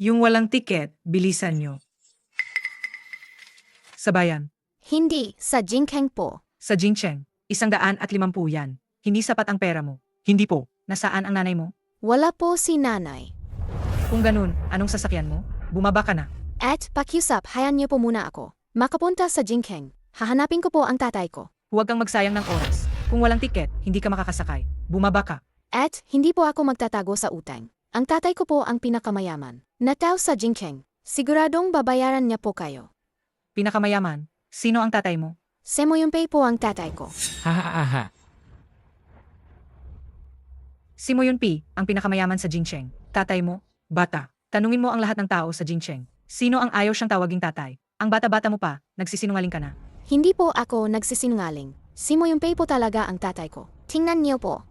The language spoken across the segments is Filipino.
Yung walang tiket, bilisan nyo. Sabayan. Hindi, sa Jingkeng po. Sa Jingcheng, 150 yan. Hindi sapat ang pera mo. Hindi po. Nasaan ang nanay mo? Wala po si nanay. Kung ganun, anong sasakyan mo? Bumaba ka na. At pakiusap, hayaan niyo po muna ako. Makapunta sa Jingkeng. Hahanapin ko po ang tatay ko. Huwag kang magsayang ng oras. Kung walang tiket, hindi ka makakasakay. Bumaba ka. At hindi po ako magtatago sa utang. Ang tatay ko po ang pinakamayaman. Nataw sa Jingkeng. Siguradong babayaran niya po kayo. Pinakamayaman. Sino ang tatay mo? Semo Yunpei po ang tatay ko. Ha ha ha ha. Si Mo Yun-pi, ang pinakamayaman sa Jingcheng. Tatay mo? Bata. Tanungin mo ang lahat ng tao sa Jingcheng. Sino ang ayaw siyang tawaging tatay? Ang bata-bata mo pa, nagsisinungaling ka na. Hindi po ako nagsisinungaling. Semo Yunpei po talaga ang tatay ko. Tingnan niyo po.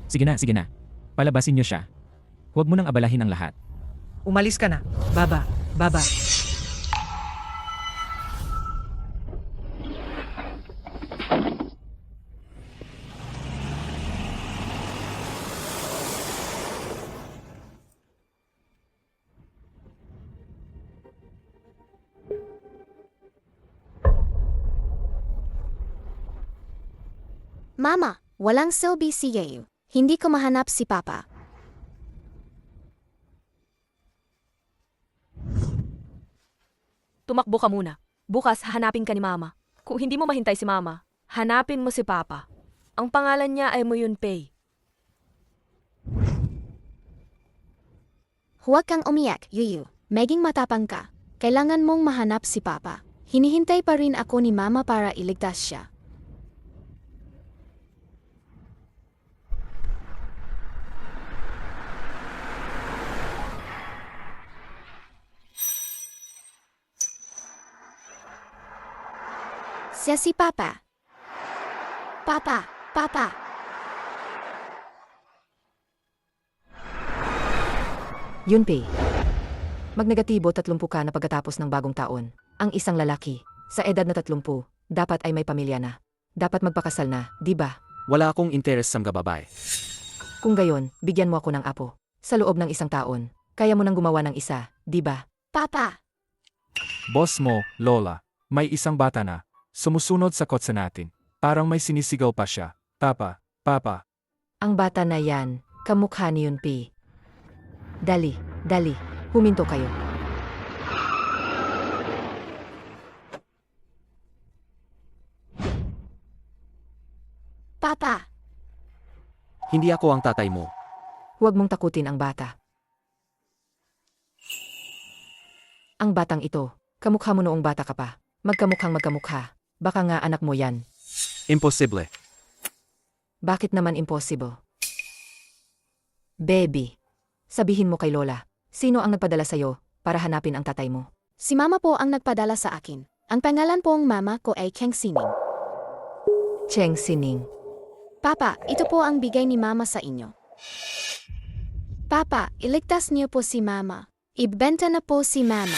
Sige na, sige na. Palabasin niyo siya. Huwag mo nang abalahin ang lahat. Umalis ka na. Baba. Baba. Mama, walang silbi si Yeo. Hindi ko mahanap si Papa. Tumakbo ka muna. Bukas hahanapin ka ni Mama. Kung hindi mo mahintay si Mama, hanapin mo si Papa. Ang pangalan niya ay Mo Yun-pei. Huwag kang umiyak, Yuyu. Maging matapang ka. Kailangan mong mahanap si Papa. Hinihintay pa rin ako ni Mama para iligtas siya. Siya si Papa. Papa, Papa. Yunpei. Magnegatibo 30 ka na pagkatapos ng bagong taon. Ang isang lalaki, sa edad na 30, dapat ay may pamilya na. Dapat magpakasal na, di ba? Wala akong interes sa mga babae. Kung gayon, bigyan mo ako ng apo. Sa loob ng 1 taon, kaya mo nang gumawa ng isa, di ba? Papa. Boss mo, Lola, may isang bata na. Sumusunod sa kotse natin. Parang may sinisigaw pa siya. Papa, Papa. Ang bata na yan, kamukha ni Yunpei. Dali, dali, huminto kayo. Papa. Hindi ako ang tatay mo. Huwag mong takutin ang bata. Ang batang ito, kamukha mo noong bata ka pa. Magkamukhang magkamukha. Baka nga anak mo yan. Imposible. Bakit naman impossible? Baby, sabihin mo kay Lola, sino ang nagpadala sa'yo para hanapin ang tatay mo? Si Mama po ang nagpadala sa akin. Ang pangalan pong Mama ko ay Cheng Sining. Cheng Sining. Papa, ito po ang bigay ni Mama sa inyo. Papa, iligtas niyo po si Mama. Ibenta na po si Mama.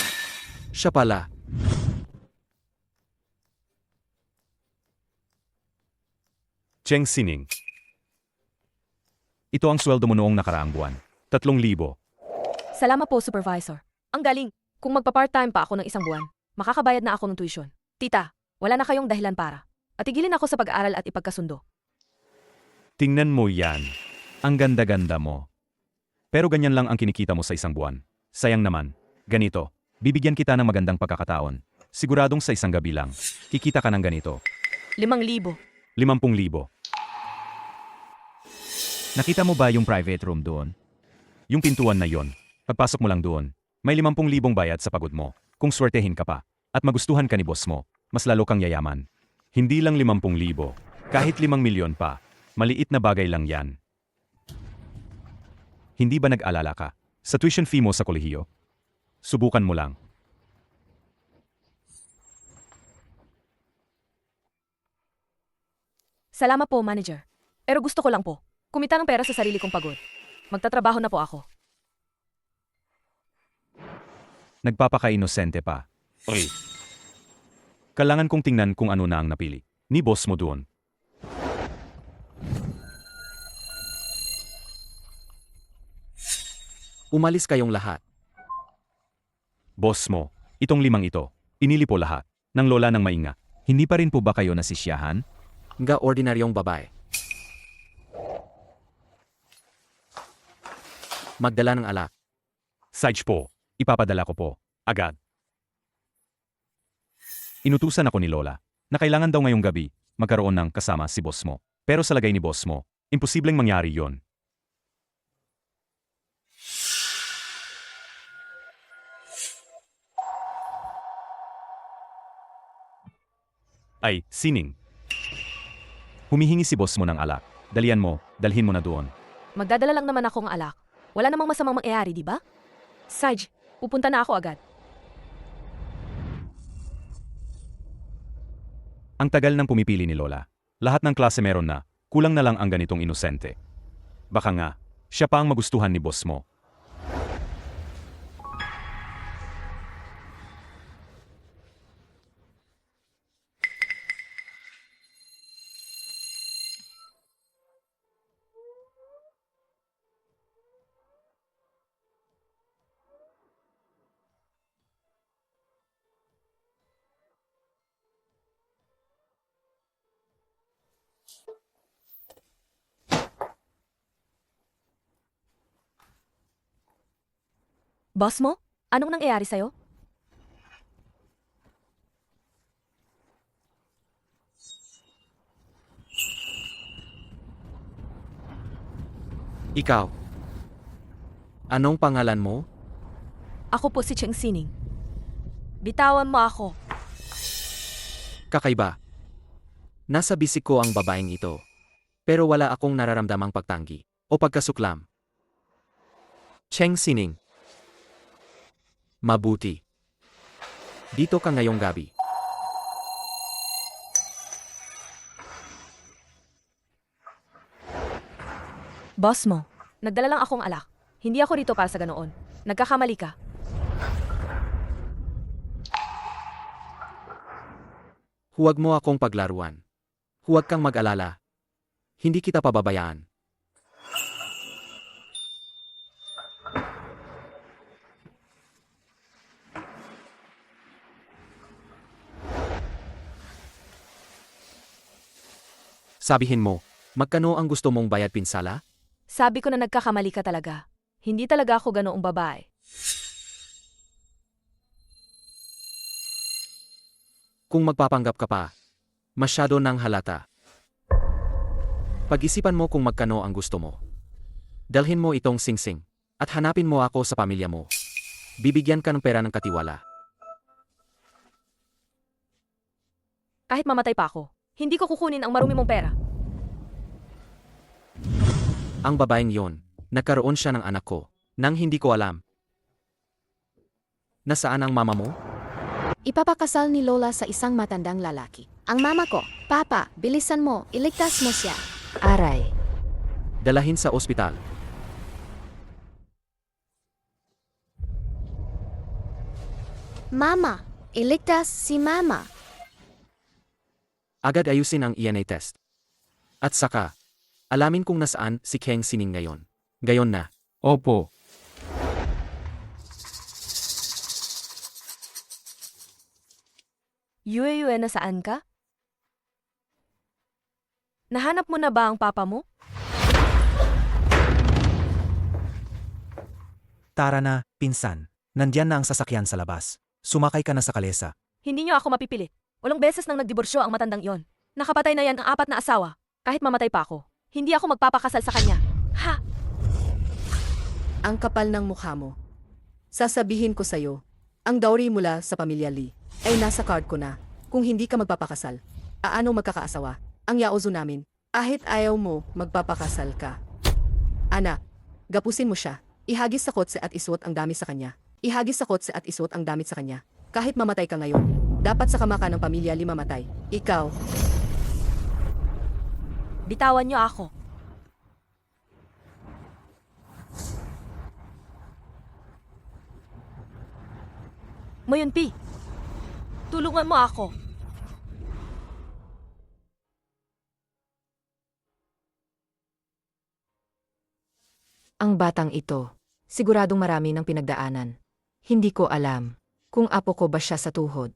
Siya pala. Cheng Sining. Ito ang sweldo mo noong nakaraang buwan. 3,000. Salamat po, Supervisor. Ang galing. Kung magpa-part-time pa ako ng 1 buwan, makakabayad na ako ng tuition. Tita, wala na kayong dahilan para. At tigilin ako sa pag-aaral at ipagkasundo. Tingnan mo yan. Ang ganda-ganda mo. Pero ganyan lang ang kinikita mo sa 1 buwan. Sayang naman. Ganito. Bibigyan kita ng magandang pagkakataon. Siguradong sa 1 gabi lang. Kikita ka ng ganito. 5,000. 50,000. Nakita mo ba yung private room doon? Yung pintuan na yon. Pagpasok mo lang doon, may 50,000 bayad sa pagod mo. Kung swertehin ka pa, at magustuhan ka ni boss mo, mas lalo kang yayaman. Hindi lang 50,000, kahit 5 milyon pa, maliit na bagay lang yan. Hindi ba nag-alala ka sa tuition fee mo sa kolehiyo? Subukan mo lang. Salamat po, Manager. Pero gusto ko lang po, kumita ng pera sa sarili kong pagod. Magtatrabaho na po ako. Nagpapaka-inosente pa. Oy. Kailangan kong tingnan kung ano na ang napili ni boss mo doon. Umalis kayong lahat. Boss mo, itong 5 ito, pinili po lahat, ng lola ng mainga. Hindi pa rin po ba kayo nasisiyahan? Nga ordinaryong babae. Magdala ng alak. Sage po, ipapadala ko po, agad. Inutusan ako ni Lola, na kailangan daw ngayong gabi, magkaroon ng kasama si boss mo. Pero sa lagay ni boss mo, imposibleng mangyari yon. Ay, Sining. Humihingi si boss mo ng alak. Dalian mo, dalhin mo na doon. Magdadala lang naman ako ng alak. Wala namang masamang mangyayari, di ba? Sage, pupunta na ako agad. Ang tagal ng pumipili ni Lola. Lahat ng klase meron na, kulang na lang ang ganitong inosente. Baka nga, siya pa ang magustuhan ni boss mo. Boss mo? Anong nangyayari sa'yo? Ikaw. Anong pangalan mo? Ako po si Cheng Sining. Bitawan mo ako. Kakaiba. Nasa bisik ko ang babaeng ito. Pero wala akong nararamdamang pagtanggi o pagkasuklam. Cheng Sining. Mabuti. Dito ka ngayong gabi. Boss mo, nagdala lang akong alak. Hindi ako rito para sa ganoon. Nagkakamali ka. Huwag mo akong paglaruan. Huwag kang mag-alala. Hindi kita pababayaan. Sabihin mo, magkano ang gusto mong bayad pinsala? Sabi ko na nagkakamali ka talaga. Hindi talaga ako ganoong babae. Kung magpapanggap ka pa, masyado nang halata. Pag-isipan mo kung magkano ang gusto mo. Dalhin mo itong singsing at hanapin mo ako sa pamilya mo. Bibigyan ka ng pera ng katiwala. Kahit mamatay pa ako, hindi ko kukunin ang marumi mong pera. Ang babaeng yon, nagkaroon siya ng anak ko, nang hindi ko alam. Nasaan ang mama mo? Ipapakasal ni Lola sa isang matandang lalaki. Ang mama ko, Papa, bilisan mo, iligtas mo siya. Aray. Dalahin sa ospital. Mama, iligtas si Mama. Agad ayusin ang ENA test. At saka, alamin kung nasaan si Cheng Sining ngayon. Gayon na. Opo. Yue-yue, nasaan ka? Nahanap mo na ba ang papa mo? Tara na, pinsan. Nandyan na ang sasakyan sa labas. Sumakay ka na sa kalesa. Hindi niyo ako mapipilit. Walang beses nang nagdiborsyo ang matandang iyon. Nakapatay na yan ang 4 na asawa. Kahit mamatay pa ako, hindi ako magpapakasal sa kanya. Ha? Ang kapal ng mukha mo. Sasabihin ko sa'yo, ang dowry mula sa pamilya Lee ay nasa card ko na. Kung hindi ka magpapakasal, aano magkakaasawa? Ang yaozo namin, ahit ayaw mo, magpapakasal ka. Anak, gapusin mo siya. Ihagis sa kotse at isuot ang damit sa kanya. Ihagis sa kotse at isuot ang damit sa kanya. Kahit mamatay ka ngayon, dapat sa kamaka ng pamilya Lee mamatay. Ikaw, Bitawan niyo ako. Mayunpi, tulungan mo ako. ang batang ito, siguradong marami ng pinagdaanan. Hindi ko alam. kung apo ko ba siya sa tuhod.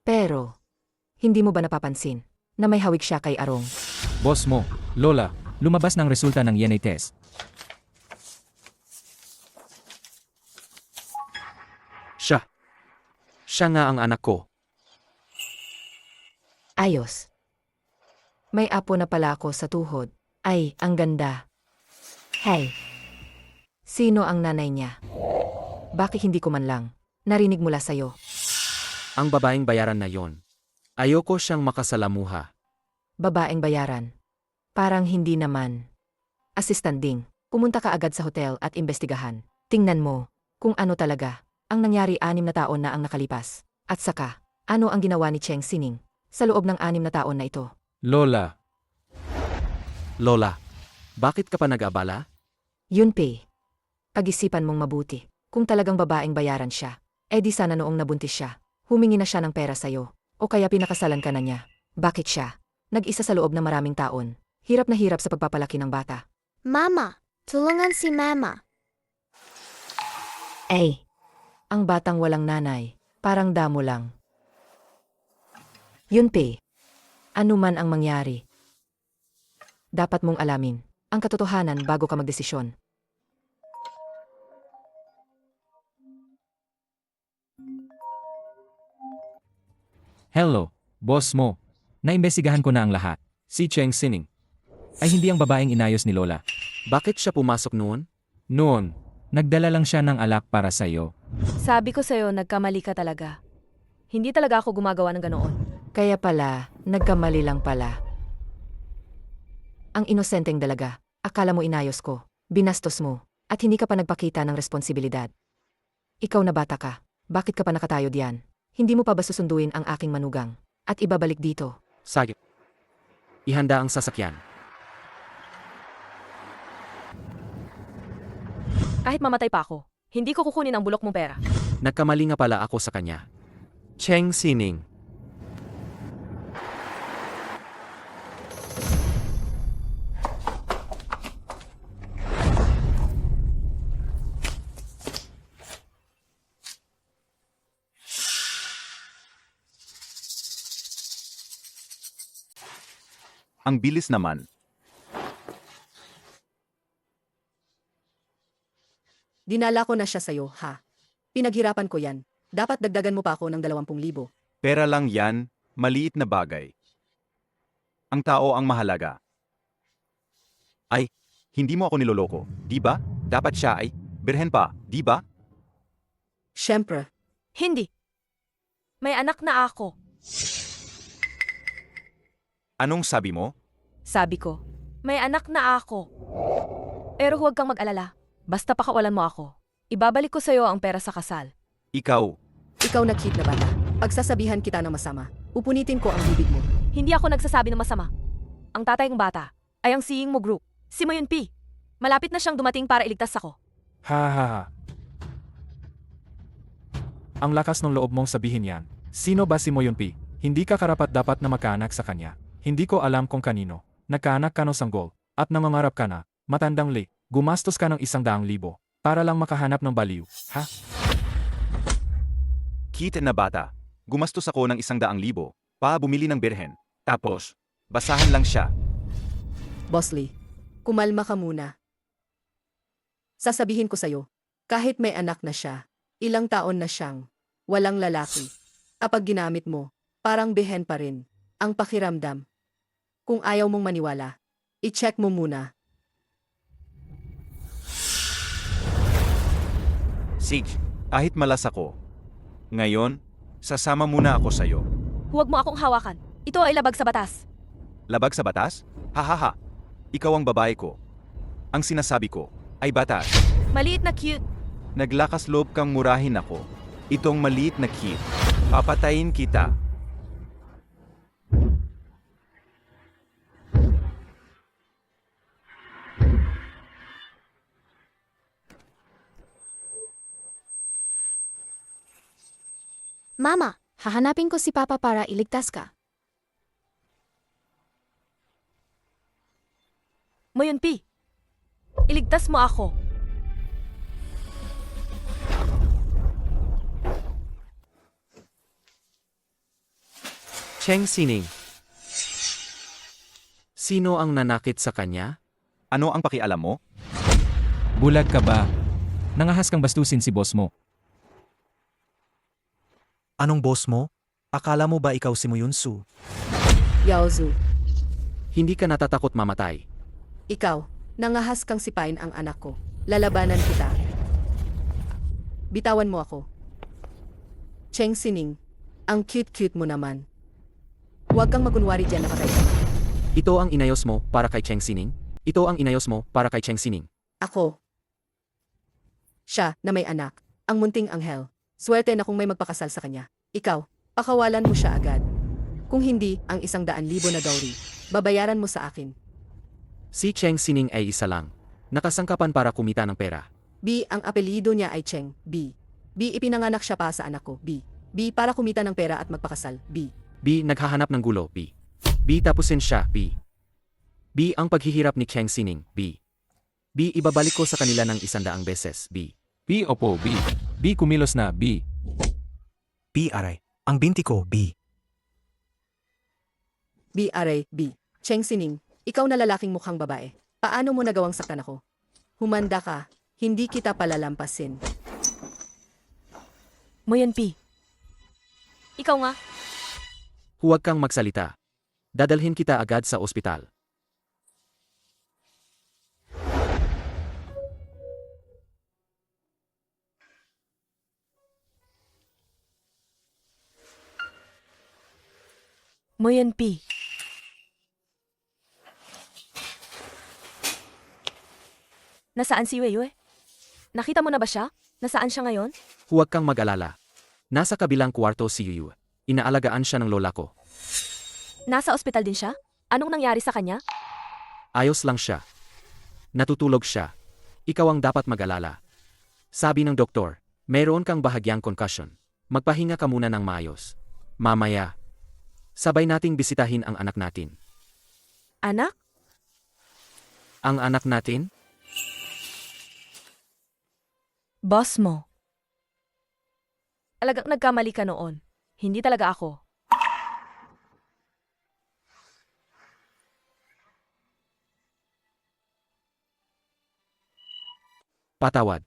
Pero, hindi mo ba napapansin na may hawig siya kay Arong? Boss mo, Lola, lumabas ng resulta ng DNA test. Siya. Siya nga ang anak ko. Ayos. May apo na pala ako sa tuhod. Ay, ang ganda. Hey. Sino ang nanay niya? Bakit hindi ko man lang narinig mula sa'yo? Ang babaeng bayaran na yon. Ayoko siyang makasalamuha. Babaeng bayaran. Parang hindi naman. Assistant ding. Pumunta ka agad sa hotel at imbestigahan. Tingnan mo kung ano talaga ang nangyari 6 na taon na ang nakalipas. At saka, ano ang ginawa ni Cheng Sining sa loob ng 6 na taon na ito? Lola, Lola, bakit ka pa nag-abala? Yunpei, pag-isipan mong mabuti. Kung talagang babaeng bayaran siya, di sana noong nabuntis siya, humingi na siya ng pera sa'yo, o kaya pinakasalan ka na niya. Bakit siya? Nag-isa sa loob ng maraming taon. Hirap na hirap sa pagpapalaki ng bata. Mama, tulungan si Mama. Ang batang walang nanay, parang damo lang. Yunpei, ano man ang mangyari, dapat mong alamin ang katotohanan bago ka magdesisyon. hello, boss mo. Naimbestigahan ko na ang lahat. Si Cheng Sining ay hindi ang babaeng inayos ni Lola. Bakit siya pumasok noon? Noon, nagdala lang siya ng alak para sa'yo. Sabi ko sa'yo, nagkamali ka talaga. Hindi talaga ako gumagawa ng ganoon. Kaya pala, nagkamali lang pala. Ang inosenteng dalaga, akala mo inayos ko, binastos mo, at hindi ka pa nagpakita ng responsibilidad. Ikaw na bata ka, bakit ka pa nakatayo diyan? Hindi mo pa ba susunduin ang aking manugang, at ibabalik dito? Sayop. Ihanda ang sasakyan. Kahit mamatay pa ako, hindi ko kukunin ang bulok mong pera. Nagkamali nga pala ako sa kanya. Cheng Sining. Ang bilis naman. Dinala ko na siya sa'yo, ha? Pinaghirapan ko yan. Dapat dagdagan mo pa ako ng 20,000. Pera lang yan, maliit na bagay. Ang tao ang mahalaga. Ay, hindi mo ako niloloko, di ba? Dapat siya ay birhen pa, di ba? Siyempre, Hindi. May anak na ako. Anong sabi mo? Sabi ko, may anak na ako. Pero huwag kang mag-alala. Basta pakawalan mo ako. Ibabalik ko sa'yo ang pera sa kasal. Ikaw, ikaw na-cute na bata. Pagsasabihan kita ng masama, pupunitin ko ang bibig mo. Hindi ako nagsasabi ng masama. Ang tatay ng bata ay ang Seeing Mo Group, si Mayunpi. Malapit na siyang dumating para iligtas ako. Ha ha ha. Ang lakas ng loob mong sabihin yan. Sino ba si Moyunpi? Hindi ka karapat dapat na magkaanak sa kanya. Hindi ko alam kung kanino. Nagkaanak ka ng sanggol, at nangangarap ka na, matandang li, gumastos ka ng 100,000 para lang makahanap ng baliw. Ha? kita na bata. Gumastos ako ng 100,000 pa bumili ng birhen. Tapos, basahan lang siya. Boss Lee, kumalma ka muna. Sasabihin ko sa'yo, kahit may anak na siya, ilang taon na siyang walang lalaki. Kapag ginamit mo, parang behen pa rin ang pakiramdam. Kung ayaw mong maniwala, i-check mo muna. Sige, kahit malas ako. Ngayon, sasama muna ako sa'yo. Huwag mo akong hawakan. Ito ay labag sa batas. Labag sa batas? Hahaha. Ikaw ang babae ko. Ang sinasabi ko ay batas. Maliit na cute. Naglakas loob kang murahin ako. Itong maliit na kid. Papatayin kita. Mama, hahanapin ko si Papa para iligtas ka. Mayunpi, iligtas mo ako. Cheng Sining. Sino ang nanakit sa kanya? Ano ang pakialam mo? Bulag ka ba? Nangahas kang bastusin si boss mo. Anong boss mo? Akala mo ba ikaw si Muyunsu? Yao Zhu, Hindi ka natatakot mamatay. ikaw, nangahas kang sipain ang anak ko. Lalabanan kita. Bitawan mo ako. Cheng Sining, ang cute-cute mo naman. Huwag kang magunwari dyan, napatay ka. Ito ang inayos mo para kay Cheng Sining? Ito ang inayos mo para kay Cheng Sining? Ako. Siya na may anak, ang munting anghel. Swerte na kung may magpakasal sa kanya. Ikaw, pakawalan mo siya agad. Kung hindi, ang 100,000 na dowry, babayaran mo sa akin. Si Cheng Sining ay isa lang. Nakasangkapan para kumita ng pera. B, ang apelyido niya ay Cheng. B. B, ipinanganak siya pa sa anak ko. B. B, para kumita ng pera at magpakasal. B. B. Naghahanap ng gulo. B. B. Tapusin siya. B. B. Ang paghihirap ni Cheng Sining. B. B. Ibabalik ko sa kanila ng 100 beses. B. B, opo, B. B, kumilos na, B. B, aray. Ang binti ko, B. B, aray, B. Cheng Sining, ikaw na lalaking mukhang babae. Paano mo nagawang saktan ako? Humanda ka, hindi kita palalampasin. Moyan P. Ikaw nga. Huwag kang magsalita. Dadalhin kita agad sa ospital. Moyan P. Nasaan si Weiwei? Nakita mo na ba siya? Nasaan siya ngayon? Huwag kang mag-alala. Nasa kabilang kwarto si Yu. Inaalagaan siya ng lola ko. Nasa ospital din siya? Anong nangyari sa kanya? Ayos lang siya. Natutulog siya. Ikaw ang dapat mag-alala. Sabi ng doktor, mayroon kang bahagyang concussion. Magpahinga ka muna ng maayos. Mamaya, sabay nating bisitahin ang anak natin. Anak? Ang anak natin? Boss mo. Talagang nagkamali ka noon. Hindi talaga ako. Patawad.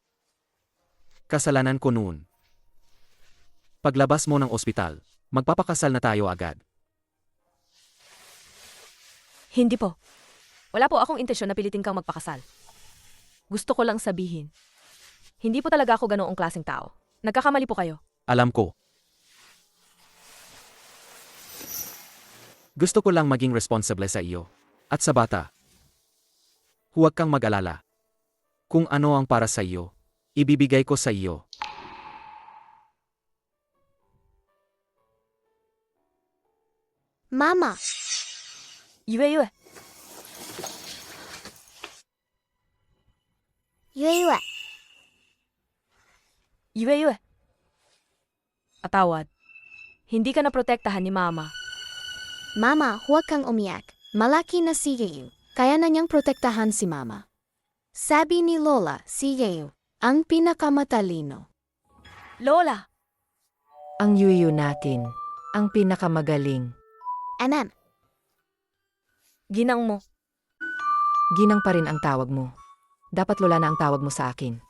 Kasalanan ko noon. Paglabas mo ng ospital, magpapakasal na tayo agad. Hindi po. Wala po akong intensyon na pilitin kang magpakasal. Gusto ko lang sabihin. Hindi po talaga ako ganoong klaseng tao. Nagkakamali po kayo. Alam ko. Gusto ko lang maging responsable sa iyo. At sa bata. Huwag kang mag-alala. Kung ano ang para sa iyo, ibibigay ko sa iyo. Mama, Yue. Yue. Yue. Atawad. Hindi ka naprotektahan ni Mama. Mama, huwag kang umiyak. Malaki na si Yeu. Kaya na niyang protektahan si Mama. Sabi ni Lola, si Yeu ang pinakamatalino. Lola! Ang yuyu natin, ang pinakamagaling. Ginang mo. Ginang pa rin ang tawag mo. Dapat lola na ang tawag mo sa akin.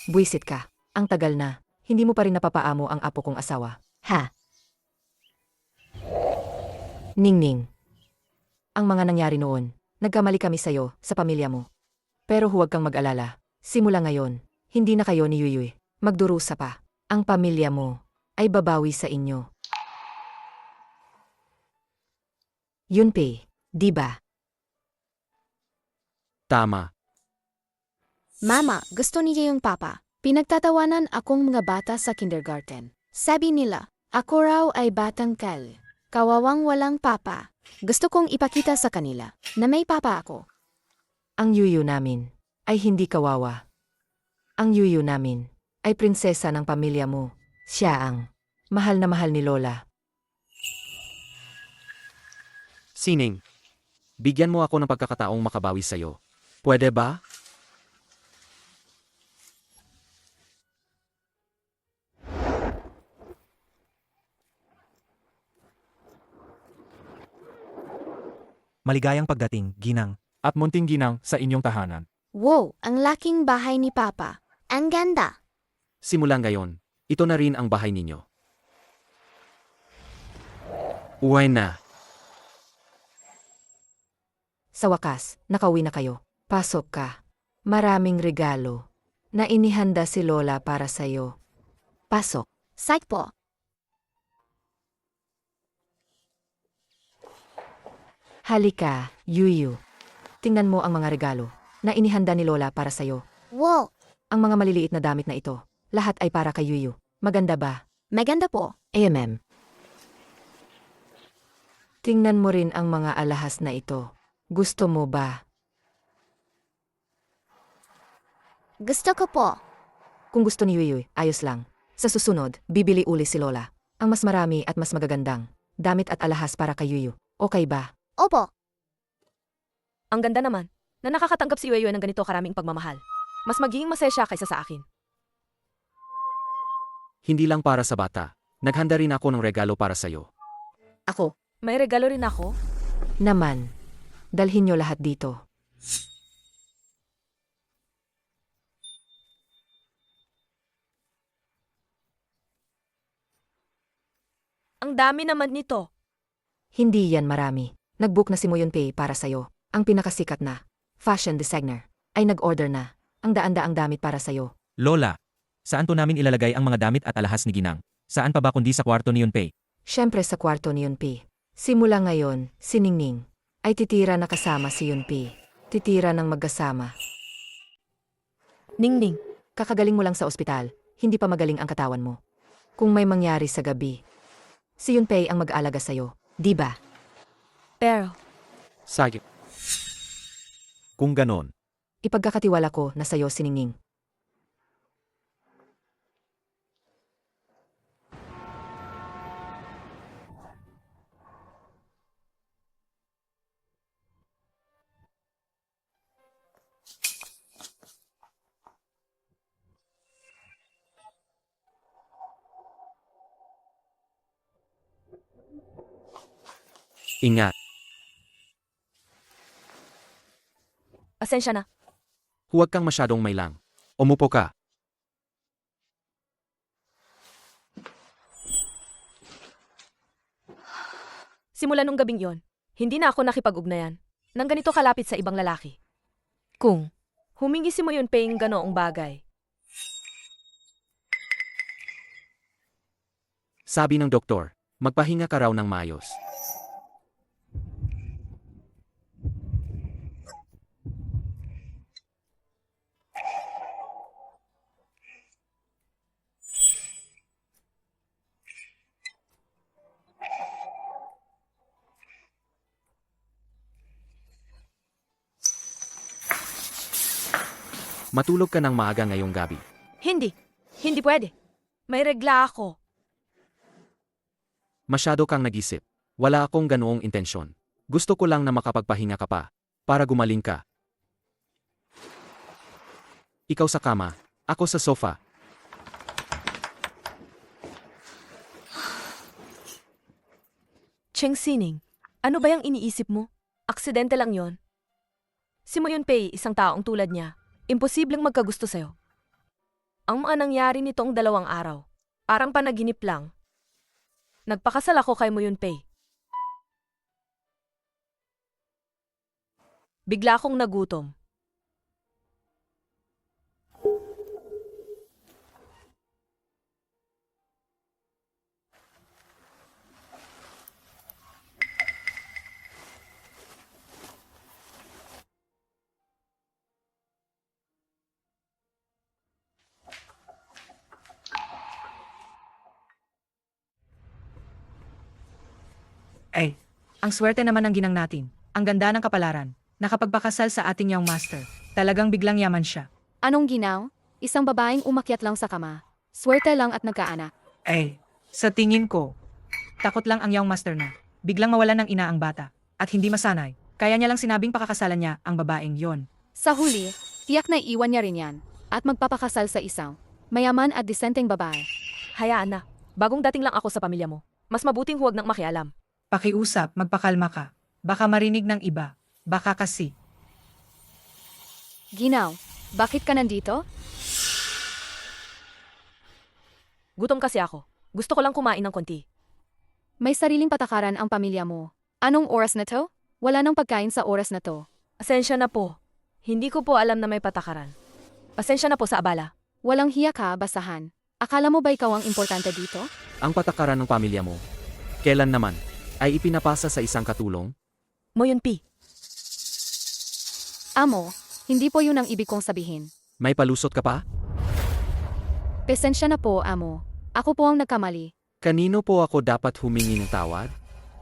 Buisit ka. Ang tagal na. Hindi mo pa rin napapaamo ang apo kong asawa. Ha? Ningning. Ang mga nangyari noon, nagkamali kami sa'yo, sa pamilya mo. Pero huwag kang mag-alala. Simula ngayon, hindi na kayo ni Yuyuy. Magdurusa pa. Ang pamilya mo ay babawi sa inyo. Yunpei, di ba? Tama. Mama, gusto niya yung papa. Pinagtatawanan akong mga bata sa kindergarten. Sabi nila, ako raw ay batang kal. Kawawang walang papa. Gusto kong ipakita sa kanila na may papa ako. Ang yuyu namin ay hindi kawawa. Ang yuyu namin ay prinsesa ng pamilya mo. Siya ang mahal na mahal ni Lola. Sining. Bigyan mo ako ng pagkakataong makabawi sa'yo. Pwede ba? Maligayang pagdating, ginang. At munting ginang sa inyong tahanan. Wow, ang laking bahay ni Papa. Ang ganda. Simula ngayon, ito na rin ang bahay ninyo. Uway na. Sa wakas, nakauwi na kayo. Pasok ka. Maraming regalo na inihanda si Lola para sa'yo. Pasok. Psych po. Halika, Yuyu. Tingnan mo ang mga regalo na inihanda ni Lola para sa'yo. Wow, Ang mga maliliit na damit na ito, lahat ay para kay Yuyu. Maganda ba? maganda po. AMM. Tingnan mo rin ang mga alahas na ito. Gusto mo ba? Gusto ko po. Kung gusto ni Yuyu, ayos lang. Sa susunod, bibili uli si Lola. Ang mas marami at mas magagandang damit at alahas para kay Yuyu. Okay ba? Opo. Ang ganda naman na nakakatanggap si Yuyu ng ganito karaming pagmamahal. Mas magiging masaya siya kaysa sa akin. Hindi lang para sa bata. Naghanda rin ako ng regalo para sa'yo. Ako, May regalo rin ako. Naman. Dalhin niyo lahat dito. Ang dami naman nito. Hindi yan marami. Nag-book na si Moyonpay para sa'yo. Ang pinakasikat na fashion designer ay nag-order na. Ang daan-daang damit para sa'yo. Lola, saan po namin ilalagay ang mga damit at alahas ni ginang? Saan pa ba kundi sa kwarto ni Yunpei? Siyempre sa kwarto ni Yunpay. Simula ngayon, si Ningning ay titira na kasama si Yunpay. Titira ng magkasama. Ningning. Kakagaling mo lang sa ospital, hindi pa magaling ang katawan mo. Kung may mangyari sa gabi, si Yunpay ang mag-aalaga sa'yo, di ba? Pero, Sige. Kung ganon, Ipagkakatiwala ko na sa'yo si Ningning. Ingat. pasensya na. Huwag kang masyadong mailang. Umupo ka. Simula nung gabing yon, hindi na ako nakipag-ugnayan nang ganito kalapit sa ibang lalaki. Kung humingi si Moyonpay ng ganoong bagay, Sabi ng doktor, magpahinga ka raw ng maayos. Matulog ka ng maaga ngayong gabi. Hindi pwede. May regla ako. Masyado kang nag-isip. Wala akong ganoong intensyon. Gusto ko lang na makapagpahinga ka pa, para gumaling ka. Ikaw sa kama, ako sa sofa. Cheng Sining, ano ba yung iniisip mo? Aksidente lang yon. Si Moyonpay, isang taong tulad niya, imposibleng magkagusto sa'yo. Ang mga nangyari nitong 2 araw, parang panaginip lang. Nagpakasal ako kay Moyonpay. Bigla akong nagutom. Ay, ang swerte naman ng ginang natin. Ang ganda ng kapalaran. Nakapagpakasal sa ating young master. Talagang biglang yaman siya. Anong ginaw? Isang babaeng umakyat lang sa kama. Swerte lang at nagkaanak. Ay, sa tingin ko, takot lang ang young master na. Biglang mawalan ng ina ang bata. At hindi masanay. Kaya niya lang sinabing pakakasalan niya ang babaeng yon. Sa huli, tiyak na iwan niya rin yan. At magpapakasal sa isang mayaman at disenteng babae. Hayaan na. Bagong dating lang ako sa pamilya mo. Mas mabuting huwag nang makialam. Pakiusap, magpakalma ka. Baka marinig ng iba. Baka kasi. Ginaw, bakit ka nandito? Gutom kasi ako. Gusto ko lang kumain ng konti. May sariling patakaran ang pamilya mo. Anong oras na to? Wala nang pagkain sa oras na to. Pasensya na po. Hindi ko po alam na may patakaran. Pasensya na po sa abala. Walang hiya ka, basahan. Akala mo ba ikaw ang importante dito? Ang patakaran ng pamilya mo. Kailan naman? Ay ipinapasa sa isang katulong? Moyun P. Amo, hindi po yun ang ibig kong sabihin. May palusot ka pa? Pasensya na po, amo. Ako po ang nagkamali. Kanino po ako dapat humingi ng tawad?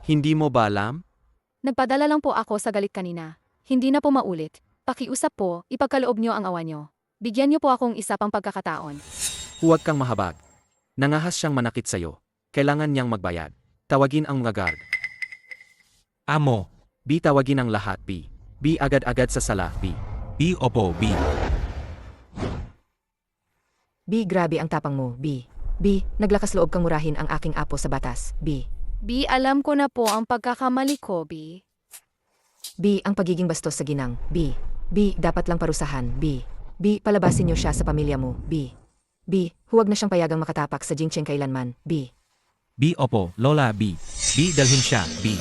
Hindi mo ba alam? Nagpadala lang po ako sa galit kanina. Hindi na po maulit. Pakiusap po, ipagkaloob niyo ang awa niyo. Bigyan niyo po akong isa pang pagkakataon. Huwag kang mahabag. Nangahas siyang manakit sa'yo. Kailangan niyang magbayad. Tawagin ang mga guard. Amo. B. Tawagin ang lahat. B. B. Agad-agad sa sala. B. B. Opo, B. B, grabe ang tapang mo, B. B, naglakas loob kang murahin ang aking apo sa batas, B. B, alam ko na po ang pagkakamali ko, B. B, ang pagiging bastos sa ginang, B. B, dapat lang parusahan, B. B, palabasin niyo siya sa pamilya mo, B. B, huwag na siyang payagang makatapak sa Jingcheng kailanman, B. B. Opo, Lola, B. B. Dalhin siya, B.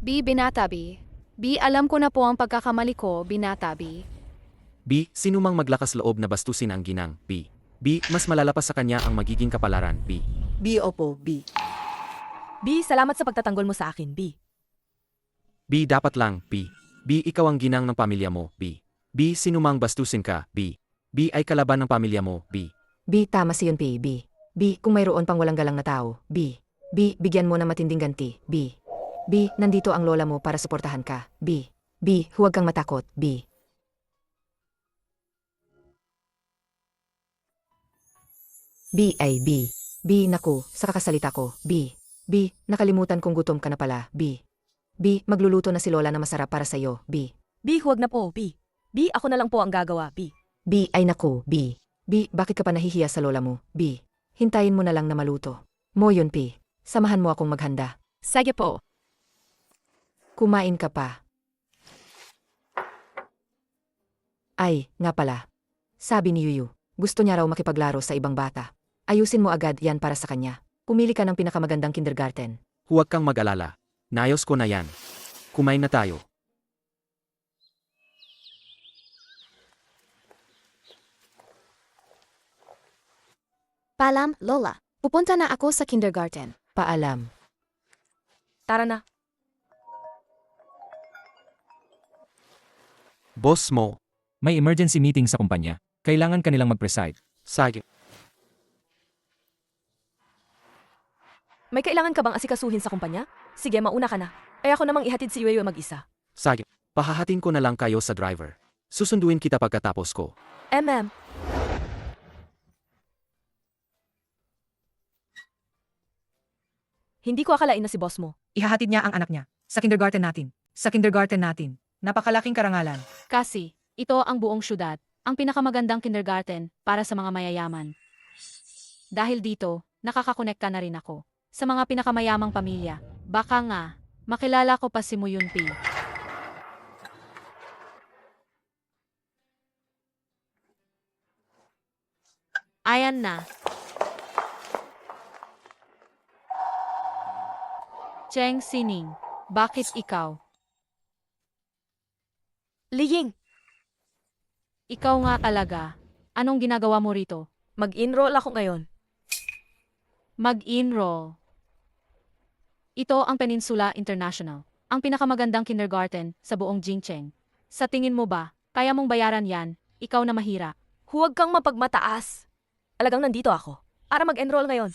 B, binata, B. B, alam ko na po ang pagkakamali ko, binata, B. B. Sinumang maglakas loob na bastusin ang ginang. B. B. Mas malala pa sa kanya ang magiging kapalaran. B. B, opo, B. B, salamat sa pagtatanggol mo sa akin, B. B. Dapat lang. B. B. Ikaw ang ginang ng pamilya mo. B. B. Sinumang bastusin ka. B. B. Ay kalaban ng pamilya mo. B. B, tama si yun, P, B. B, kung mayroon pang walang galang na tao, B. B, bigyan mo ng matinding ganti, B. B, nandito ang lola mo para suportahan ka, B. B, huwag kang matakot, B. B ay B. B, naku, sa kakasalita ko, B. B, nakalimutan kong gutom ka na pala, B. B, magluluto na si lola na masarap para sa'yo, B. B, huwag na po, B. B, ako na lang po ang gagawa, B. B, ay naku, B. B, bakit ka pa nahihiya sa lola mo, B. Hintayin mo na lang na maluto. Mo yun, P. Samahan mo akong maghanda. Sige po. Kumain ka pa. Ay, nga pala. Sabi ni Yuyu, gusto niya raw makipaglaro sa ibang bata. Ayusin mo agad yan para sa kanya. Pumili ka ng pinakamagandang kindergarten. Huwag kang mag-alala. Nayos ko na yan. Kumain na tayo. Paalam, Lola. Pupunta na ako sa kindergarten. Paalam. Tara na. Boss mo. May emergency meeting sa kumpanya. Kailangan kanilang mag-preside. Sige. May kailangan ka bang asikasuhin sa kumpanya? Sige, mauna ka na. Ay ako namang ihatid si Yuyo mag-isa. Sige. Pahahatin ko na lang kayo sa driver. Susunduin kita pagkatapos ko. MM. Hindi ko akalain na si boss mo. Ihahatid niya ang anak niya. Sa kindergarten natin. Sa kindergarten natin. Napakalaking karangalan. Kasi, ito ang buong syudad, ang pinakamagandang kindergarten para sa mga mayayaman. Dahil dito, nakakakonekta na rin ako sa mga pinakamayamang pamilya. Baka nga, makilala ko pa si Moyun P. Ayan na. Cheng Sining, bakit ikaw? Liying, Ikaw nga talaga. Anong ginagawa mo rito? mag-enroll ako ngayon. Mag-enroll. Ito ang Peninsula International, ang pinakamagandang kindergarten sa buong Jingcheng. Sa tingin mo ba, kaya mong bayaran yan, ikaw na mahira? Huwag kang mapagmataas. Alagang nandito ako para mag-enroll ngayon.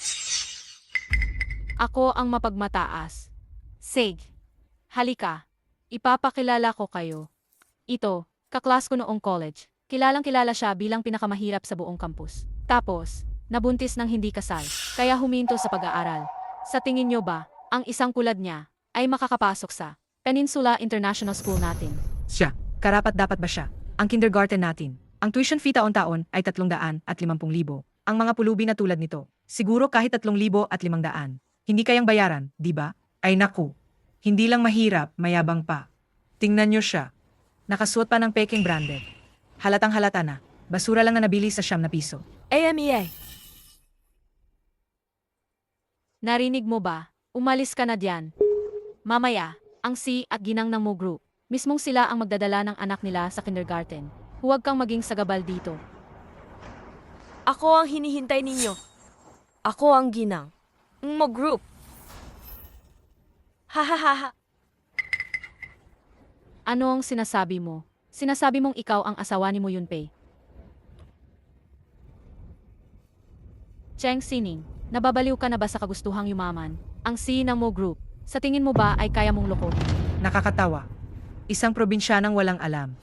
Ako ang mapagmataas. Sig, halika. Ipapakilala ko kayo. Ito, kaklas ko noong college. Kilalang kilala siya bilang pinakamahirap sa buong campus. Tapos, nabuntis ng hindi kasal, kaya huminto sa pag-aaral. Sa tingin nyo ba, ang isang kulad niya ay makakapasok sa Peninsula International School natin? Siya. Karapat dapat ba siya? Ang kindergarten natin. Ang tuition fee taon-taon ay 350,000. Ang mga pulubi na tulad nito, siguro kahit 3,500. Hindi kayang bayaran, di ba? Ay naku. Hindi lang mahirap, mayabang pa. Tingnan niyo siya. Nakasuot pa ng peking branded. Halatang halata na. Basura lang na nabili sa ₱9. AMEA. Narinig mo ba? Umalis ka na diyan. Mamaya, ang si at ginang ng Mo Group. Mismong sila ang magdadala ng anak nila sa kindergarten. Huwag kang maging sagabal dito. Ako ang hinihintay ninyo. Ako ang ginang. Mo Group. Hahaha. Ano ang sinasabi mo? Sinasabi mong ikaw ang asawa ni Mo Yunpei. Cheng Sining, nababaliw ka na ba sa kagustuhang yumaman? Ang si ng Mo Group, sa tingin mo ba ay kaya mong lokohin? Nakakatawa. Isang probinsyanang walang alam.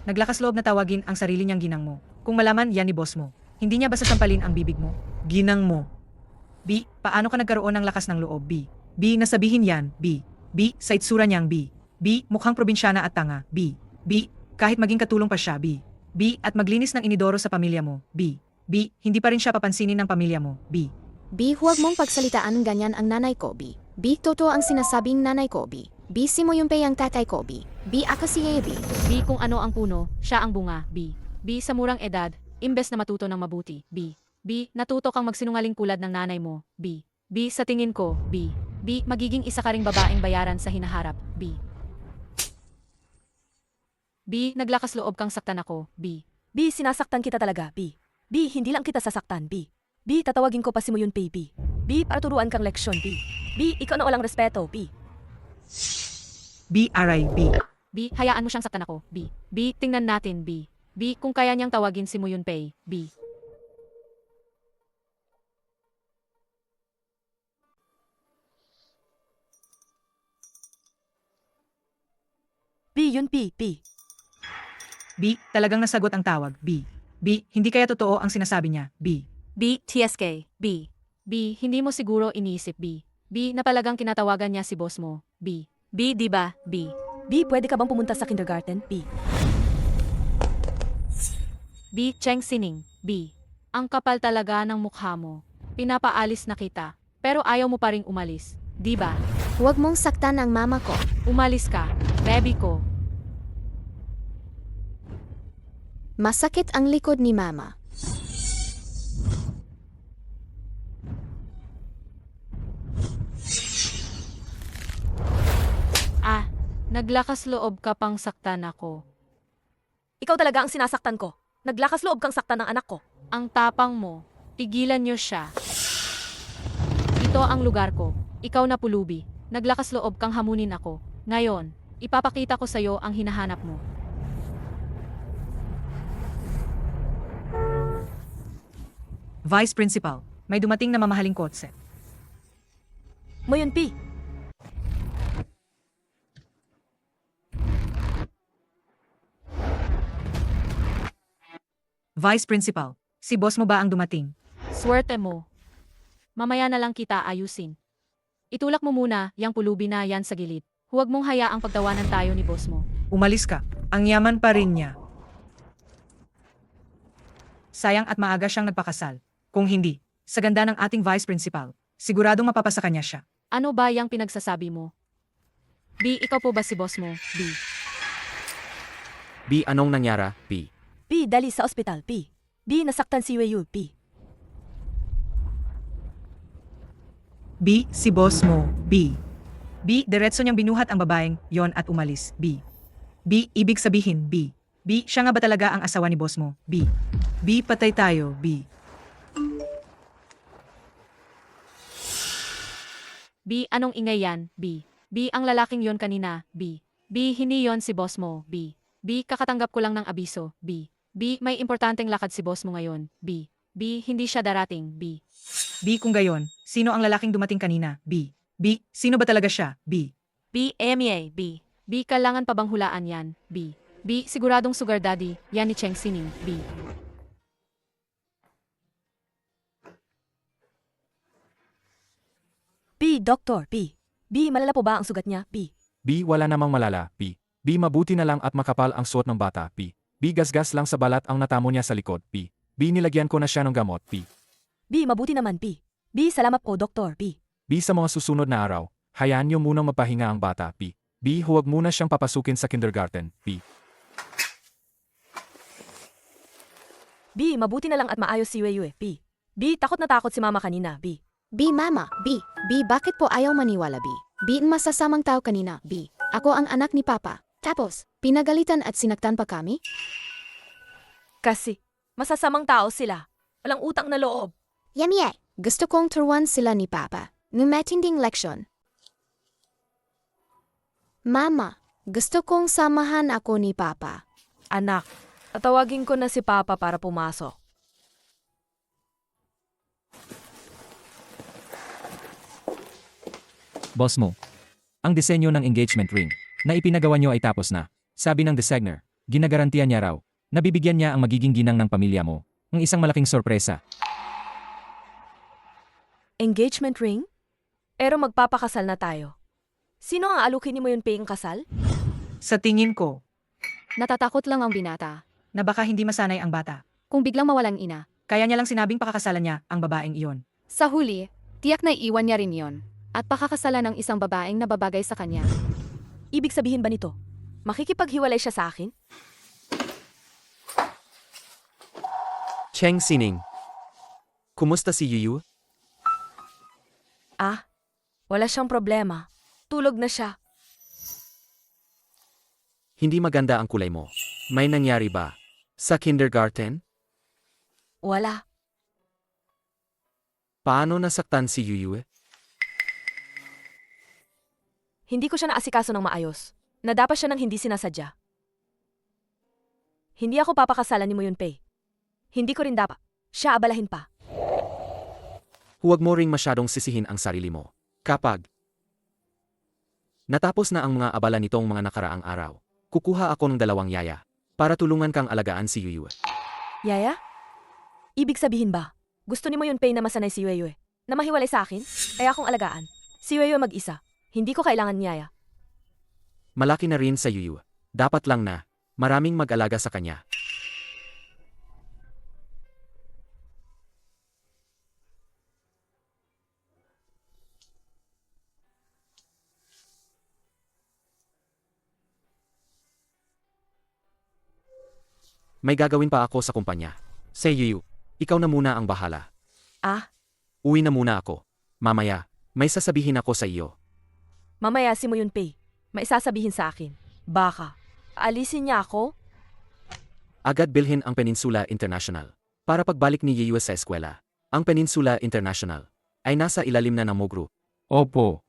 Naglakas loob na tawagin ang sarili niyang ginang mo. Kung malaman yan ni boss mo, hindi niya ba sasampalin ang bibig mo? Ginang mo. B, paano ka nagkaroon ng lakas ng loob? B, nasabihin yan. B, sa itsura niyang B. B, mukhang probinsyana at tanga. B, kahit maging katulong pa siya. B, at maglinis ng inidoro sa pamilya mo. B, hindi pa rin siya papansinin ng pamilya mo. B, Huwag mong pagsalitaan ganyan ang nanay ko, B. Totoo ang sinasabing nanay ko, B. Si Mo Yunpei ang tatay ko, B. Ako si A, B. Kung ano ang puno, siya ang bunga, B. Sa murang edad, imbes na matuto ng mabuti, B. Natuto kang magsinungaling tulad ng nanay mo, B. Sa tingin ko, B. Magiging isa ka ring babaeng bayaran sa hinaharap, B. Naglakas loob kang saktan ako, B. Sinasaktan kita talaga, B. Hindi lang kita sasaktan, B. Tatawagin ko pa si Mo Yunpei, B. Para turuan kang leksyon, B. Ikaw na walang respeto, B. aray, B. Hayaan mo siyang saktan ako, B. Tingnan natin, B. Kung kaya niyang tawagin si Mo Yunpei, B. Yunpei, B. Talagang nasagot ang tawag, B. Hindi kaya totoo ang sinasabi niya, B. TSK, B. Hindi mo siguro iniisip, B. Na palagang kinatawagan niya si boss mo, B. Di ba, B. Pwede ka bang pumunta sa kindergarten, B? Cheng Sining, B. Ang kapal talaga ng mukha mo. Pinapaalis na kita, pero ayaw mo pa ring umalis, di ba? Huwag mong saktan ang mama ko. Umalis ka, baby ko. Masakit ang likod ni mama. Naglakas loob ka pang saktan ako. Ikaw talaga ang sinasaktan ko. Naglakas loob kang saktan ng anak ko. Ang tapang mo, pigilan niyo siya. Ito ang lugar ko. Ikaw na pulubi. Naglakas loob kang hamunin ako. Ngayon, ipapakita ko sa'yo ang hinahanap mo. Vice Principal, may dumating na mamahaling kotse. Mo Yunpei. Vice Principal, si boss mo ba ang dumating? Swerte mo. Mamaya na lang kita ayusin. Itulak mo muna yang pulubi na yan sa gilid. Huwag mong hayaang pagtawanan tayo ni boss mo. Umalis ka. Ang yaman pa rin niya. Sayang at maaga siyang nagpakasal. Kung hindi, sa ganda ng ating Vice Principal, siguradong mapapasa kanya siya. Ano ba yang pinagsasabi mo? Ikaw po ba si boss mo, B, anong nangyara? B, Dali sa ospital, B. Nasaktan si Wei Yu, B. Si boss mo, B. Diretso niyang binuhat ang babaeng yon at umalis, B. Ibig sabihin, B. Siya nga ba talaga ang asawa ni boss mo, B. Patay tayo, B. Anong ingay yan, B? Ang lalaking yon kanina, B. Hindi yon si boss mo, B. Kakatanggap ko lang ng abiso, B. May importanteng lakad si boss mo ngayon, B. Hindi siya darating, B. Kung gayon, sino ang lalaking dumating kanina, B? Sino ba talaga siya, B? AMEA, B. Kailangan pa bang hulaan yan, B? Siguradong sugar daddy, yan ni Cheng Sining, B. Doktor, B. Malala po ba ang sugat niya, B? Wala namang malala, B. Mabuti na lang at makapal ang suot ng bata, B. Gasgas lang sa balat ang natamo niya sa likod, B. Nilagyan ko na siya ng gamot, B. Mabuti naman, B. Salamat po, Doktor, B. Sa mga susunod na araw, Hayaan niyo munang mapahinga ang bata, B. B. Huwag muna siyang papasukin sa kindergarten, B. B, mabuti na lang at maayos si Yueyue, B. B, takot na takot si mama kanina, B. B, Mama. B. Bakit po ayaw maniwala, B? B, masasamang tao kanina, B. Ako ang anak ni Papa. Tapos, pinagalitan at sinaktan pa kami? Kasi, masasamang tao sila. Walang utang na loob. Yamie, gusto kong turuan sila ni Papa. Ng matinding leksyon. Mama, gusto kong samahan ako ni Papa. Anak, tatawagin ko na si Papa para pumasok. Boss mo. Ang disenyo ng engagement ring na ipinagawa nyo ay tapos na. Sabi ng designer, ginagarantiyan niya raw, nabibigyan niya ang magiging ginang ng pamilya mo, ng isang malaking sorpresa. Engagement ring? Pero magpapakasal na tayo. Sino ang aalukin ni mo yung paying kasal? Sa tingin ko, Natatakot lang ang binata. na baka hindi masanay ang bata. Kung biglang mawalang ina. Kaya niya lang sinabing pakakasalan niya ang babaeng iyon. Sa huli, tiyak na iwan niya rin yon. At pakakasalan ng isang babaeng na babagay sa kanya. Ibig sabihin ba nito? Makikipaghiwalay siya sa akin? Cheng Sining. Kumusta si Yuyu? Ah, wala siyang problema. Tulog na siya. Hindi maganda ang kulay mo. May nangyari ba? Sa kindergarten? Wala. Paano nasaktan si Yuyu? Hindi ko siya naasikaso ng maayos. Nadapa siya ng hindi sinasadya. Hindi ako papakasalan ni Moyunpei. Hindi ko rin dapat. Siya abalahin pa. Huwag mo ring masyadong sisihin ang sarili mo. Kapag natapos na ang mga abala nitong mga nakaraang araw, kukuha ako ng 2 yaya para tulungan kang alagaan si Yuyu. Yaya? Ibig sabihin ba, gusto ni Moyunpei na masanay si Yueyue? Na mahiwalay sa akin? Kaya akong alagaan. Si Yueyue mag-isa. Hindi ko kailangan ni Yaya. Malaki na rin sa Yuyu. Dapat lang na maraming mag-alaga sa kanya. May gagawin pa ako sa kumpanya. Say Yuyu, ikaw na muna ang bahala. Ah, Uwi na muna ako. Mamaya, may sasabihin ako sa iyo. mamaya si Moyunpei. May sasabihin sa akin. Baka, aalisin niya ako? Agad bilhin ang Peninsula International. Para pagbalik ni Yuyu sa eskwela, ang Peninsula International ay nasa ilalim na ng Mo Group. Opo.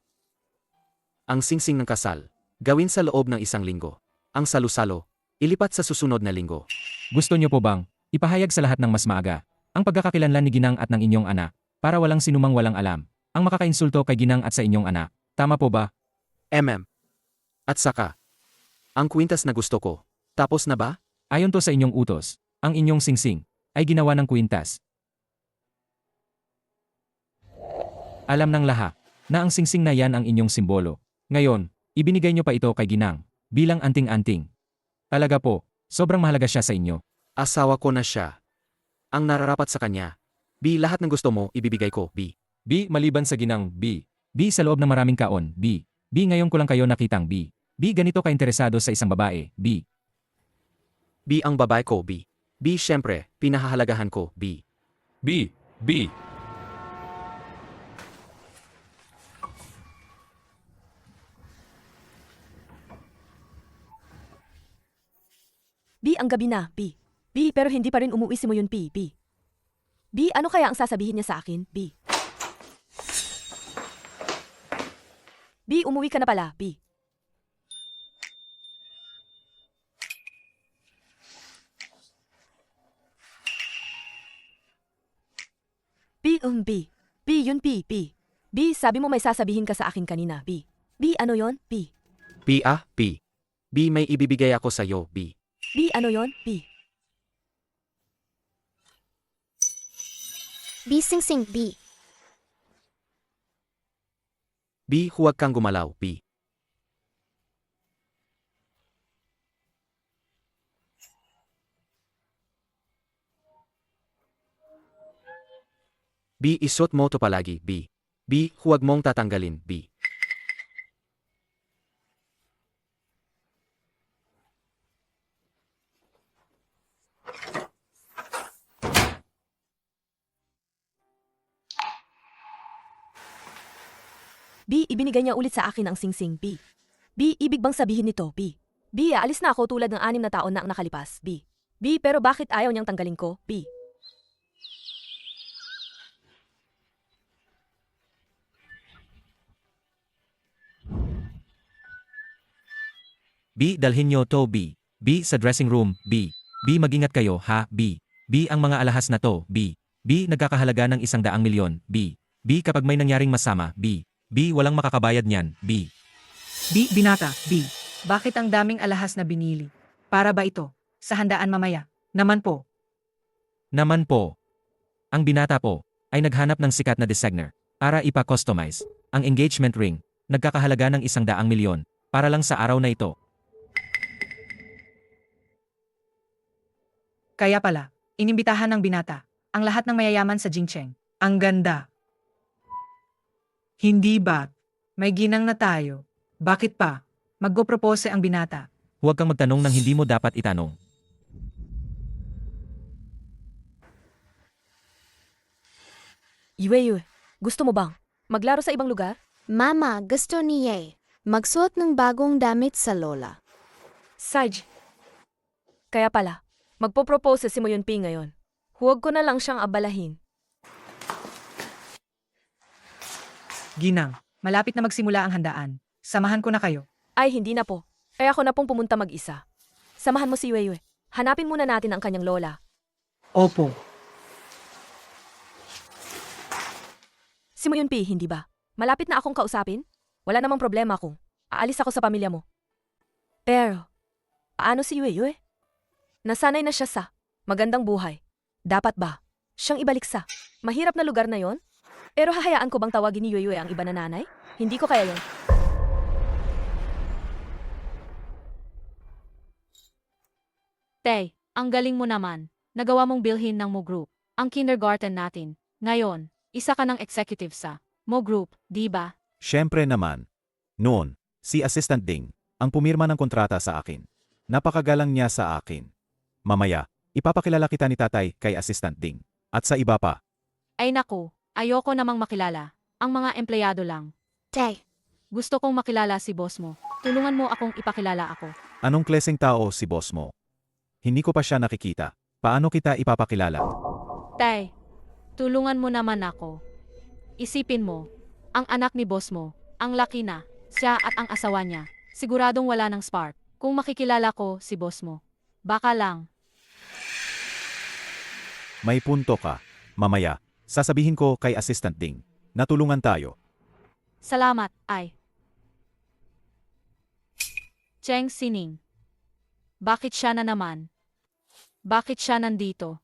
Ang singsing ng kasal, gawin sa loob ng 1 linggo. Ang salusalo, ilipat sa susunod na linggo. Gusto nyo po bang ipahayag sa lahat ng mas maaga ang pagkakakilanlan ni Ginang at ng inyong anak para walang sinumang walang alam ang makakainsulto kay Ginang at sa inyong anak? Tama po ba? At saka, ang kwintas na gusto ko, tapos na ba? Ayon to sa inyong utos, ang inyong singsing ay ginawa ng kwintas. Alam ng lahat na ang singsing na yan ang inyong simbolo. Ngayon, ibinigay nyo pa ito kay Ginang bilang anting-anting. Talaga po, sobrang mahalaga siya sa inyo. Asawa ko na siya. Ang nararapat sa kanya. B, lahat ng gusto mo, ibibigay ko, B. B. Maliban sa Ginang, B. B. Sa loob ng maraming kaon, B. B. Ngayon ko lang kayo nakitang B. B. Ganito ka-interesado sa isang babae, B. B ang babae ko, B. B syempre, pinahahalagahan ko, B. B. B. B, ang gabi na, B. B, pero hindi pa rin umuwi si Moyunpei, B. B, ano kaya ang sasabihin niya sa akin, B? B, umuwi ka na pala, B. B. B, yun, B, B. B, sabi mo may sasabihin ka sa akin kanina, B. B, ano yon, B? B B. B may ibibigay ako sa iyo, B. B, ano yon, B? B, Sing, B. B huwag kang gumalaw, B. B isuot mo to palagi, B. B huwag mong tatanggalin, B. B, ibinigay niya ulit sa akin ang singsing, B. B, ibig bang sabihin nito, B? B, aalis na ako tulad ng 6 na taon na ang nakalipas, B. B, pero bakit ayaw niyang tanggalin ko, B? B. Dalhin nyo to, B. B. Sa dressing room, B. B. Magingat kayo, ha, B. B. Ang mga alahas na to, B. B. Nagkakahalaga ng 100,000,000, B. B. Kapag may nangyaring masama, B. B. Walang makakabayad niyan, B. B. Binata. B. Bakit ang daming alahas na binili? Para ba ito? Sa handaan mamaya? Naman po. Naman po. Ang binata po ay naghanap ng sikat na designer para ipa-customize ang engagement ring. Nagkakahalaga ng 100,000,000 para lang sa araw na ito. Kaya pala, inimbitahan ng binata ang lahat ng mayayaman sa Jingcheng. Ang ganda. Hindi ba? May ginang na tayo. Bakit pa? Magpo-propose ang binata. Huwag kang magtanong ng hindi mo dapat itanong. Yue, gusto mo bang maglaro sa ibang lugar? Mama, gusto ni Ye magsuot ng bagong damit sa lola. Sarge. Kaya pala, magpo-propose si Moyun P ngayon. Huwag ko na lang siyang abalahin. Ginang, malapit na magsimula ang handaan. Samahan ko na kayo. Ay, hindi na po. Kaya ako na pong pumunta mag-isa. Samahan mo si Yue. Hanapin muna natin ang kanyang lola. Opo. Si Moyun P, hindi ba? Malapit na akong kausapin? Wala namang problema kung aalis ako sa pamilya mo. Pero, paano si Yue? Nasanay na siya sa magandang buhay. Dapat ba siyang ibalik sa mahirap na lugar na yon? Pero hahayaan ko bang tawagin ni Yue ang iba na nanay? Hindi ko kaya yon. Tay, ang galing mo naman. Nagawa mong bilhin ng Mo Group ang kindergarten natin. Ngayon, isa ka ng executive sa Mo Group, di ba? Siyempre naman. Noon, si Assistant Ding, ang pumirma ng kontrata sa akin. Napakagalang niya sa akin. Mamaya, ipapakilala kita ni tatay kay Assistant Ding. At sa iba pa. Ay naku, ayoko namang makilala. Ang mga empleyado lang. Tay, gusto kong makilala si boss mo. Tulungan mo akong ipakilala ako. Anong klaseng tao si boss mo? Hindi ko pa siya nakikita. Paano kita ipapakilala? Tay, tulungan mo naman ako. Isipin mo, ang anak ni boss mo, ang laki na, siya at ang asawa niya, siguradong wala ng spark. Kung makikilala ko si boss mo, baka lang. May punto ka. Mamaya, sasabihin ko kay Assistant Ding. Natulungan tayo. Salamat, ay. Cheng Sining. Bakit siya na naman? Bakit siya nandito?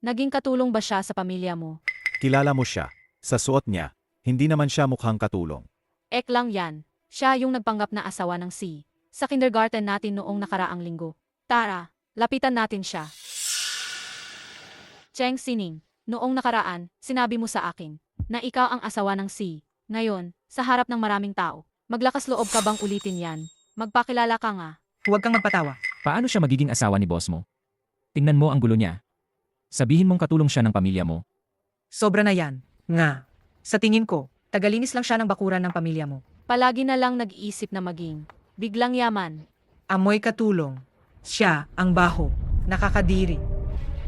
Naging katulong ba siya sa pamilya mo? Kilala mo siya. Sa suot niya, hindi naman siya mukhang katulong. Ek lang yan. Siya yung nagpanggap na asawa ng si. Sa kindergarten natin noong nakaraang linggo. Tara, lapitan natin siya. Cheng Sining, noong nakaraan, sinabi mo sa akin na ikaw ang asawa ng si. Ngayon, sa harap ng maraming tao, maglakas loob ka bang ulitin yan? Magpakilala ka nga. Huwag kang magpatawa. Paano siya magiging asawa ni boss mo? Tingnan mo ang gulo niya. Sabihin mong katulong siya ng pamilya mo. Sobra na yan. Nga. Sa tingin ko, tagalinis lang siya ng bakuran ng pamilya mo. Palagi na lang nag-iisip na maging biglang yaman. Amoy katulong. Siya ang baho. Nakakadiri.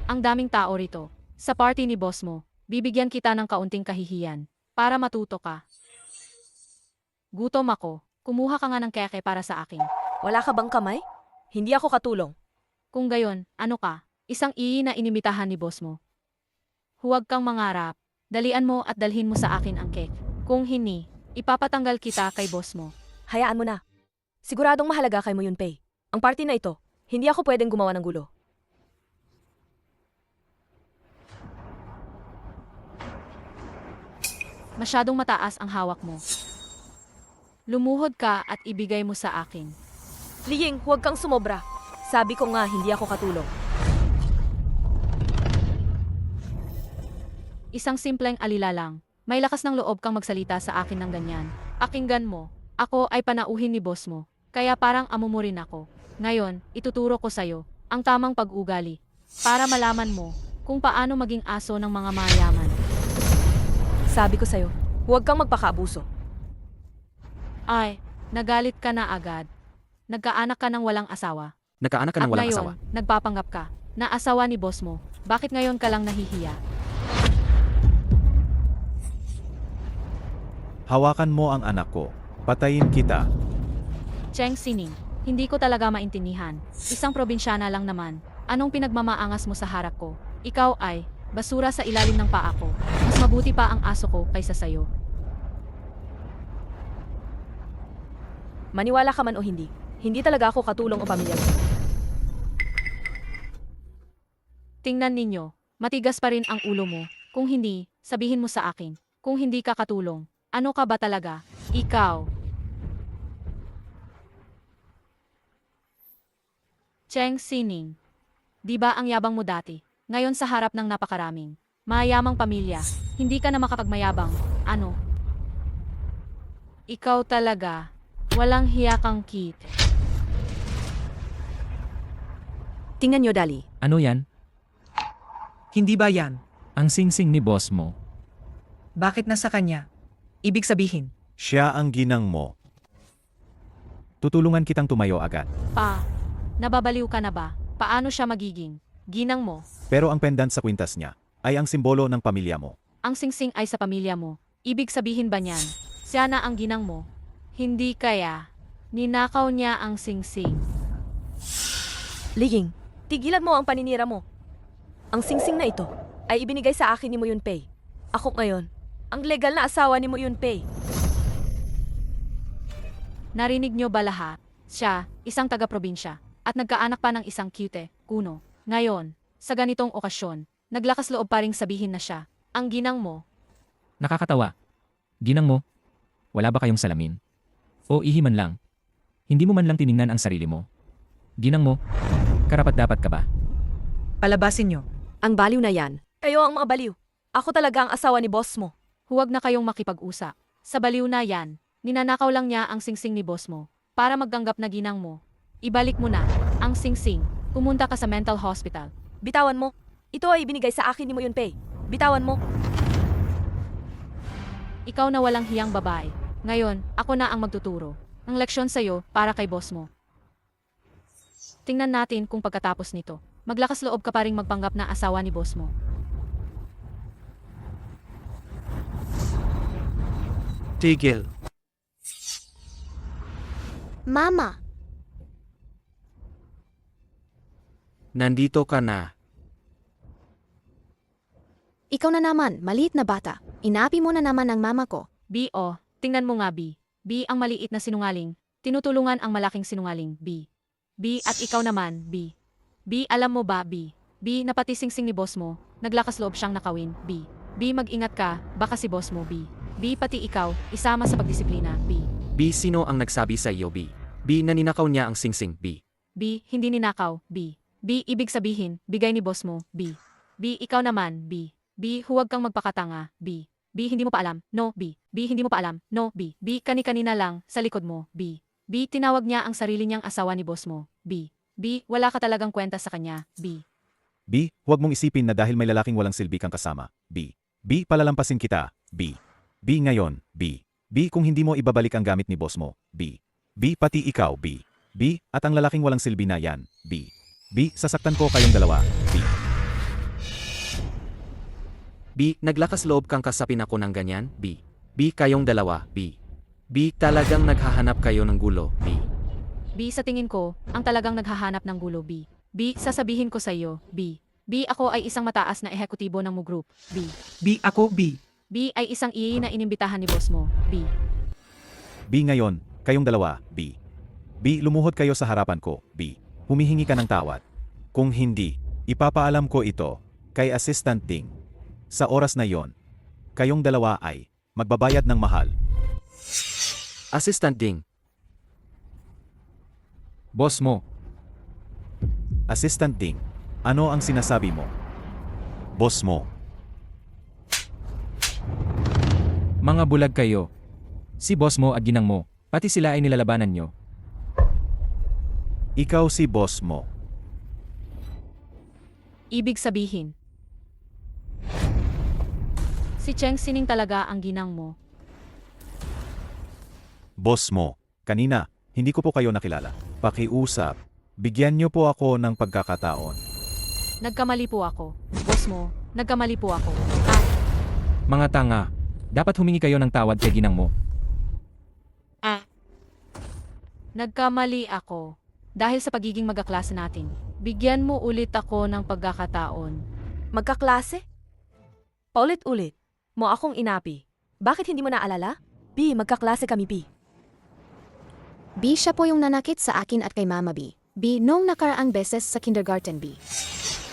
Ang daming tao rito. Sa party ni boss mo, bibigyan kita ng kaunting kahihiyan para matuto ka. Gutom ako. Kumuha ka nga ng keke para sa akin. Wala ka bang kamay? Hindi ako katulong. Kung gayon, ano ka? Isang na inimitahan ni boss mo. Huwag kang mangarap. Dalian mo at dalhin mo sa akin ang cake. Kung hindi, ipapatanggal kita kay boss mo. Hayaan mo na. Siguradong mahalaga kay Moyun Pei. Ang party na ito, hindi ako pwedeng gumawa ng gulo. Masyadong mataas ang hawak mo. Lumuhod ka at ibigay mo sa akin. Liying, huwag kang sumobra. Sabi ko nga, hindi ako katulong. Isang simpleng alila lang. May lakas ng loob kang magsalita sa akin ng ganyan. Akinggan mo, ako ay panauhin ni boss mo. Kaya parang amo mo rin ako. Ngayon, ituturo ko sa'yo ang tamang pag-ugali para malaman mo kung paano maging aso ng mga mayaman. Sabi ko sa'yo, huwag kang magpakaabuso. Ay, nagalit ka na agad. Nagkaanak ka ng walang asawa. Nagkaanak ka ng At walang ngayon, asawa. nagpapanggap ka na asawa ni boss mo. Bakit ngayon ka lang nahihiya? Hawakan mo ang anak ko. Patayin kita. Cheng Sining, hindi ko talaga maintindihan. Isang probinsyana lang naman. Anong pinagmamaangas mo sa harap ko? Ikaw ay basura sa ilalim ng paa ko. Mas mabuti pa ang aso ko kaysa sayo. Maniwala ka man o hindi, hindi talaga ako katulong o pamilya mo. Tingnan ninyo, matigas pa rin ang ulo mo. Kung hindi, sabihin mo sa akin. Kung hindi ka katulong, ano ka ba talaga? Ikaw. Cheng Sining, di ba ang yabang mo dati? Ngayon sa harap ng napakaraming mayamang pamilya, hindi ka na makapagmayabang. Ano? Ikaw talaga, walang hiya kang kid. Tingnan nyo, Dali. Ano yan? Hindi ba yan? Ang singsing ni boss mo. Bakit nasa kanya? Ibig sabihin, Siya ang ginang mo. Tutulungan kitang tumayo agad. Pa, nababaliw ka na ba? Paano siya magiging ginang mo? Pero ang pendant sa kwintas niya ay ang simbolo ng pamilya mo. Ang singsing ay sa pamilya mo. Ibig sabihin ba niyan, siya na ang ginang mo? Hindi kaya, ninakaw niya ang singsing. Liging, tigilan mo ang paninira mo. Ang singsing na ito ay ibinigay sa akin ni Mo Yun-pei. Ako ngayon, ang legal na asawa ni Mo Yun-pei. Narinig niyo ba lahat? Siya, isang taga-probinsya, at nagkaanak pa ng isang cute, kuno. Ngayon, sa ganitong okasyon, naglakas loob pa ring sabihin na siya, ang ginang mo. Nakakatawa. Ginang mo? Wala ba kayong salamin? O ihiman lang? Hindi mo man lang tiningnan ang sarili mo? Ginang mo? Karapat-dapat ka ba? palabasin nyo. Ang baliw na yan. Kayo ang mga baliw. Ako talaga ang asawa ni boss mo. Huwag na kayong makipag-usap. Sa baliw na yan, ninanakaw lang niya ang singsing ni boss mo, para magganggap na ginang mo. Ibalik mo na, ang singsing. Pumunta ka sa mental hospital. Bitawan mo. Ito ay ibinigay sa akin ni Mo Yun-pei. Bitawan mo. Ikaw na walang hiyang babae. Ngayon, ako na ang magtuturo. Ang leksyon sa'yo para kay boss mo. Tingnan natin kung pagkatapos nito, maglakas loob ka pa ring magpanggap na asawa ni boss mo. Tigil. Mama! Nandito ka na. Ikaw na naman, maliit na bata. Inapi mo na naman ang mama ko. B, tingnan mo nga B. B ang maliit na sinungaling. Tinutulungan ang malaking sinungaling, B. B at ikaw naman, B. B, alam mo ba, B? B, napati singsing ni boss mo. Naglakas loob siyang nakawin, B. B, mag-ingat ka, baka si boss mo, B. B, pati ikaw, isama sa pagdisiplina, B. B, sino ang nagsabi sa iyo, B? B, naninakaw niya ang singsing, B. B, hindi ninakaw, B. B, ibig sabihin, bigay ni boss mo, B. B, ikaw naman, B. B, huwag kang magpakatanga, B. B, hindi mo pa alam, no, B. B, hindi mo pa alam, no, B. B, kani-kanina lang, sa likod mo, B. B, tinawag niya ang sarili niyang asawa ni boss mo, B. B, wala ka talagang kwenta sa kanya, B. B, huwag mong isipin na dahil may lalaking walang silbi kang kasama. B. B, palalampasin kita. B. B ngayon, B. B, kung hindi mo ibabalik ang gamit ni boss mo, B. B, pati ikaw, B. B, at ang lalaking walang silbi na yan, B. B, sasaktan ko kayong dalawa, B. B, naglakas loob kang kasapin ako ng ganyan, B. B, kayong dalawa, B. B, talagang naghahanap kayo ng gulo, B. B, sa tingin ko, ang talagang naghahanap ng gulo, B. B, sasabihin ko sa iyo, B. B, ako ay isang mataas na ehekutibo ng Mo Group, B. B ako, B. B ay isang EA na inimbitahan ni boss mo, B. B ngayon, kayong dalawa, B. B, lumuhod kayo sa harapan ko, B. Humihingi ka ng tawad. Kung hindi, ipapaalam ko ito kay Assistant Ding. Sa oras na yon, kayong dalawa ay magbabayad ng mahal. Assistant Ding. Boss mo. Assistant Ding, ano ang sinasabi mo? Boss mo. Mga bulag kayo. Si boss mo at ginang mo, pati sila ay nilalabanan nyo. Ikaw si boss mo. Ibig sabihin, si Cheng Sining talaga ang ginang mo. boss mo. Kanina, hindi ko po kayo nakilala. Pakiusap. Bigyan niyo po ako ng pagkakataon. Nagkamali po ako. Boss mo, nagkamali po ako. Mga tanga, dapat humingi kayo ng tawad kay ginang mo. Nagkamali ako. Dahil sa pagiging magkaklase natin, bigyan mo ulit ako ng pagkakataon. Magkaklase? Paulit-ulit. Mo akong inapi. Bakit hindi mo naalala? B, magkaklase kami, B. B, siya po yung nanakit sa akin at kay Mama B. B, nung nakaraang beses sa kindergarten B.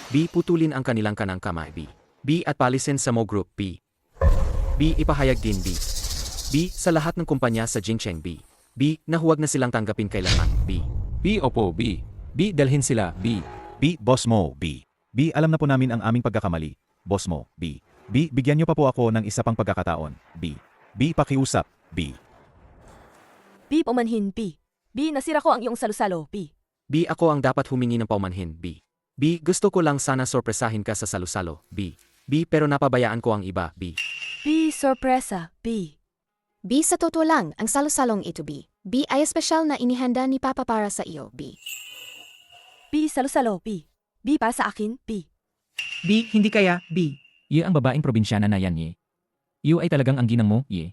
B. Putulin ang kanilang kanang kamay, B. B. At palisin sa mo group, B. B. Ipahayag din, B. B. Sa lahat ng kumpanya sa Jincheng, B. B. Na huwag na silang tanggapin kailanman, B. B, opo, B. B, dalhin sila, B. B, boss mo, B. B, alam na po namin ang aming pagkakamali. Boss mo, B. B, bigyan niyo pa po ako ng isa pang pagkakataon. B. B, pakiusap, B. B, pumanhin, B. B, nasira ko ang iyong salusalo, B. B. Ako ang dapat humingi ng paumanhin, B. B. Gusto ko lang sana sorpresahin ka sa salusalo, B. B. Pero napabayaan ko ang iba, B. B, sorpresa, B. B, sa totoo lang, ang salo-salong ito B. B ay espesyal na inihanda ni Papa para sa iyo, B. B, salusalo, B. B, para sa akin, B. B, hindi kaya, B. Ye ang babaeng probinsyana na yan, ye. Iyo ay talagang ang ginang mo, ye.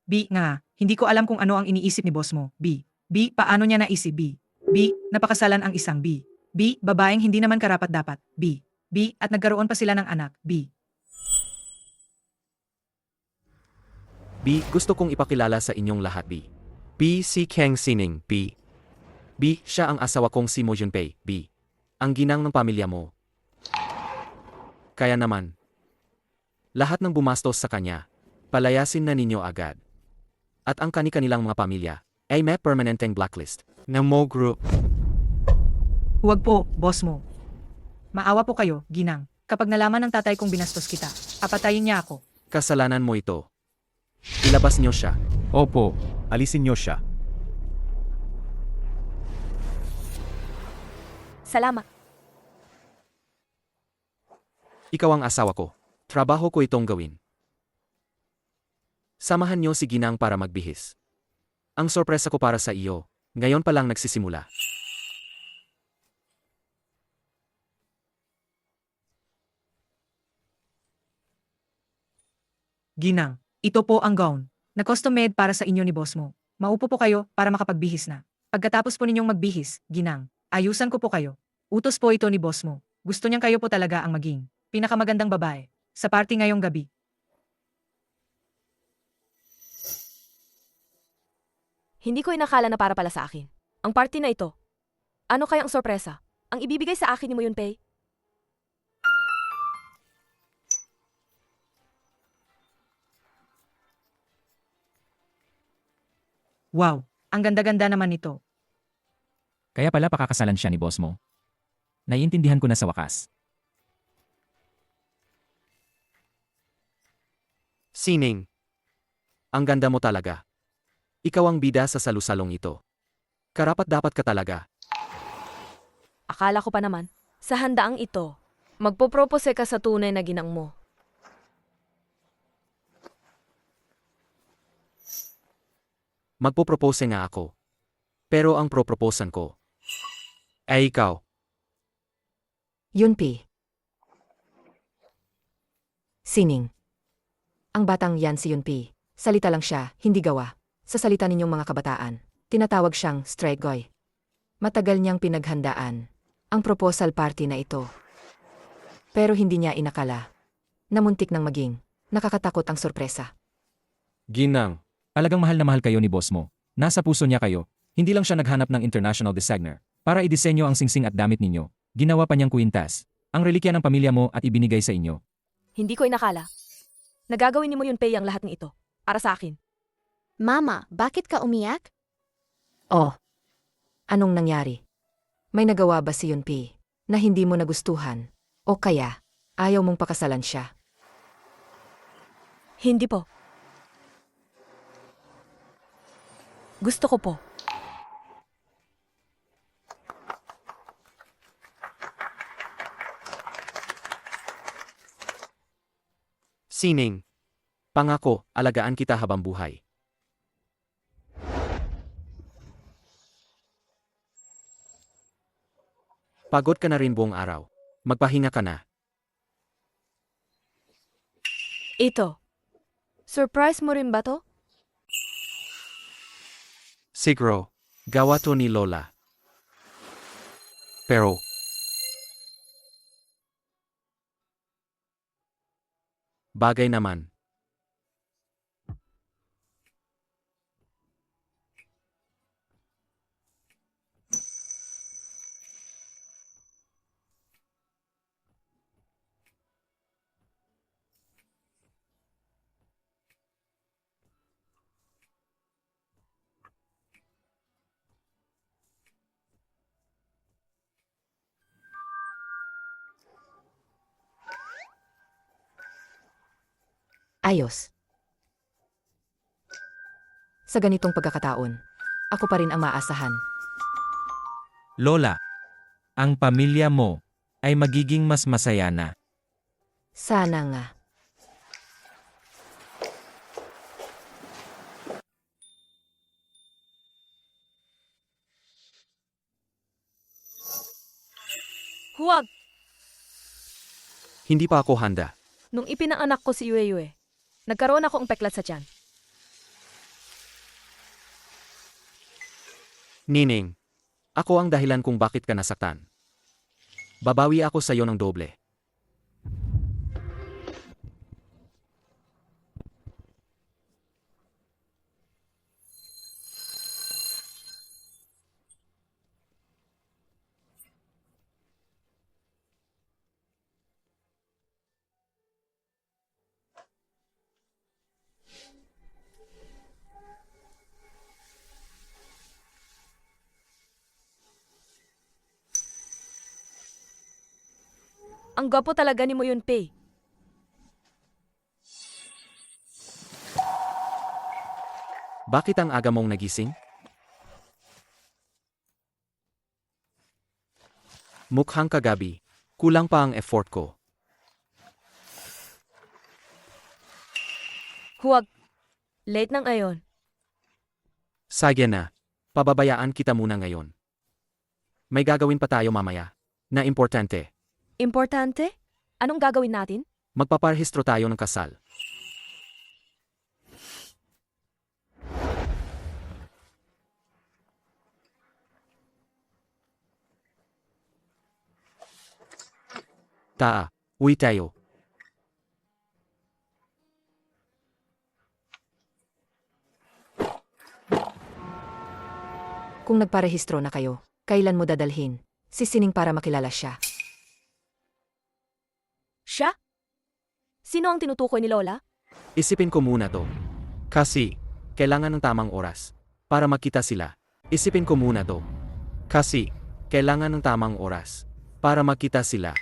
B nga, hindi ko alam kung ano ang iniisip ni boss mo, B. B, paano niya naisip, B. B, napakasalan ang isang B. B, babaeng hindi naman karapat-dapat, B. B, at nagkaroon pa sila ng anak, B. B. Gusto kong ipakilala sa inyong lahat, B. B. Si Kang Sining, B. B. Siya ang asawa kong si Mo Junpei, B. Ang ginang ng pamilya mo. Kaya naman, lahat ng bumastos sa kanya, palayasin na ninyo agad. At ang kani-kanilang mga pamilya ay may permanenteng blacklist ng Mo Group. Huwag po, boss mo. Maawa po kayo, ginang. Kapag nalaman ng tatay kong binastos kita, apatayin niya ako. Kasalanan mo ito. Ilabas niyo siya. Opo, alisin niyo siya. Salamat. Ikaw ang asawa ko. Trabaho ko itong gawin. Samahan niyo si Ginang para magbihis. Ang sorpresa ko para sa iyo, ngayon pa lang nagsisimula. Ginang, ito po ang gown. Na-custom made para sa inyo ni boss mo. Maupo po kayo para makapagbihis na. Pagkatapos po ninyong magbihis, ginang, ayusan ko po kayo. Utos po ito ni boss mo. Gusto niyang kayo po talaga ang maging pinakamagandang babae sa party ngayong gabi. Hindi ko inakala na para pala sa akin. Ang party na ito. Ano kaya ang sorpresa? Ang ibibigay sa akin ni Mo Yunpei? Wow, ang ganda-ganda naman nito. Kaya pala pakakasalan siya ni boss mo. Naiintindihan ko na sa wakas. Sining. Ang ganda mo talaga. Ikaw ang bida sa salusalong ito. Karapat-dapat ka talaga. Akala ko pa naman, sa handaang ito, magpopropose ka sa tunay na ginang mo. Magpopropose nga ako. Pero ang proposan ko ay ikaw. Yunpi. Sining. Ang batang yan si Yunpi. Salita lang siya, hindi gawa. Sa salita ninyong mga kabataan, tinatawag siyang straight guy. Matagal niyang pinaghandaan ang proposal party na ito. Pero hindi niya inakala na muntik nang maging nakakatakot ang sorpresa. Ginang. Alagang mahal na mahal kayo ni boss mo. Nasa puso niya kayo. Hindi lang siya naghanap ng international designer para idisenyo ang singsing at damit ninyo. Ginawa pa niyang kwintas, ang relikya ng pamilya mo at ibinigay sa inyo. Hindi ko inakala. Nagagawin ni Mo Yunpei ang lahat ng ito. Para sa akin. Mama, bakit ka umiyak? Oh, anong nangyari? May nagawa ba si Yunpi na hindi mo nagustuhan? O kaya, ayaw mong pakasalan siya? Hindi po. Gusto ko po. Sining. Pangako, alagaan kita habang buhay. Pagod ka na rin buong araw. Magpahinga ka na. Ito. Surprise mo rin ba to? Siguro, gawa to ni Lola. Pero, bagay naman. Ayos. Sa ganitong pagkakataon, ako pa rin ang maasahan. Lola, ang pamilya mo ay magiging mas masaya na. Sana nga. Huwag! Hindi pa ako handa. Nung ipinanganak ko si Yue, nagkaroon ako ng peklat sa tiyan. Nining, ako ang dahilan kung bakit ka nasaktan. Babawi ako sa iyo ng doble. Ang gwapo talaga ni Mo Yun-pei. Bakit ang aga mong nagising? Mukhang kagabi. Kulang pa ang effort ko. Huwag. Late na ngayon. Sige na. Pababayaan kita muna ngayon. May gagawin pa tayo mamaya. Na importante. Importante? Anong gagawin natin? Magpaparehistro tayo ng kasal. Uwi tayo. Kung nagparehistro na kayo, kailan mo dadalhin? Si Sining para makilala siya. Siya? Sino ang tinutukoy ni Lola? Isipin ko muna to. Kasi, kailangan ng tamang oras. Para makita sila. Isipin ko muna to. Kasi, kailangan ng tamang oras. Para makita sila.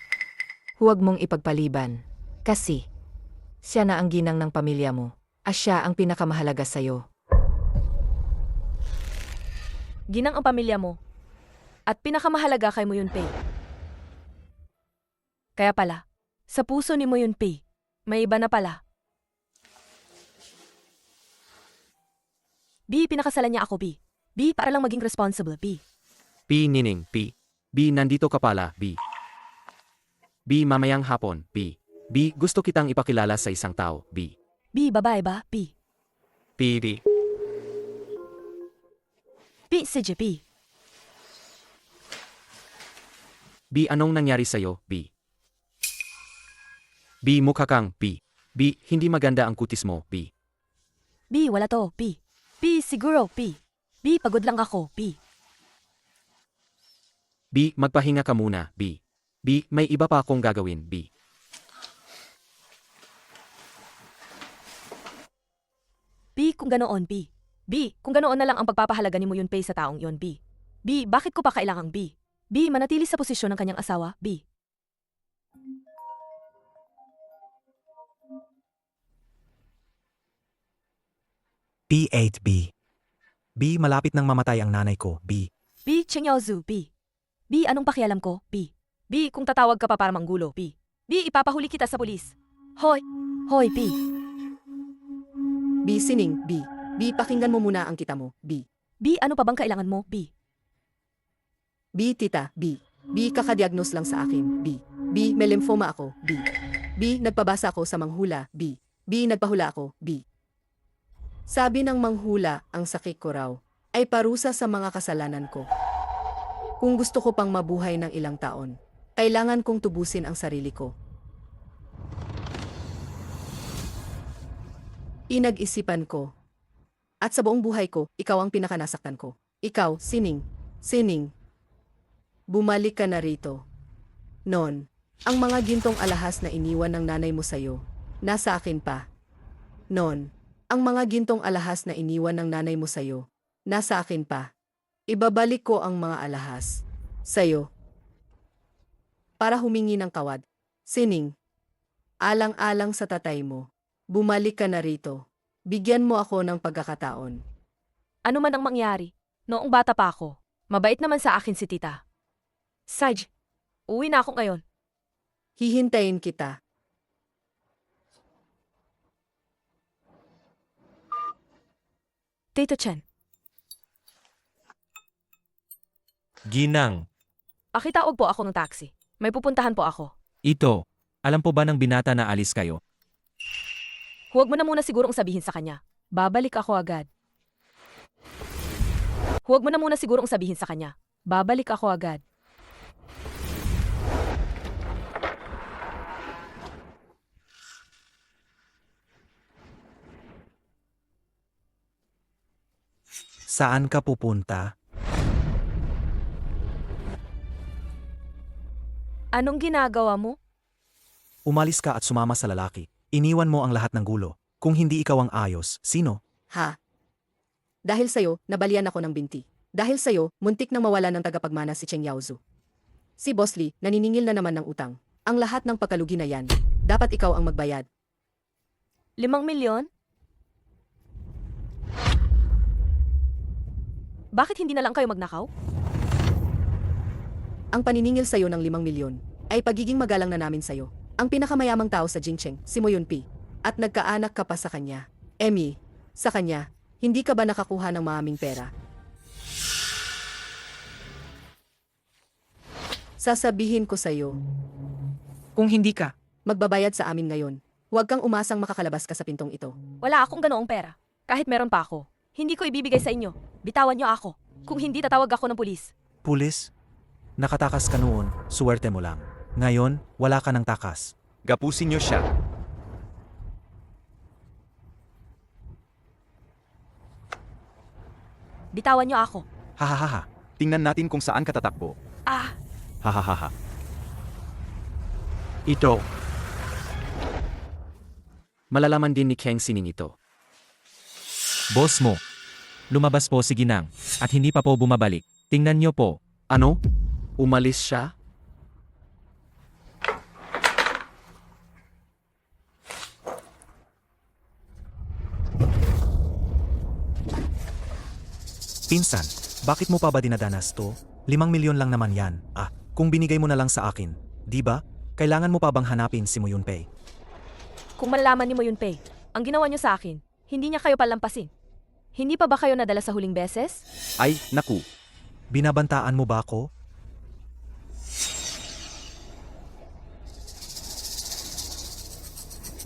Huwag mong ipagpaliban. Kasi, siya na ang ginang ng pamilya mo. At siya ang pinakamahalaga sa'yo. Ginang ang pamilya mo. At pinakamahalaga kay Mo Yun-pei. Kaya pala, sa puso ni Mo Yun-pei, may iba na pala. B, pinakasalan niya ako, B. B, para lang maging responsible, B. B, Nining, B. B, nandito ka pala, B. B, mamayang hapon, B. B, gusto kitang ipakilala sa isang tao, B. B, babae ba, B. B, B. B, si J, B. B, anong nangyari sa'yo, B? B, mukha kang, B. B, hindi maganda ang kutis mo, B. B, wala to, B. B, siguro, B. B, pagod lang ako, B. B, magpahinga ka muna, B. B, may iba pa akong gagawin, B. B, kung ganoon, B. B, kung ganoon na lang ang pagpapahalaga ni Mo Yun-pei sa taong yon, B. B, bakit ko pa kailangang B? B, manatili sa posisyon ng kanyang asawa, B. P8B. B, malapit nang mamatay ang nanay ko, B. B, Cheng Yaozu, B. B, anong pakialam ko, B. B, kung tatawag ka pa para manggulo, B. B, ipapahuli kita sa pulis. Hoy! Hoy, B. B, Sining, B. B, pakinggan mo muna ang kita mo, B. B, ano pa bang kailangan mo, B? B, tita, B. B. Kakadiagnose lang sa akin. B. B. May lymphoma ako. B. B. Nagpabasa ako sa manghula. B. B. Nagpahula ako. B. Sabi ng manghula, ang sakit ko raw ay parusa sa mga kasalanan ko. Kung gusto ko pang mabuhay ng ilang taon, kailangan kong tubusin ang sarili ko. Inag-isipan ko. At sa buong buhay ko, ikaw ang pinakanasaktan ko. Ikaw, Sining. Sining. Bumalik ka na rito. Noon, ang mga gintong alahas na iniwan ng nanay mo sa'yo, nasa akin pa. Noon, ang mga gintong alahas na iniwan ng nanay mo sa'yo, nasa akin pa. Ibabalik ko ang mga alahas sa'yo. Para humingi ng kawad. Sining. Alang-alang sa tatay mo. Bumalik ka na rito. Bigyan mo ako ng pagkakataon. Ano man ang mangyari, noong bata pa ako, mabait naman sa akin si tita. Saj, uwi na ako ngayon. Hihintayin kita. Tito Chen, Ginang, pakitawag po ako ng taxi. May pupuntahan po ako. ito. Alam po ba ng binata na alis kayo? Huwag mo na muna sigurong sabihin sa kanya. Babalik ako agad. Huwag mo na muna sigurong sabihin sa kanya. Babalik ako agad. Saan ka pupunta? Anong ginagawa mo? Umalis ka at sumama sa lalaki. Iniwan mo ang lahat ng gulo. Kung hindi ikaw ang ayos, sino? Ha? Dahil sa'yo, nabalian ako ng binti. Dahil sa'yo, muntik nang mawala ng tagapagmana si Cheng Yaozu. Si Boss Lee, naniningil na naman ng utang. Ang lahat ng pagkalugi na yan, dapat ikaw ang magbayad. 5 milyon? Bakit hindi na lang kayo magnakaw? Ang paniningil sa'yo ng 5 milyon ay pagiging magalang na namin sa'yo. Ang pinakamayamang tao sa Jingcheng, si Mo Yunpi. At nagkaanak ka pa sa kanya. Emmy, sa kanya, hindi ka ba nakakuha ng maraming pera? Sasabihin ko sa'yo, Kung hindi ka, magbabayad sa amin ngayon. Huwag kang umasang makakalabas ka sa pintong ito. Wala akong ganoong pera. Kahit meron pa ako. Hindi ko ibibigay sa inyo. Bitawan niyo ako. Kung hindi, tatawag ako ng pulis. Pulis? Nakatakas ka noon, suwerte mo lang. Ngayon, wala ka ng takas. Gapusin niyo siya. Bitawan niyo ako. Hahaha. Tingnan natin kung saan ka tatakbo. Ah! Hahaha. Ito. Malalaman din ni Kang Sining ito. Boss mo. Lumabas po si Ginang, at hindi pa po bumabalik. Tingnan niyo po. Ano? Umalis siya? Pinsan, bakit mo pa ba dinadanas to? 5 milyon lang naman yan. Kung binigay mo na lang sa akin, di ba? Kailangan mo pa bang hanapin si Mo Yunpei? Kung malalaman ni Mo Yunpei, ang ginawa niyo sa akin, hindi niya kayo palampasin. Hindi pa ba kayo nadala sa huling beses? Ay, naku. Binabantaan mo ba ako?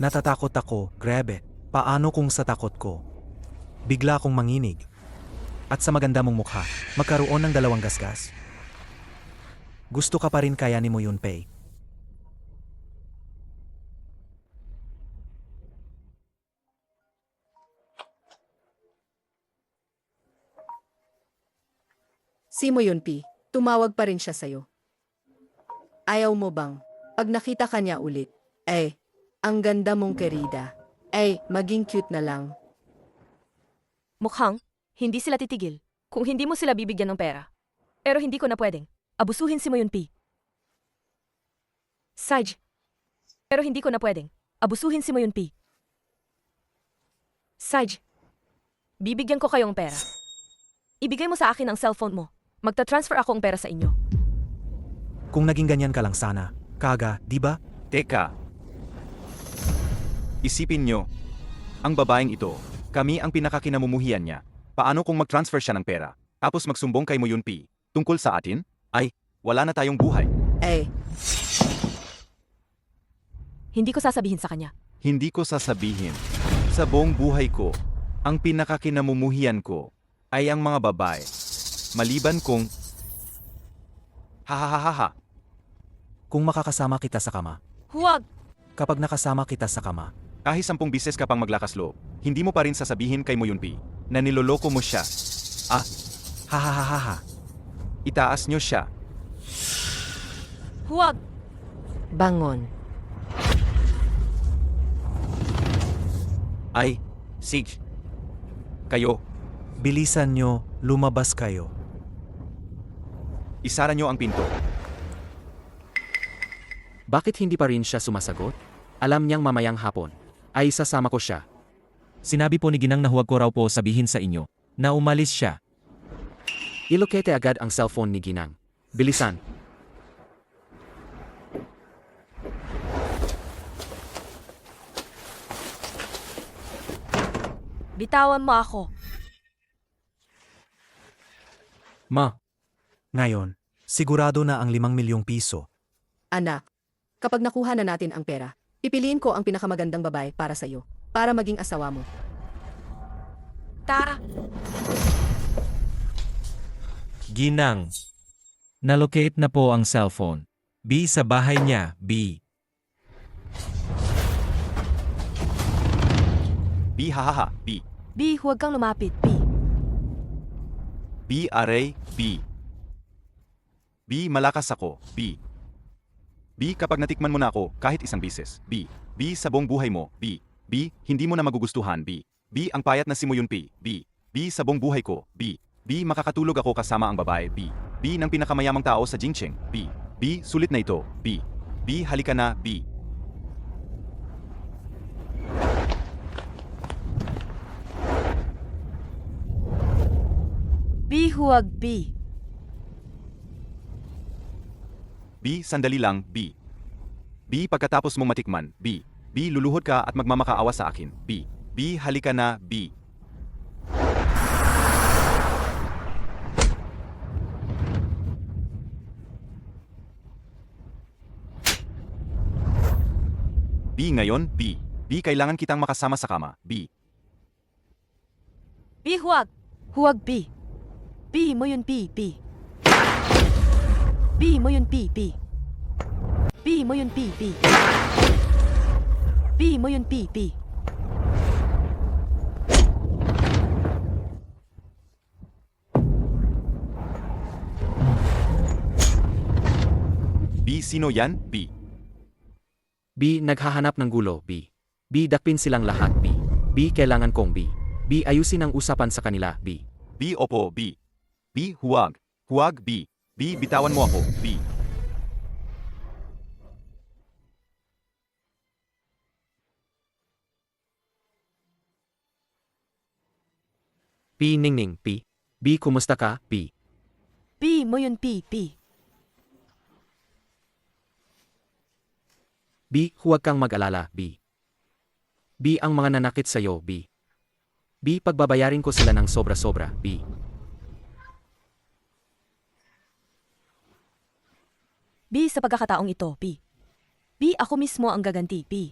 Natatakot ako, grabe. Paano kung sa takot ko? Bigla akong manginig. At sa maganda mong mukha, magkaroon ng 2 gasgas. Gusto ka pa rin kaya ni Mo Yunpei? Si Mo Yunpi, tumawag pa rin siya sa'yo. Ayaw mo bang, pag nakita ka niya ulit, ang ganda mong kerida, maging cute na lang. Mukhang, hindi sila titigil kung hindi mo sila bibigyan ng pera. Pero hindi ko na pwedeng abusuhin si Mo Yunpi. Saj, pero hindi ko na pwedeng abusuhin si Mo Yunpi. Saj, bibigyan ko kayong pera. Ibigay mo sa akin ang cellphone mo. Magta-transfer ako ang pera sa inyo. Kung naging ganyan ka lang sana, Kaga, di ba? Teka. Isipin nyo, ang babaeng ito, kami ang pinakakinamumuhian niya. Paano kung mag-transfer siya ng pera, tapos magsumbong kay Mo Yunpi, tungkol sa atin? Ay, wala na tayong buhay. Eh, Hindi ko sasabihin sa kanya. Hindi ko sasabihin. Sa buong buhay ko, ang pinakakinamumuhian ko ay ang mga babae. Maliban kung... Hahahaha. Kung makakasama kita sa kama. Huwag! Kapag nakasama kita sa kama, Kahit 10 bises ka pang maglakas loob, hindi mo pa rin sasabihin kay Moyunpi na niloloko mo siya. hahahaha. Itaas nyo siya. Huwag! Bangon. Ay, Sige. Kayo, Bilisan nyo, lumabas kayo. isara nyo ang pinto. Bakit hindi pa rin siya sumasagot? Alam niyang mamayang hapon ay sasama ko siya. Sinabi po ni Ginang na huwag ko raw po sabihin sa inyo na umalis siya. Ilokete agad ang cellphone ni Ginang. Bilisan. Bitawan mo ako. Ma. Ngayon, sigurado na ang 5 milyong piso. anak, kapag nakuha na natin ang pera, pipiliin ko ang pinakamagandang babae para sa iyo, para maging asawa mo. Tara! Ginang. Nalocate na po ang cellphone. B sa bahay niya, B. B hahaha, B. B, huwag kang lumapit, B. B aray, B. B malakas ako, B. B kapag natikman mo na ako kahit isang bisis, B. B sa buong buhay mo, B. B hindi mo na magugustuhan, B. B ang payat na si Moyunpi, B. B sa buong buhay ko, B. B makakatulog ako kasama ang babae, B. B ng pinakamayamang tao sa Jingcheng, B. B sulit na ito, B. B halika na, B. B, huwag, B. B sandali lang, B. B pagkatapos mong matikman, B. B luluhod ka at magmamakaawa sa akin, B. B halika na, B. B ngayon, B. B kailangan kitang makasama sa kama, B. B, huwag. Huwag, B. B mo yun, B, B. B mo yun, B, B. B mo yun, B, B. B mo yun, B, B. B sino yan, B. B naghahanap ng gulo, B. B dakpin silang lahat, B. B kailangan kong B. B ayusin ang usapan sa kanila, B. B opo, B. B huwag. Huwag, B. B bitawan mo ako, B. P ningning, P. B kumusta ka, P. B mo yun, B, B. B huwag kang mag-alala, B. B ang mga nanakit sa'yo, B. B pagbabayarin ko sila ng sobra-sobra, B. B sa pagkakataong ito, B. B ako mismo ang gaganti, B.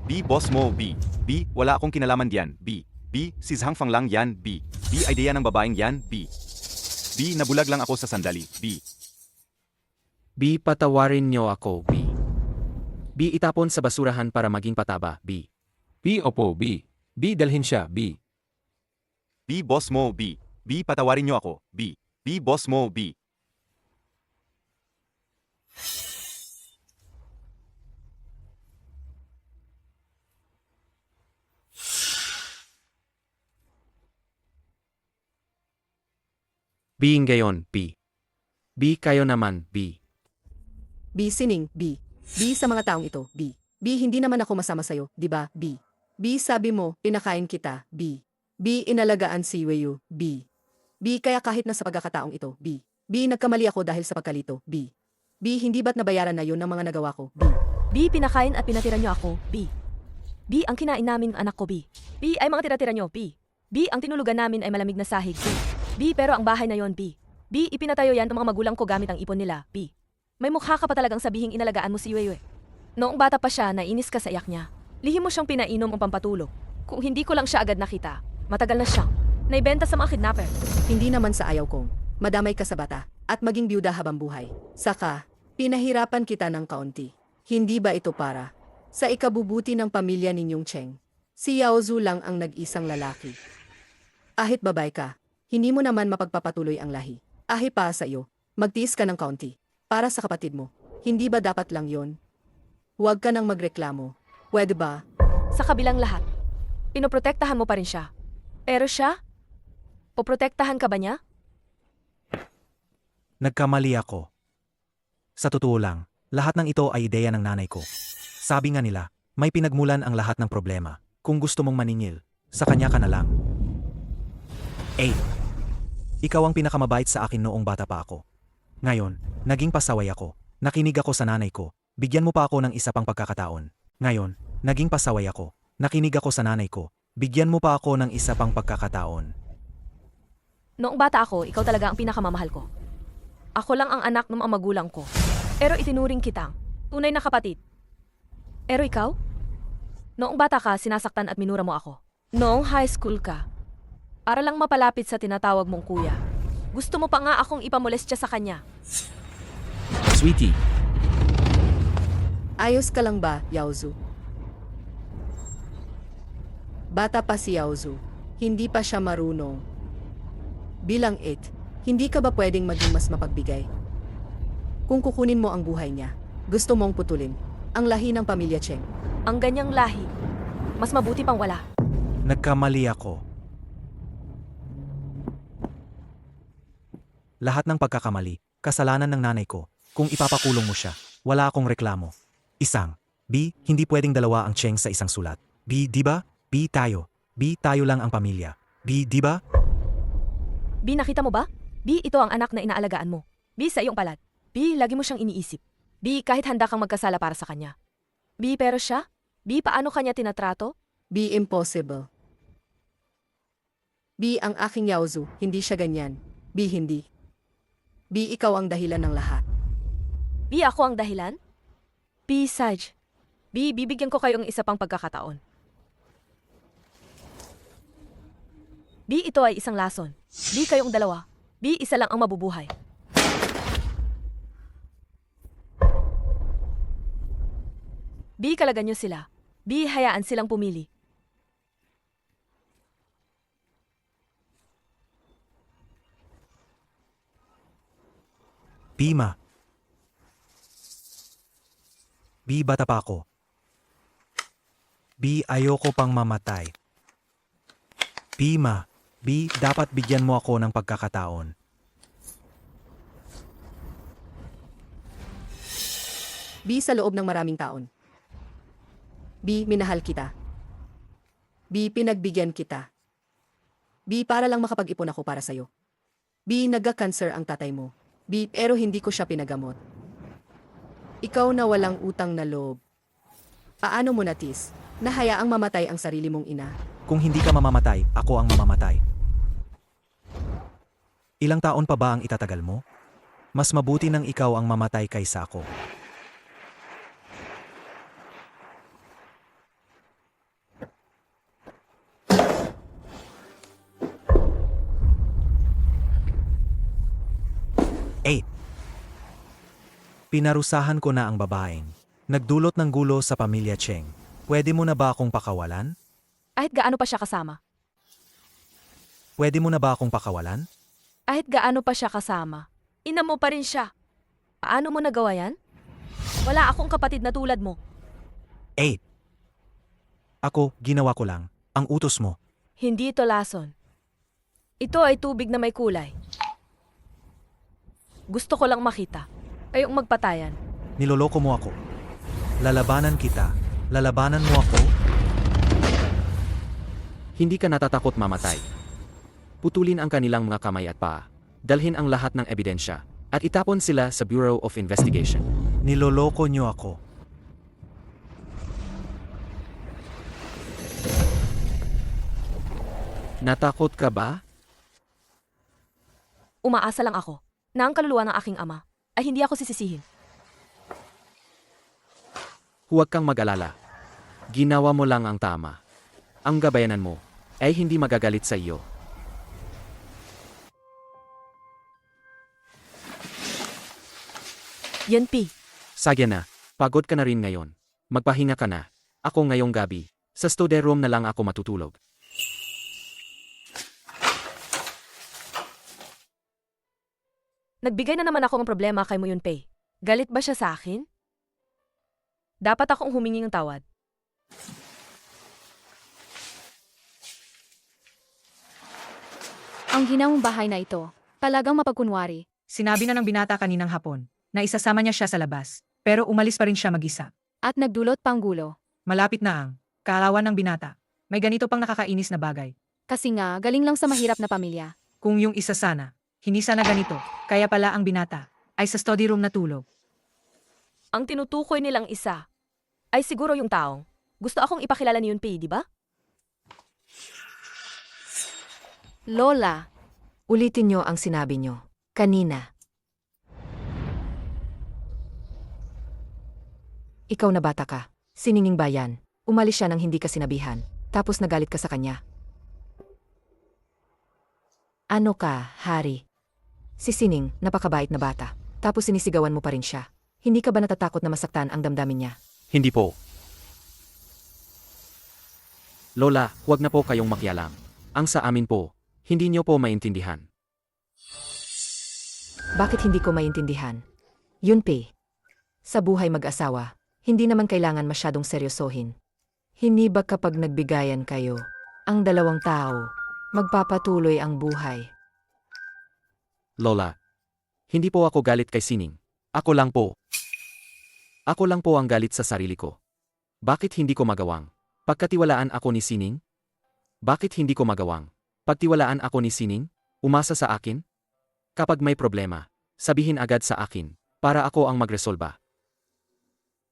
B boss mo, B. B wala akong kinalaman diyan, B. B si Zhang Fang lang yan, B. B idea ng babaeng yan, B. B nabulag lang ako sa sandali, B. B patawarin niyo ako, B. B itapon sa basurahan para maging pataba, B. B opo, B. B dalhin siya, B. B boss mo, B. B patawarin niyo ako, B. B boss mo, B. B ngayon, B. B kayo naman, B. B sining, B. B sa mga taong ito, B. B hindi naman ako masama sa'yo, di ba, B. B sabi mo, pinakain kita, B. B inalagaan si Weiyu, B. B kaya kahit na sa pagkakataong ito, B. B nagkamali ako dahil sa pagkalito, B. B hindi ba't nabayaran na yun ng mga nagawa ko, B. B pinakain at pinatira niyo ako, B. B ang kinain namin anak ko, B. B ay mga tira-tira niyo, B. B ang tinulugan namin ay malamig na sahig, B. B pero ang bahay na yon, B. B, ipinatayo yan ng mga magulang ko gamit ang ipon nila. B, may mukha ka pa talagang sabihing inalagaan mo si Yue. Noong bata pa siya, nainis ka sa iyak niya. Lihim mo siyang pinainom ang pampatulog. Kung hindi ko lang siya agad nakita, matagal na siyang naibenta sa mga kidnapper. Hindi naman sa ayaw kong madamay ka sa bata at maging byuda habang buhay. Saka, pinahirapan kita ng kaunti. Hindi ba ito para sa ikabubuti ng pamilya ninyong Cheng? Si Yaozu lang ang nag-isang lalaki. Ahit babay ka, hindi mo naman mapagpapatuloy ang lahi. Ahi pa sa iyo, magtiis ka ng kaunti. Para sa kapatid mo, hindi ba dapat lang yon? Huwag ka nang magreklamo. Pwede ba? Sa kabilang lahat, pinoprotektahan mo pa rin siya. Pero siya? Poprotektahan ka ba niya? Nagkamali ako. Sa totoo lang, lahat ng ito ay ideya ng nanay ko. Sabi nga nila, may pinagmulan ang lahat ng problema. Kung gusto mong maningil, sa kanya ka na lang. Ikaw ang pinakamabait sa akin noong bata pa ako. Ngayon, naging pasaway ako. Nakinig ako sa nanay ko. Bigyan mo pa ako ng isa pang pagkakataon. Ngayon, naging pasaway ako. Nakinig ako sa nanay ko. Bigyan mo pa ako ng isa pang pagkakataon. Noong bata ako, ikaw talaga ang pinakamamahal ko. Ako lang ang anak ng mga magulang ko. Pero itinuring kitang tunay na kapatid. Pero ikaw? Noong bata ka, sinasaktan at minura mo ako. Noong high school ka, para lang mapalapit sa tinatawag mong kuya, gusto mo pa nga akong ipamolestya sa kanya. Sweetie, Ayos ka lang ba, Yaozu? Bata pa si Yaozu. Hindi pa siya marunong. Bilang 8, hindi ka ba pwedeng maging mas mapagbigay? Kung kukunin mo ang buhay niya, gusto mong putulin ang lahi ng pamilya Cheng. Ang ganyang lahi, mas mabuti pang wala. Nagkamali ako. Lahat ng pagkakamali, kasalanan ng nanay ko. Kung ipapakulong mo siya, wala akong reklamo. B, hindi pwedeng dalawa ang Cheng sa isang sulat. B, di ba? B, tayo lang ang pamilya. B, di ba? B, nakita mo ba? B, ito ang anak na inaalagaan mo. B, sa iyong palad. B, lagi mo siyang iniisip. B, kahit handa kang magkasala para sa kanya. B, pero siya? B, paano kanya tinatrato? Be impossible. B, ang aking Yaozu, hindi siya ganyan. B, hindi. B, ikaw ang dahilan ng lahat. B, ako ang dahilan? B, Saj. B, bibigyan ko kayo ng isa pang pagkakataon. B, ito ay isang lason. B, kayong dalawa. B, isa lang ang mabubuhay. B, kalagan niyo sila. B, hayaan silang pumili. Pima. B, bata pa ako. B, ayoko pang mamatay. Pima. B, dapat bigyan mo ako ng pagkakataon. B, sa loob ng maraming taon. B, minahal kita. B, pinagbigyan kita. B, para lang makapag-ipon ako para sa'yo. B, nagka-cancer ang tatay mo. B, pero hindi ko siya pinagamot. Ikaw na walang utang na loob. Paano mo natis? Nahayaang mamatay ang sarili mong ina. Kung hindi ka mamamatay, ako ang mamamatay. Ilang taon pa ba ang itatagal mo? Mas mabuti nang ikaw ang mamatay kaysa ako. Pinarusahan ko na ang babaeng. Nagdulot ng gulo sa pamilya Cheng. Pwede mo na ba akong pakawalan? Kahit gaano pa siya kasama. Pwede mo na ba akong pakawalan? Kahit gaano pa siya kasama. Ina mo pa rin siya. Paano mo nagawa yan? Wala akong kapatid na tulad mo. Ako, ginawa ko lang. Ang utos mo. Hindi ito lason. Ito ay tubig na may kulay. Gusto ko lang makita. Kayong magpatayan. Niloloko mo ako. Lalabanan kita. Lalabanan mo ako. Hindi ka natatakot mamatay. Putulin ang kanilang mga kamay at paa. Dalhin ang lahat ng ebidensya at itapon sila sa Bureau of Investigation. Niloloko niyo ako. Natakot ka ba? Umaasa lang ako na ang kaluluwa ng aking ama ay hindi ako sisisihin. Huwag kang mag-alala. Ginawa mo lang ang tama. Ang gabayanan mo ay hindi magagalit sa iyo. Yan, P. Sagya na, pagod ka na rin ngayon. Magpahinga ka na. Ako ngayong gabi, sa study room na lang ako matutulog. Nagbigay na naman ako ng problema kay Moyun Pei. Galit ba siya sa akin? Dapat akong humingi ng tawad. Ang ginawang bahay na ito, talagang mapagkunwari. Sinabi na ng binata kaninang hapon na isasama niya siya sa labas, pero umalis pa rin siya mag-isa. At nagdulot pang gulo. Malapit na ang kaalawan ng binata. May ganito pang nakakainis na bagay. Kasi nga, galing lang sa mahirap na pamilya. Kung yung isa sana, hindi sana ganito, kaya pala ang binata ay sa study room natulog. Ang tinutukoy nilang isa ay siguro yung taong gusto akong ipakilala ni Yun Pei, di ba? Lola, Ulitin niyo ang sinabi niyo. Kanina. Ikaw na bata ka. Sininging bayan. Umalis siya nang hindi ka sinabihan. Tapos nagalit ka sa kanya. Ano ka, Hari? Si Sining, napakabait na bata. Tapos sinisigawan mo pa rin siya. Hindi ka ba natatakot na masaktan ang damdamin niya? Hindi po. Lola, huwag na po kayong makialam. Ang sa amin po, hindi niyo po maintindihan. Bakit hindi ko maintindihan? Yun, Pei. Sa buhay mag-asawa, hindi naman kailangan masyadong seryosohin. Hindi ba kapag nagbigayan kayo, ang dalawang tao, magpapatuloy ang buhay? Lola, hindi po ako galit kay Sining. Ako lang po. Ako lang po ang galit sa sarili ko. Bakit hindi ko magawang pagkatiwalaan ako ni Sining? Bakit hindi ko magawang pagtiwalaan ako ni Sining? Umasa sa akin? Kapag may problema, sabihin agad sa akin, para ako ang magresolba.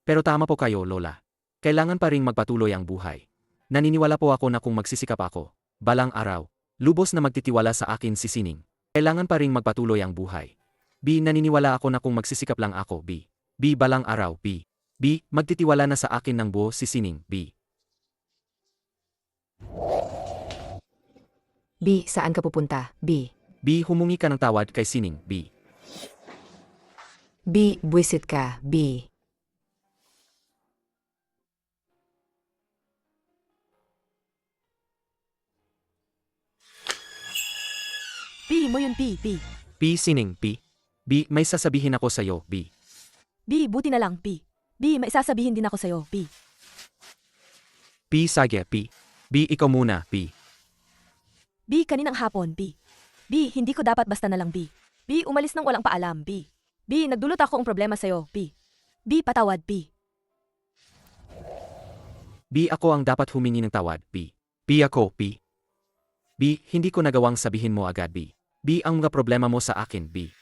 Pero tama po kayo, Lola. Kailangan pa ring magpatuloy ang buhay. Naniniwala po ako na kung magsisikap ako, balang araw, lubos na magtitiwala sa akin si Sining. Kailangan pa ring magpatuloy ang buhay. B. Naniniwala ako na kung magsisikap lang ako, B. B. Balang araw, B. B. Magtitiwala na sa akin ng buo si Sining, B. B, saan ka pupunta? B. B. Humungi ka ng tawad kay Sining, B. B, buwisit ka. B. P mo yun, P. B. Sining, B. B. May sasabihin ako sa'yo, B. B, buti na lang, P. B, may sasabihin din ako sa'yo, P. B. Sige, B. B. Ikaw muna, B. B, kaninang hapon, B. B, hindi ko dapat basta na lang, B. B, umalis nang walang paalam, B. B, nagdulot ako ang problema sa'yo, B. B, patawad, B. B. Ako ang dapat humingi ng tawad, B. B. Ako, B. B. Hindi ko nagawang sabihin mo agad, B. B. Ang mga problema mo sa akin, B.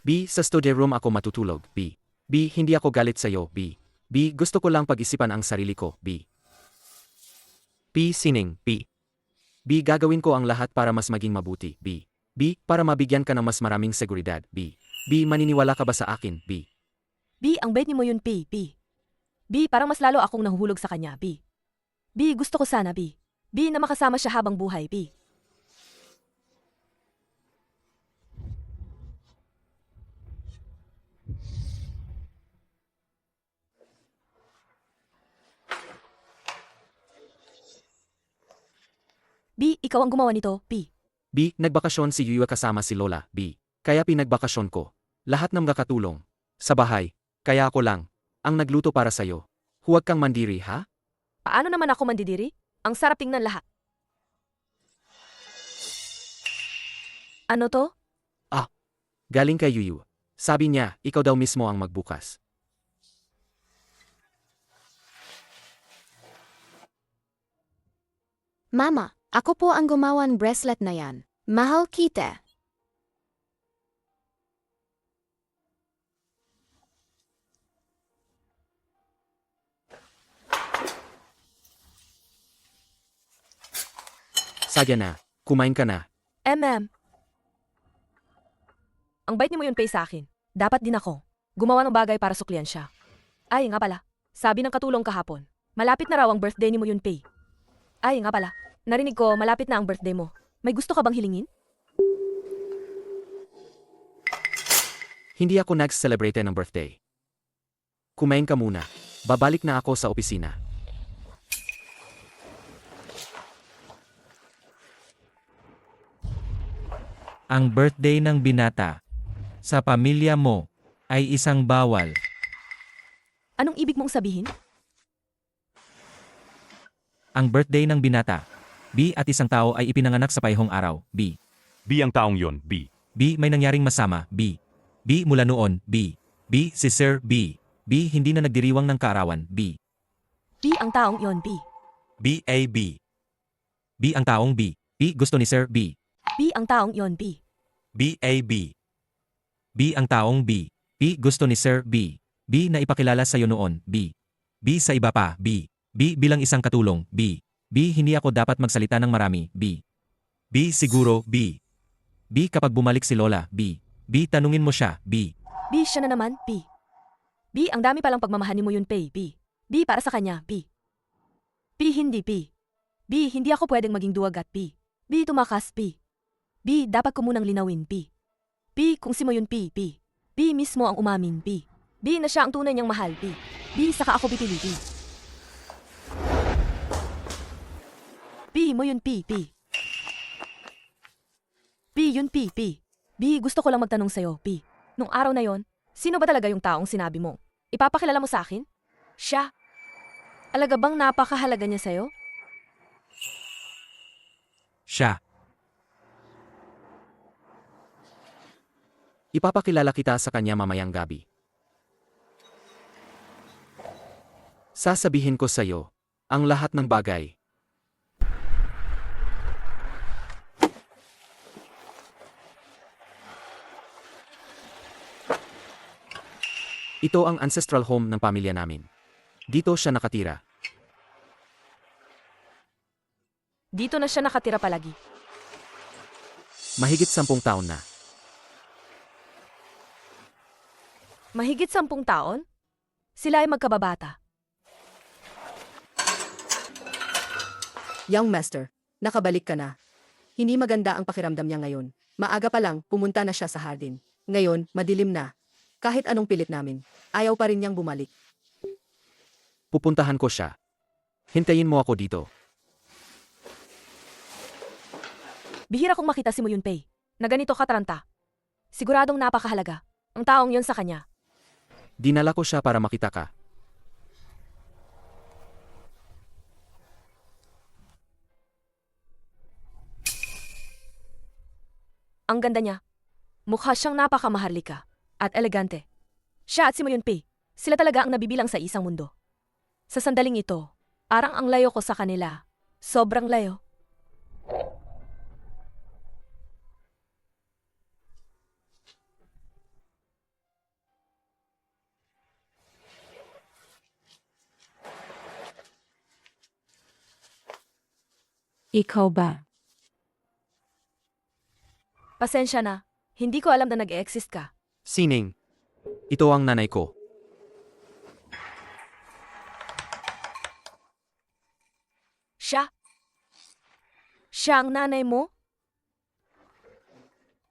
B. Sa study room ako matutulog, B. B. Hindi ako galit sa'yo, B. B. Gusto ko lang pag-isipan ang sarili ko, B. B. Sining, B. B. Gagawin ko ang lahat para mas maging mabuti, B. B. Para mabigyan ka ng mas maraming seguridad, B. B. Maniniwala ka ba sa akin, B? B, ang bait ni mo yun, P. B, parang mas lalo akong nahuhulog sa kanya, B. B, gusto ko sana, B. B, na makasama siya habang buhay, B. B, ikaw ang gumawa nito, P. B. Nagbakasyon si Yuya kasama si Lola, B. Kaya pinagbakasyon ko. Lahat ng nakatulong. Sa bahay. Kaya ako lang. Ang nagluto para sa'yo. Huwag kang mandiri, ha? Paano naman ako mandidiri? Ang sarap tingnan lahat. Ano to? Galing kay Yuyu. Sabi niya, ikaw daw mismo ang magbukas. Mama, ako po ang gumawan bracelet na yan. Mahal kita. Sadya na, kumain ka na. Ang bait ni mo yun pay sa akin. Dapat din ako. Gumawa ng bagay para suklian siya. Ay nga pala, sabi ng katulong kahapon, malapit na raw ang birthday ni mo yun pay. Ay nga pala, narinig ko malapit na ang birthday mo. May gusto ka bang hilingin? Hindi ako nag-celebrate ng birthday. Kumain ka muna. Babalik na ako sa opisina. Ang birthday ng binata sa pamilya mo ay isang bawal. Anong ibig mong sabihin? Ang birthday ng binata, B, at isang tao ay ipinanganak sa paihong araw, B. B ang taong yon, B. B, may nangyaring masama, B. B, mula noon, B. B, si Sir B. B, hindi na nagdiriwang ng kaarawan, B. B ang taong yon, B. B, A, B. B ang taong B. B, gusto ni Sir B. B ang taong yon, B. B, A, B. B ang taong B. B, gusto ni Sir B. B, na ipakilala sa iyo noon, B. B, sa iba pa, B. B, bilang isang katulong, B. B, hindi ako dapat magsalita ng marami, B. B, siguro, B. B, kapag bumalik si Lola, B. B, tanungin mo siya, B. B siya na naman, B. B ang dami palang pagmamahal ni mo yun pay, B. B para sa kanya, B. B hindi, B. B hindi ako pwedeng maging duwagat, B. B tumakas, B. B dapat ko munang linawin, B. B kung si mo yun, B. B mismo ang umamin, B. B na siya ang tunay niyang mahal, B. B saka ako pipili, B. B mo yun, P. B yun, P. B gusto ko lang magtanong sa'yo, P. Nung araw na yon, sino ba talaga yung taong sinabi mo? Ipapakilala mo sa akin? Siya. Alaga bang napakahalaga niya sa'yo? Siya. Ipapakilala kita sa kanya mamayang gabi. Sasabihin ko sa iyo ang lahat ng bagay. Ito ang ancestral home ng pamilya namin. Dito siya nakatira. Dito na siya nakatira palagi. Mahigit 10 taon na. Mahigit 10 taon? Sila ay magkababata. Young master, nakabalik ka na. Hindi maganda ang pakiramdam niya ngayon. Maaga pa lang, pumunta na siya sa hardin. Ngayon, madilim na. Kahit anong pilit namin, ayaw pa rin niyang bumalik. Pupuntahan ko siya. Hintayin mo ako dito. Bihira kong makita si Moyunpay na ganito kataranta. Siguradong napakahalaga ang taong yon sa kanya. Dinala ko siya para makita ka. Ang ganda niya. Mukha siyang napakamaharlika at elegante. Siya at si Moyunpay, sila talaga ang nabibilang sa isang mundo. Sa sandaling ito, parang ang layo ko sa kanila. Sobrang layo. Ikaw ba? Pasensya na, hindi ko alam na nag-e-exist ka. Sining. Ito ang nanay ko. Siya? Siya ang nanay mo?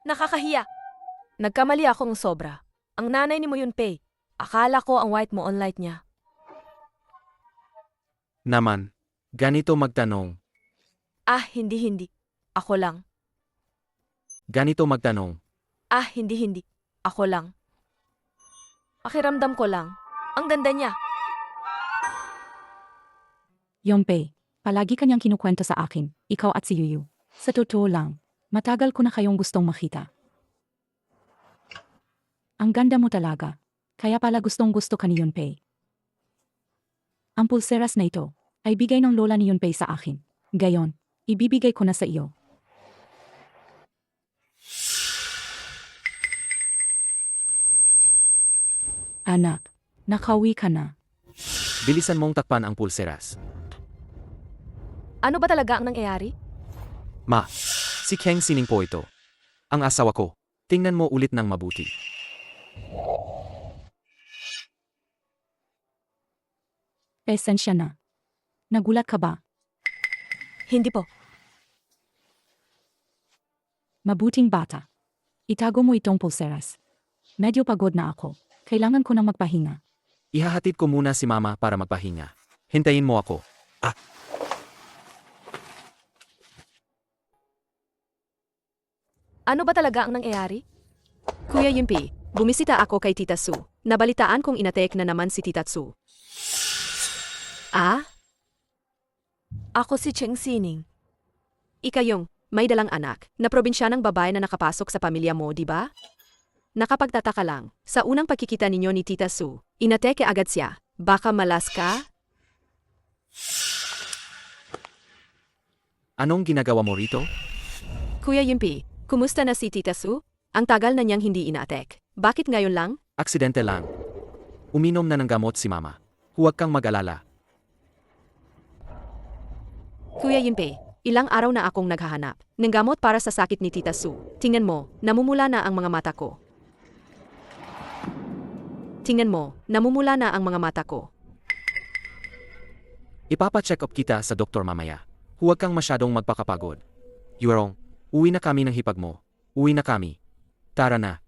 Nakakahiya. Nagkamali akong sobra. Ang nanay ni Moyunpay. Akala ko ang white mo on light niya. Naman, ganito magtanong. Ah, hindi. Ako lang. Ganito magtanong. Ah, hindi. Ako lang. Pakiramdam ko lang. Ang ganda niya. Yonpei, palagi kanyang kinukwento sa akin, ikaw at si Yuyu. Sa totoo lang, matagal ko na kayong gustong makita. Ang ganda mo talaga, kaya pala gustong gusto ka ni Yonpei. Ang pulseras na ito ay bigay ng lola ni Yonpei sa akin. Gayon, ibibigay ko na sa iyo. Anak, nakauwi ka na. Bilisan mong takpan ang pulseras. Ano ba talaga ang nangyayari? Ma, si Keng Sining po ito. Ang asawa ko. Tingnan mo ulit ng mabuti. Pasensya na. Nagulat ka ba? Hindi po. Mabuting bata. Itago mo itong pulseras. Medyo pagod na ako. Kailangan ko nang magpahinga. Ihahatid ko muna si Mama para magpahinga. Hintayin mo ako. Ano ba talaga ang nangyayari? Kuya Yunpei, bumisita ako kay Tita Su. Nabalitaan kong inatek na naman si Tita Su. Ah? Ako si Cheng Sining. Ikayong may dalang anak na probinsyanang babae na nakapasok sa pamilya mo, di ba? Nakapagtataka lang, sa unang pagkikita ninyo ni Tita Su, inateke agad siya. Baka malas ka? Anong ginagawa mo rito? Kuya Yunpei, kumusta na si Tita Su? Ang tagal na niyang hindi inaatek. Bakit ngayon lang? Aksidente lang. Uminom na ng gamot si Mama. Huwag kang mag-alala. Kuya Yunpei, ilang araw na akong naghahanap ng gamot para sa sakit ni Tita Su. Tingnan mo, namumula na ang mga mata ko. Tingnan mo, namumula na ang mga mata ko. Ipapa-check up kita sa doktor mamaya. Huwag kang masyadong magpakapagod. Yuerong, uwi na kami ng hipag mo. Uwi na kami. Tara na.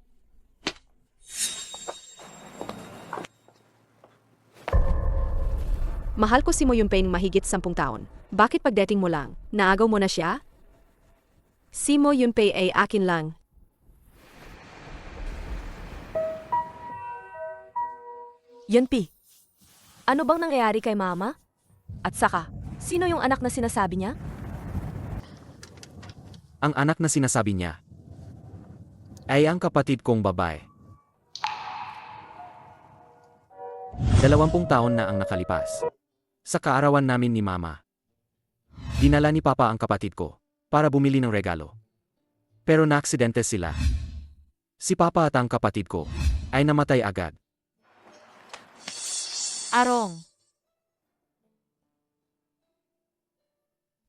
Mahal ko si Mo Yunpei ng mahigit 10 taon. Bakit pagdating mo lang, naagaw mo na siya? Si Mo Yunpei ay akin lang. Yunpei, ano bang nangyayari kay Mama? At saka, sino yung anak na sinasabi niya? Ang anak na sinasabi niya ay ang kapatid kong babae. 20 taon na ang nakalipas. Sa kaarawan namin ni Mama, dinala ni Papa ang kapatid ko para bumili ng regalo. Pero naaksidente sila. Si Papa at ang kapatid ko ay namatay agad. Arong.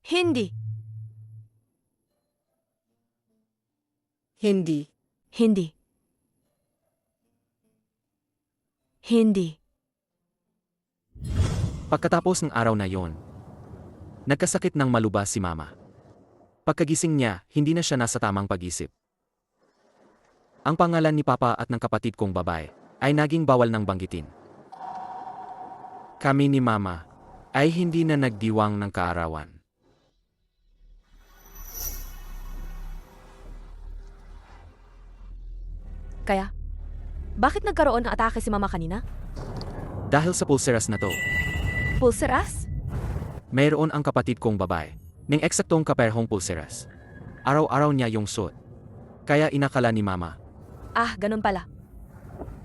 Hindi. Hindi. Hindi. Hindi. Pagkatapos ng araw na yon, nagkasakit ng malubha si Mama. Pagkagising niya, hindi na siya nasa tamang pag-isip. Ang pangalan ni Papa at ng kapatid kong babae ay naging bawal ng banggitin. Kami ni Mama ay hindi na nagdiwang ng kaarawan. Kaya, bakit nagkaroon ng atake si Mama kanina? Dahil sa pulseras na to, Pulseras? mayroon ang kapatid kong babae ng eksaktong kaperhong pulseras. Araw-araw niya yung suot. Kaya inakala ni Mama. Ah, ganun pala.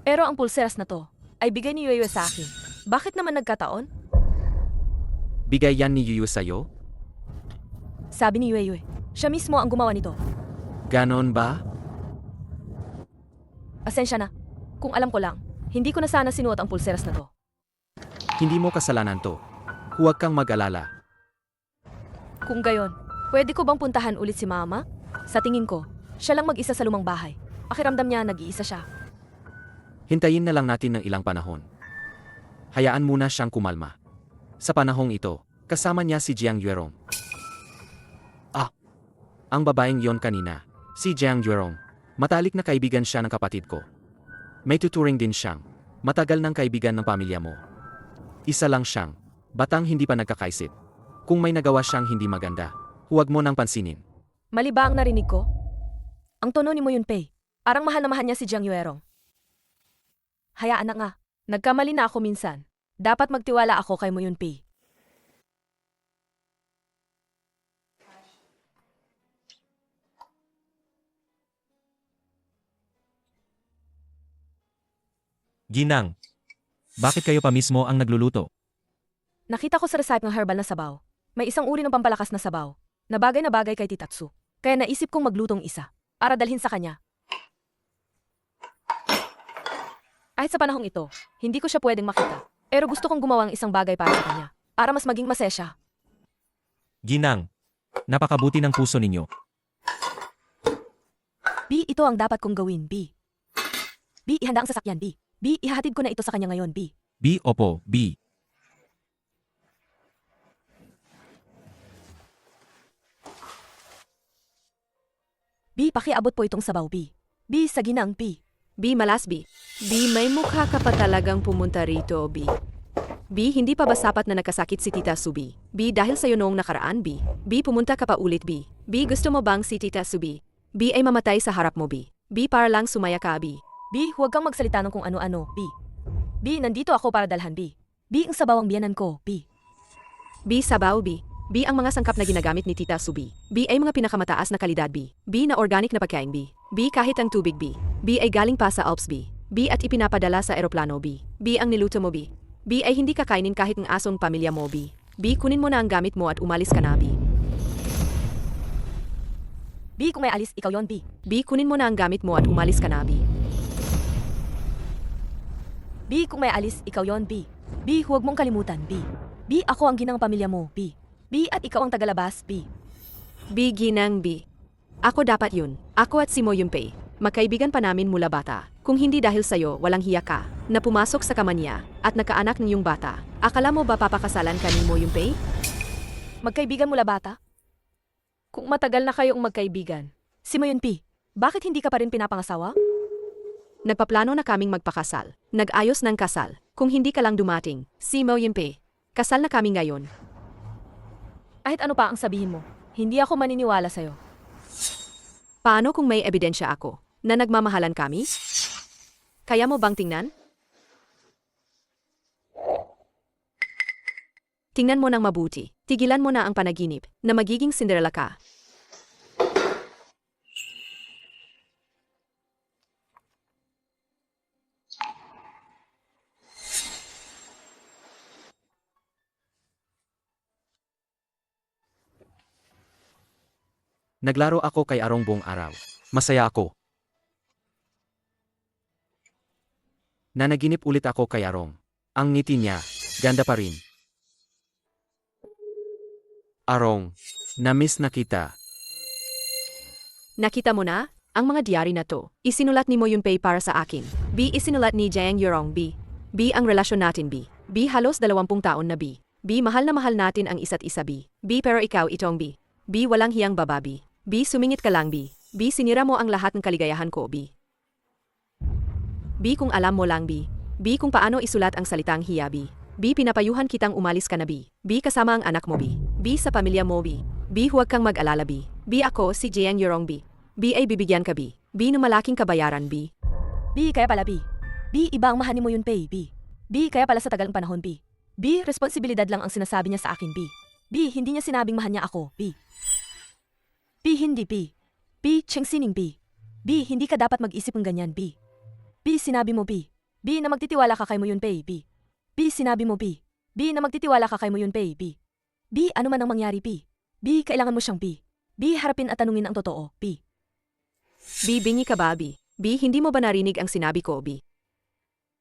Pero ang pulseras na to ay bigay ni Yueyue sa akin. Bakit naman nagkataon? Bigay yan ni Yuyu sa'yo? Sabi ni Yueyue, siya mismo ang gumawa nito. Ganon ba? Asensya na. Kung alam ko lang, hindi ko na sana sinuot ang pulseras na to. Hindi mo kasalanan to. Huwag kang mag-alala. Kung gayon, pwede ko bang puntahan ulit si Mama? Sa tingin ko, siya lang mag-isa sa lumang bahay. Pakiramdam niya nag-iisa siya. Hintayin na lang natin ng ilang panahon. Hayaan muna siyang kumalma. Sa panahong ito, kasama niya si Jiang Yuerong. Ang babaeng yon kanina, si Jiang Yuerong. Matalik na kaibigan siya ng kapatid ko. May tuturing din siyang matagal ng kaibigan ng pamilya mo. Isa lang siyang batang hindi pa nagkakaisip. Kung may nagawa siyang hindi maganda, huwag mo nang pansinin. Mali ba ang narinig ko? Ang tono ni Mo Yunpei, parang mahal na mahal niya si Jiang Yuerong. Hayaan na nga, nagkamali na ako minsan. Dapat magtiwala ako kay Mo Yunpei. Ginang, bakit kayo pa mismo ang nagluluto? Nakita ko sa recipe ng herbal na sabaw. May isang uri ng pampalakas na sabaw, na bagay kay Titatsu. Kaya naisip kong maglutong isa, para dalhin sa kanya. Kahit sa panahong ito, hindi ko siya pwedeng makita. Pero gusto kong gumawa ng isang bagay para sa kanya, para mas maging masaya siya. Ginang, napakabuti ng puso ninyo. B, ito ang dapat kong gawin, B. B, ihanda ang sasakyan, B. B, ihahatid ko na ito sa kanya ngayon, B. B, opo, B. B, pakiabot po itong sabaw, B. B, sa ginang, B. B, malas, B. B, may mukha ka pa talagang pumunta rito, B. B, hindi pa ba sapat na nagkasakit si Tita Subi? B, dahil sa'yo noong nakaraan, B. B, pumunta ka pa ulit, B. B, gusto mo bang si Tita Subi? B, ay mamatay sa harap mo, B. B, para lang sumaya ka, B. B, huwag kang magsalita ng kung ano-ano, B. B, nandito ako para dalhan, B. B, ang sabaw ang biyanan ko, B. B, sabaw, B. B, ang mga sangkap na ginagamit ni Tita Subi. B, ay mga pinakamataas na kalidad, B. B, na organic na pagkain, B. B, kahit ang tubig, B. B, ay galing pa sa Alps, B. B, at ipinapadala sa eroplano, B. B, ang niluto mo, B. B, ay hindi kakainin kahit ang asong pamilya mo, B. B, kunin mo na ang gamit mo at umalis ka na, B. B, kung may alis, ikaw yon, B. B, kunin mo na ang gamit mo at umalis ka na, B. B, kung may alis, ikaw yon, B. B, huwag mong kalimutan, B. B, ako ang ginang pamilya mo, B. B, at ikaw ang tagalabas, B. B, ginang, B. Ako dapat yun. Ako at si Mo Yunpei. Magkaibigan pa namin mula bata. Kung hindi dahil sa'yo, walang hiya ka, na pumasok sa kama niya, at nakaanak niyong bata. Akala mo ba papakasalan ka ni Mo Yunpei? Magkaibigan mula bata? Kung matagal na kayong magkaibigan, si Moyun P, bakit hindi ka pa rin pinapangasawa? Nagpaplano na kaming magpakasal. Nag-ayos ng kasal. Kung hindi ka lang dumating, si Mo Yunpei. Kasal na kami ngayon. Kahit ano pa ang sabihin mo, hindi ako maniniwala sa'yo. Paano kung may ebidensya ako na nagmamahalan kami? Kaya mo bang tingnan? Tingnan mo ng mabuti. Tigilan mo na ang panaginip na magiging Cinderella ka. Naglaro ako kay Arong buong araw. Masaya ako. Nanaginip ulit ako kay Arong. Ang ngiti niya, ganda pa rin. Arong, na-miss na kita. Nakita mo na? Ang mga diary na to, isinulat ni Mo Yunpei para sa akin. B, isinulat ni Jiang Yurong, B. B, ang relasyon natin, B. B, halos 20 taon na, B. B, mahal na mahal natin ang isa't isa, B. B, pero ikaw itong B. B, walang hiyang baba, B. B, sumingit ka lang, B. B, sinira mo ang lahat ng kaligayahan ko, B. B, kung alam mo lang, B. B, kung paano isulat ang salitang hiya, B. B, pinapayuhan kitang umalis ka na, B. B, kasama ang anak mo, B. B, sa pamilya mo, B. B, huwag kang mag-alala, B. B, ako, si Jiang Yurong, B. B, ay bibigyan ka, B. B, na malaking kabayaran, B. B, kaya pala, B. B, iba ang mahal ni Moyun Pei, B. B, kaya pala sa tagal ng panahon, B. B, responsibilidad lang ang sinasabi niya sa akin, B. B, hindi niya sinabing mahal niya ako, B. B, hindi, B. B, Chengsining, B. B, hindi ka dapat mag-isip ng ganyan, B. B, sinabi mo, B. B, na magtitiwala ka kay Moyun Pei, B. B, sinabi mo, B. B, na magtitiwala ka kay Moyun Pei, B. B, ano man ang mangyari, B. B, kailangan mo siyang, B. B, harapin at tanungin ang totoo, B. B, bingi ka ba, B? B, hindi mo ba narinig ang sinabi ko, B?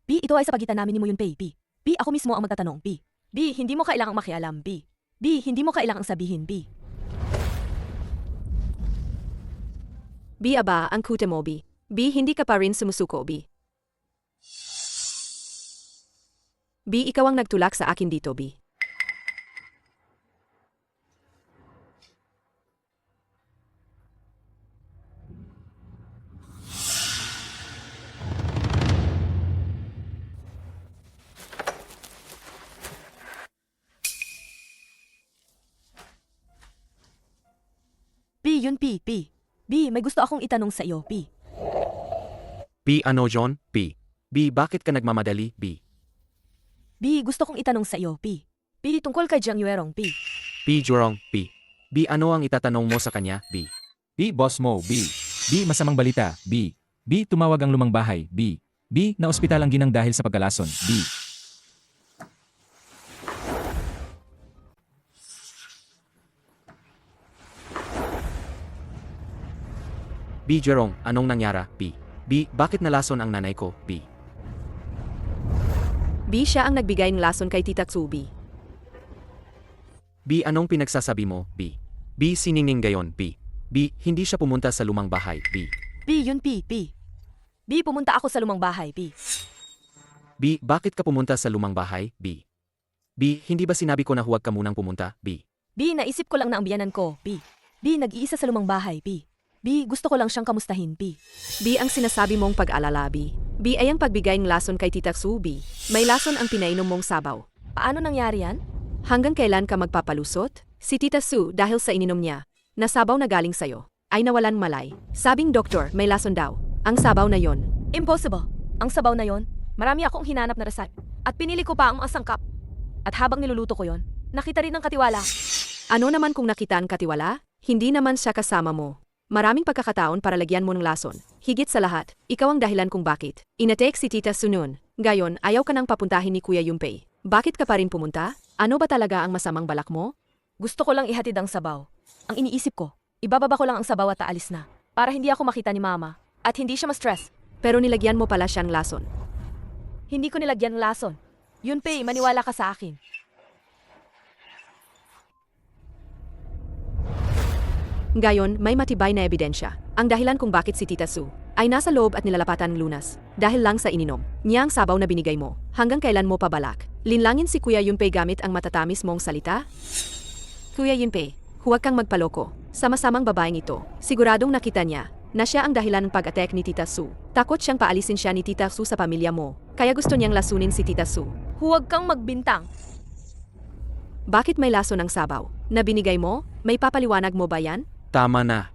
B, ito ay sa pagitan namin ni Moyun Pei, B. B, ako mismo ang magtatanong, B. B, hindi mo kailangang makialam, B. B, hindi mo kailangang sabihin, B. B, aba, ang kute mo, B. B, hindi ka pa rin sumusuko, B. B, ikaw ang nagtulak sa akin dito, B. B, yun, P, P. B, may gusto akong itanong sa iyo, P. P, ano John? P. B, bakit ka nagmamadali, B? B, gusto kong itanong sa iyo, P. P, tungkol kay Jiang Yuerong, P. P, Jurong, P. B, ano ang itatanong mo sa kanya, B? B, boss mo, B. B, masamang balita, B. B, tumawag ang lumang bahay, B. B, na ospital ang ginang dahil sa pagkalason, B. B, Jurong, anong nangyara, B? B, bakit nalason ang nanay ko, B? B, siya ang nagbigay ng lason kay Tita Tsubi. B, anong pinagsasabi mo, B? B. Siningning gayon, B. B. Hindi siya pumunta sa lumang bahay, B. B, yun P, P. B, pumunta ako sa lumang bahay, P. B. Bakit ka pumunta sa lumang bahay, B. B. Hindi ba sinabi ko na huwag ka munang pumunta, B. B, naisip ko lang na ang biyanan ko, P. B, nag-iisa sa lumang bahay, P. B, gusto ko lang siyang kamustahin, P. B. Ang sinasabi mong pag-alala, B. B. Ay ang pagbigay ng lason kay Tita Sue, B. May lason ang pinainom mong sabaw. Paano nangyari yan? Hanggang kailan ka magpapalusot? Si Tita Sue, dahil sa ininom niya, na sabaw na galing sa'yo, ay nawalan malay. Sabing doktor, may lason daw. Ang sabaw na yon. Impossible. Ang sabaw na yon, marami akong hinanap na resep. At pinili ko pa ang mga sangkap. At habang niluluto ko yon, nakita rin ng katiwala. Ano naman kung nakita ang katiwala? Hindi naman siya kasama mo. Maraming pagkakataon para lagyan mo ng lason. Higit sa lahat, ikaw ang dahilan kung bakit. Inatek si Tita Sue noon. Gayon, ayaw ka nang papuntahin ni Kuya Yumpei. Bakit ka pa rin pumunta? Ano ba talaga ang masamang balak mo? Gusto ko lang ihatid ang sabaw. Ang iniisip ko, ibababa ko lang ang sabaw at aalis na. Para hindi ako makita ni Mama. At hindi siya ma-stress. Pero nilagyan mo pala siyang lason. Hindi ko nilagyan ng lason. Yunpei, maniwala ka sa akin. Gayon, may matibay na ebidensya. Ang dahilan kung bakit si Tita Sue ay nasa loob at nilalapatan ng lunas. Dahil lang sa ininom niya ang sabaw na binigay mo. Hanggang kailan mo pabalak? Linlangin si Kuya Yumpei gamit ang matatamis mong salita? Kuya Yumpei, huwag kang magpaloko. Sama-samang babaeng ito. Siguradong nakita niya na siya ang dahilan ng pag-attack ni Tita Sue. Takot siyang paalisin siya ni Tita Sue sa pamilya mo. Kaya gusto niyang lasunin si Tita Sue. Huwag kang magbintang. Bakit may lason ang sabaw na binigay mo? May papaliwanag mo ba yan? Tama na.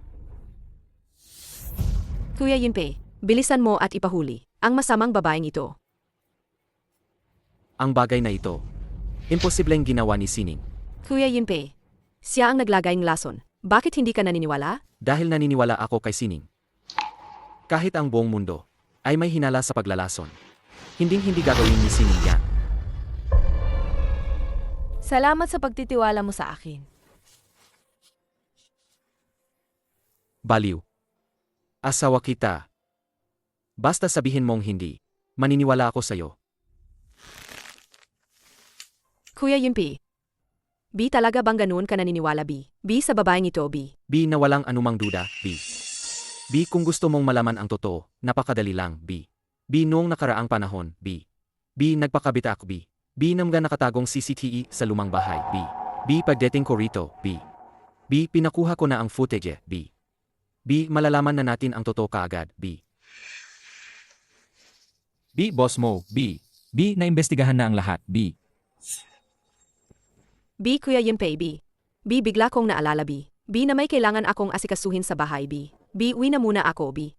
Kuya Yumpei, bilisan mo at ipahuli ang masamang babaeng ito. Ang bagay na ito, imposibleng ginawa ni Sining. Kuya Yumpei, siya ang naglagay ng lason. Bakit hindi ka naniniwala? Dahil naniniwala ako kay Sining. Kahit ang buong mundo ay may hinala sa paglalason, hinding-hindi gagawin ni Sining yan. Salamat sa pagtitiwala mo sa akin. Baliw. Asawa kita. Basta sabihin mong hindi, maniniwala ako sa'yo. Kuya Yumpei, B, talaga bang ganoon ka naniniwala, B? B, sa babaeng ito, B. B, na walang anumang duda, B. B, kung gusto mong malaman ang totoo, napakadali lang, B. B, noong nakaraang panahon, B. B, nagpakabitak, B. B, namga nakatagong CCTV sa lumang bahay, B. B, pagdating ko rito, B. B, pinakuha ko na ang footage, B. B, malalaman na natin ang totoo kaagad, B. B, boss mo, B. B, naimbestigahan na ang lahat, B. B, Kuya Yumpei, B. B, bigla kong naalala, B. B, na may kailangan akong asikasuhin sa bahay, B. B, uwi na muna ako, B.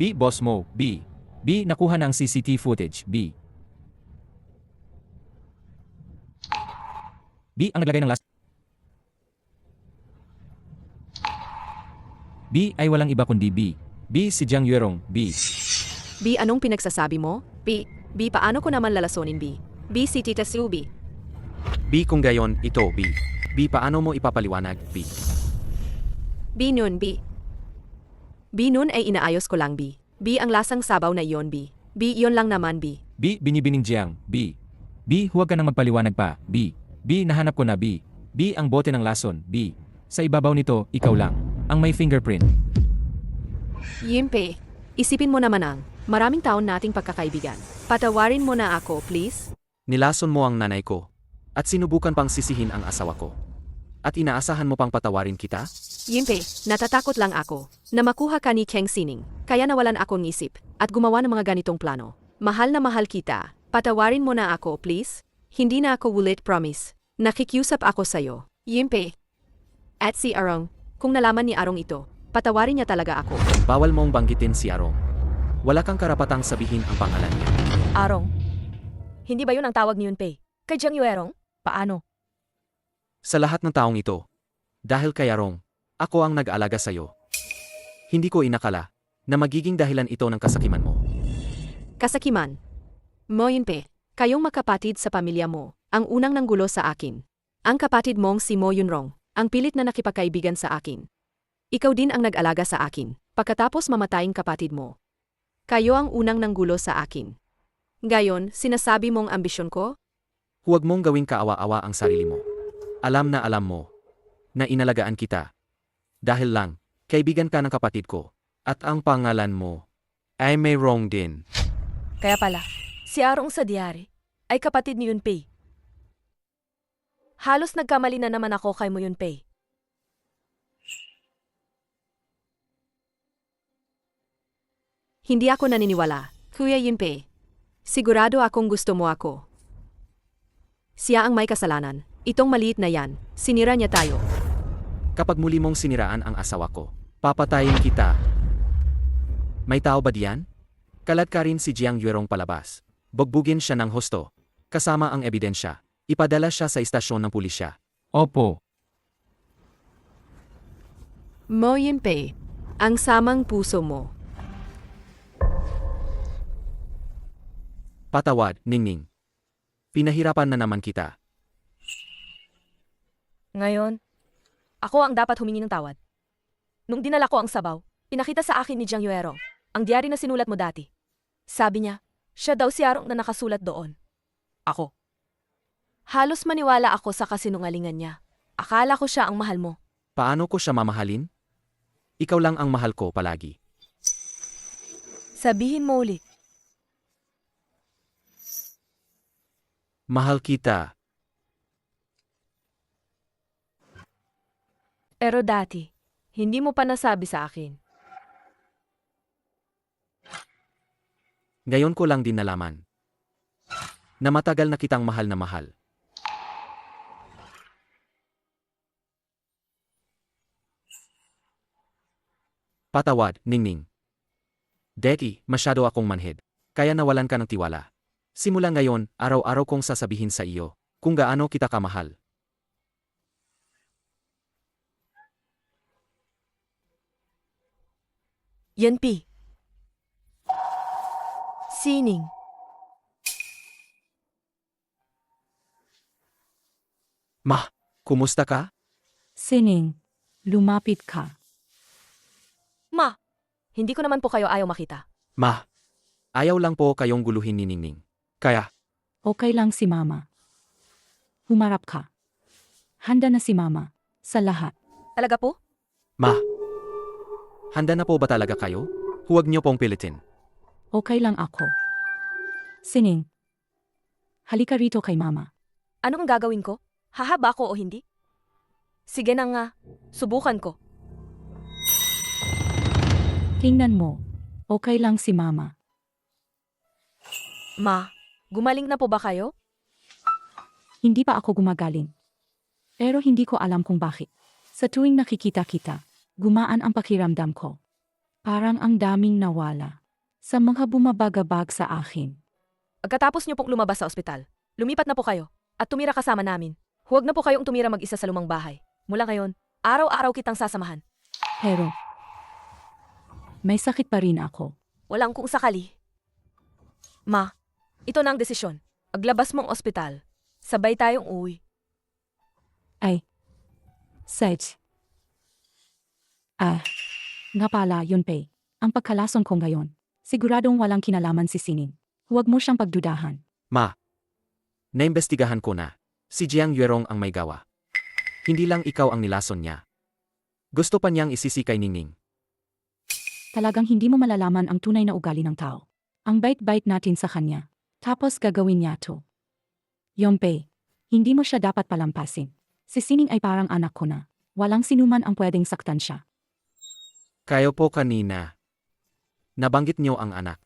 B, boss mo, B. B, nakuha na ang CCTV footage, B. B, ang naglagay ng last. B, ay walang iba kundi B. B, si Jiang Yuerong, B. B, anong pinagsasabi mo? B, paano ko naman lalasonin, B? B, si Tita Sue, B. B, kung gayon, ito, B. B, paano mo ipapaliwanag, B? B, nun, B. B, nun ay inaayos ko lang, B. B, ang lasang sabaw na iyon, B. B, iyon lang naman, B. B, binibining Jiang, B. B, huwag ka nang magpaliwanag pa, B. B, nahanap ko na, B. B, ang bote ng lason, B. Sa ibabaw nito, ikaw lang ang may fingerprint. Yumpei, isipin mo naman ang maraming taon nating pagkakaibigan. Patawarin mo na ako, please. Nilason mo ang nanay ko, at sinubukan pang sisihin ang asawa ko. At inaasahan mo pang patawarin kita? Yumpei, natatakot lang ako na makuha ka ni Kang Sining, kaya nawalan akong isip at gumawa ng mga ganitong plano. Mahal na mahal kita, patawarin mo na ako, please. Hindi na ako ulit, promise. Nakikiusap ako sa'yo. Yumpei. At si Arong, kung nalaman ni Arong ito, patawarin niya talaga ako. Bawal mong banggitin si Arong. Wala kang karapatang sabihin ang pangalan niya. Arong. Hindi ba yun ang tawag ni Yunpei? Kay Jiang Yuerong? Paano? Sa lahat ng taong ito, dahil kay Arong, ako ang nag-alaga sa'yo. Hindi ko inakala na magiging dahilan ito ng kasakiman mo. Kasakiman. Mo Yunpei, kayong makapatid sa pamilya mo, ang unang nanggulo sa akin. Ang kapatid mong si Mo Yunrong, ang pilit na nakipagkaibigan sa akin. Ikaw din ang nag-alaga sa akin, pagkatapos mamatayin kapatid mo. Kayo ang unang nanggulo sa akin. Ngayon, sinasabi mong ambisyon ko? Huwag mong gawing kaawa-awa ang sarili mo. Alam mo na inalagaan kita. Dahil lang, kaibigan ka ng kapatid ko. At ang pangalan mo ay may wrong din. Kaya pala, si Arong sa diyari ay kapatid ni Yunpei. Halos nagkamali na naman ako kay mo Yunpei. Hindi ako naniniwala, Kuya Yunpei. Sigurado akong gusto mo ako. Siya ang may kasalanan. Itong maliit na yan, sinira niya tayo. Kapag muli mong siniraan ang asawa ko, papatayin kita. May tao ba diyan? Kalat ka rin si Jiang Yuerong palabas. Bugbugin siya ng husto. Kasama ang ebidensya. Ipadala siya sa istasyon ng pulisya. Opo. Mo Yunpei, ang samang puso mo. Patawad, Ningning. Pinahirapan na naman kita. Ngayon, ako ang dapat humingi ng tawad. Nung dinala ko ang sabaw, pinakita sa akin ni Jiang Yuerong ang diary na sinulat mo dati. Sabi niya, siya daw si Arong na nakasulat doon. Ako. Halos maniwala ako sa kasinungalingan niya. Akala ko siya ang mahal mo. Paano ko siya mamahalin? Ikaw lang ang mahal ko palagi. Sabihin mo ulit. Mahal kita. Pero dati, hindi mo pa nasabi sa akin. Ngayon ko lang din nalaman. Na matagal na kitang mahal na mahal. Patawad, Ningning. Deki, masyado akong manhid. Kaya nawalan ka ng tiwala. Simula ngayon, araw-araw kong sasabihin sa iyo kung gaano kita kamahal. Yunpei. Sining. Ma, kumusta ka? Sining, lumapit ka. Ma, hindi ko naman po kayo ayaw makita. Ma, ayaw lang po kayong guluhin ni Ningning. Kaya, Okay lang si Mama. Humarap ka. Handa na si Mama sa lahat. Talaga po? Ma, handa na po ba talaga kayo? Huwag niyo pong pilitin. Okay lang ako. Sining, halika rito kay Mama. Ano ang gagawin ko? Hahaba ko o hindi? Sige na nga, subukan ko. Tingnan mo, okay lang si Mama. Ma, gumaling na po ba kayo? Hindi pa ako gumagaling. Pero hindi ko alam kung bakit. Sa tuwing nakikita kita, gumaan ang pakiramdam ko. Parang ang daming nawala. Sa mga bumabagabag sa akin. Pagkatapos niyo pong lumabas sa ospital, lumipat na po kayo at tumira kasama namin. Huwag na po kayong tumira mag-isa sa lumang bahay. Mula ngayon, araw-araw kitang sasamahan. Pero, may sakit pa rin ako. Walang kung sakali. Ma, ito na ang desisyon. Paglabas mong ospital, sabay tayong uwi. Ay, Sedge. Nga pala, Yunpei. Ang pagkalason ko ngayon, siguradong walang kinalaman si Sining. Huwag mo siyang pagdudahan. Ma, naimbestigahan ko na. Si Jiang Yuerong ang may gawa. Hindi lang ikaw ang nilason niya. Gusto pa niyang isisi kay Ningning. Talagang hindi mo malalaman ang tunay na ugali ng tao. Ang bait-bait natin sa kanya. Tapos gagawin niya to. Yunpei, hindi mo siya dapat palampasin. Si Sining ay parang anak ko na. Walang sinuman ang pwedeng saktan siya. Kayo po kanina. Nabanggit niyo ang anak.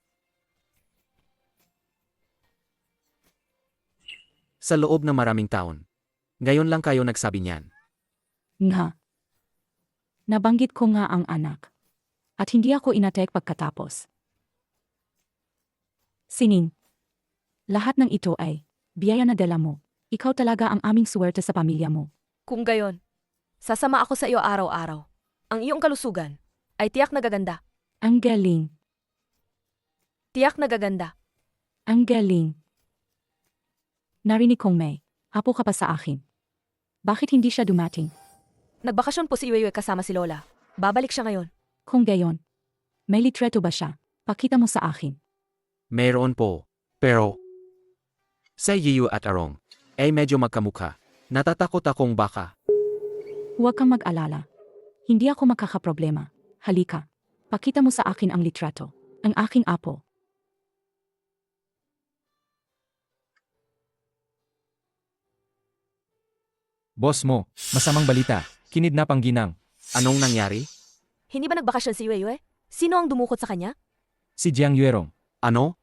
Sa loob ng maraming taon. Ngayon lang kayo nagsabi niyan. Nga. Nabanggit ko nga ang anak. At hindi ako inatek pagkatapos. Sining. Lahat ng ito ay biyaya na dala mo. Ikaw talaga ang aming suwerte sa pamilya mo. Kung gayon, sasama ako sa iyo araw-araw. Ang iyong kalusugan ay tiyak na gaganda. Ang galing. Tiyak na gaganda. Ang galing. Narinig kong may apo ka pa sa akin. Bakit hindi siya dumating? Nagbakasyon po si Iweiwe kasama si Lola. Babalik siya ngayon. Kung gayon, may litreto ba siya? Pakita mo sa akin. Meron po. Pero, sa Yiyu at Arong, ay medyo magkamukha. Natatakot akong baka. Huwag kang mag-alala. Hindi ako makakaproblema. Halika. Pakita mo sa akin ang litrato. Ang aking apo. Boss mo, masamang balita. Kinidnap ang ginang. Anong nangyari? Hindi ba nagbakasyon si Yue? Sino ang dumukot sa kanya? Si Jiang Yuerong. Ano?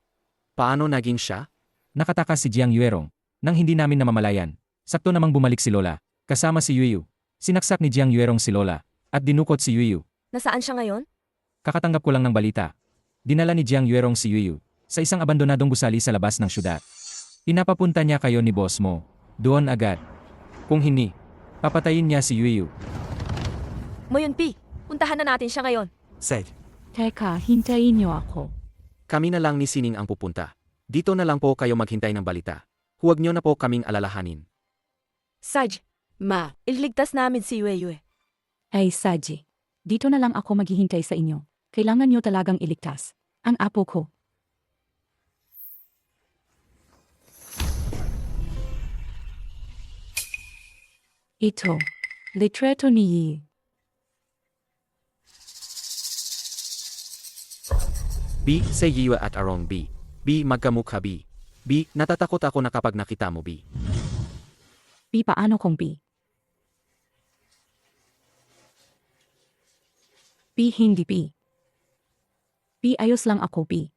Paano naging siya? Nakatakas si Jiang Yuerong. Nang hindi namin namamalayan. Sakto namang bumalik si Lola. Kasama si Yuyu. Sinaksak ni Jiang Yuerong si Lola. At dinukot si Yuyu. Nasaan siya ngayon? Kakatanggap ko lang ng balita. Dinala ni Jiang Yuerong si Yuyu sa isang abandonadong gusali sa labas ng syudad. Pinapapunta niya kayo ni boss mo. Doon agad. Kung hindi, papatayin niya si Yuyu. Mo Yunpei, puntahan na natin siya ngayon. Sej, Teka, hintayin niyo ako. Kami na lang ni Sining ang pupunta. Dito na lang po kayo maghintay ng balita. Huwag niyo na po kaming alalahanin. Saj, ma, iligtas namin si Yue. Ay, Saji. Dito na lang ako maghihintay sa inyo. Kailangan niyo talagang iligtas. Ang apo ko. Ito. Litrato ni Yi. B. Sa Yiyu at Arong B. B. Magkamukha B. B. Natatakot ako na kapag nakita mo B. Bi, paano kung Bi? Bi, hindi Bi. Bi, ayos lang ako Bi.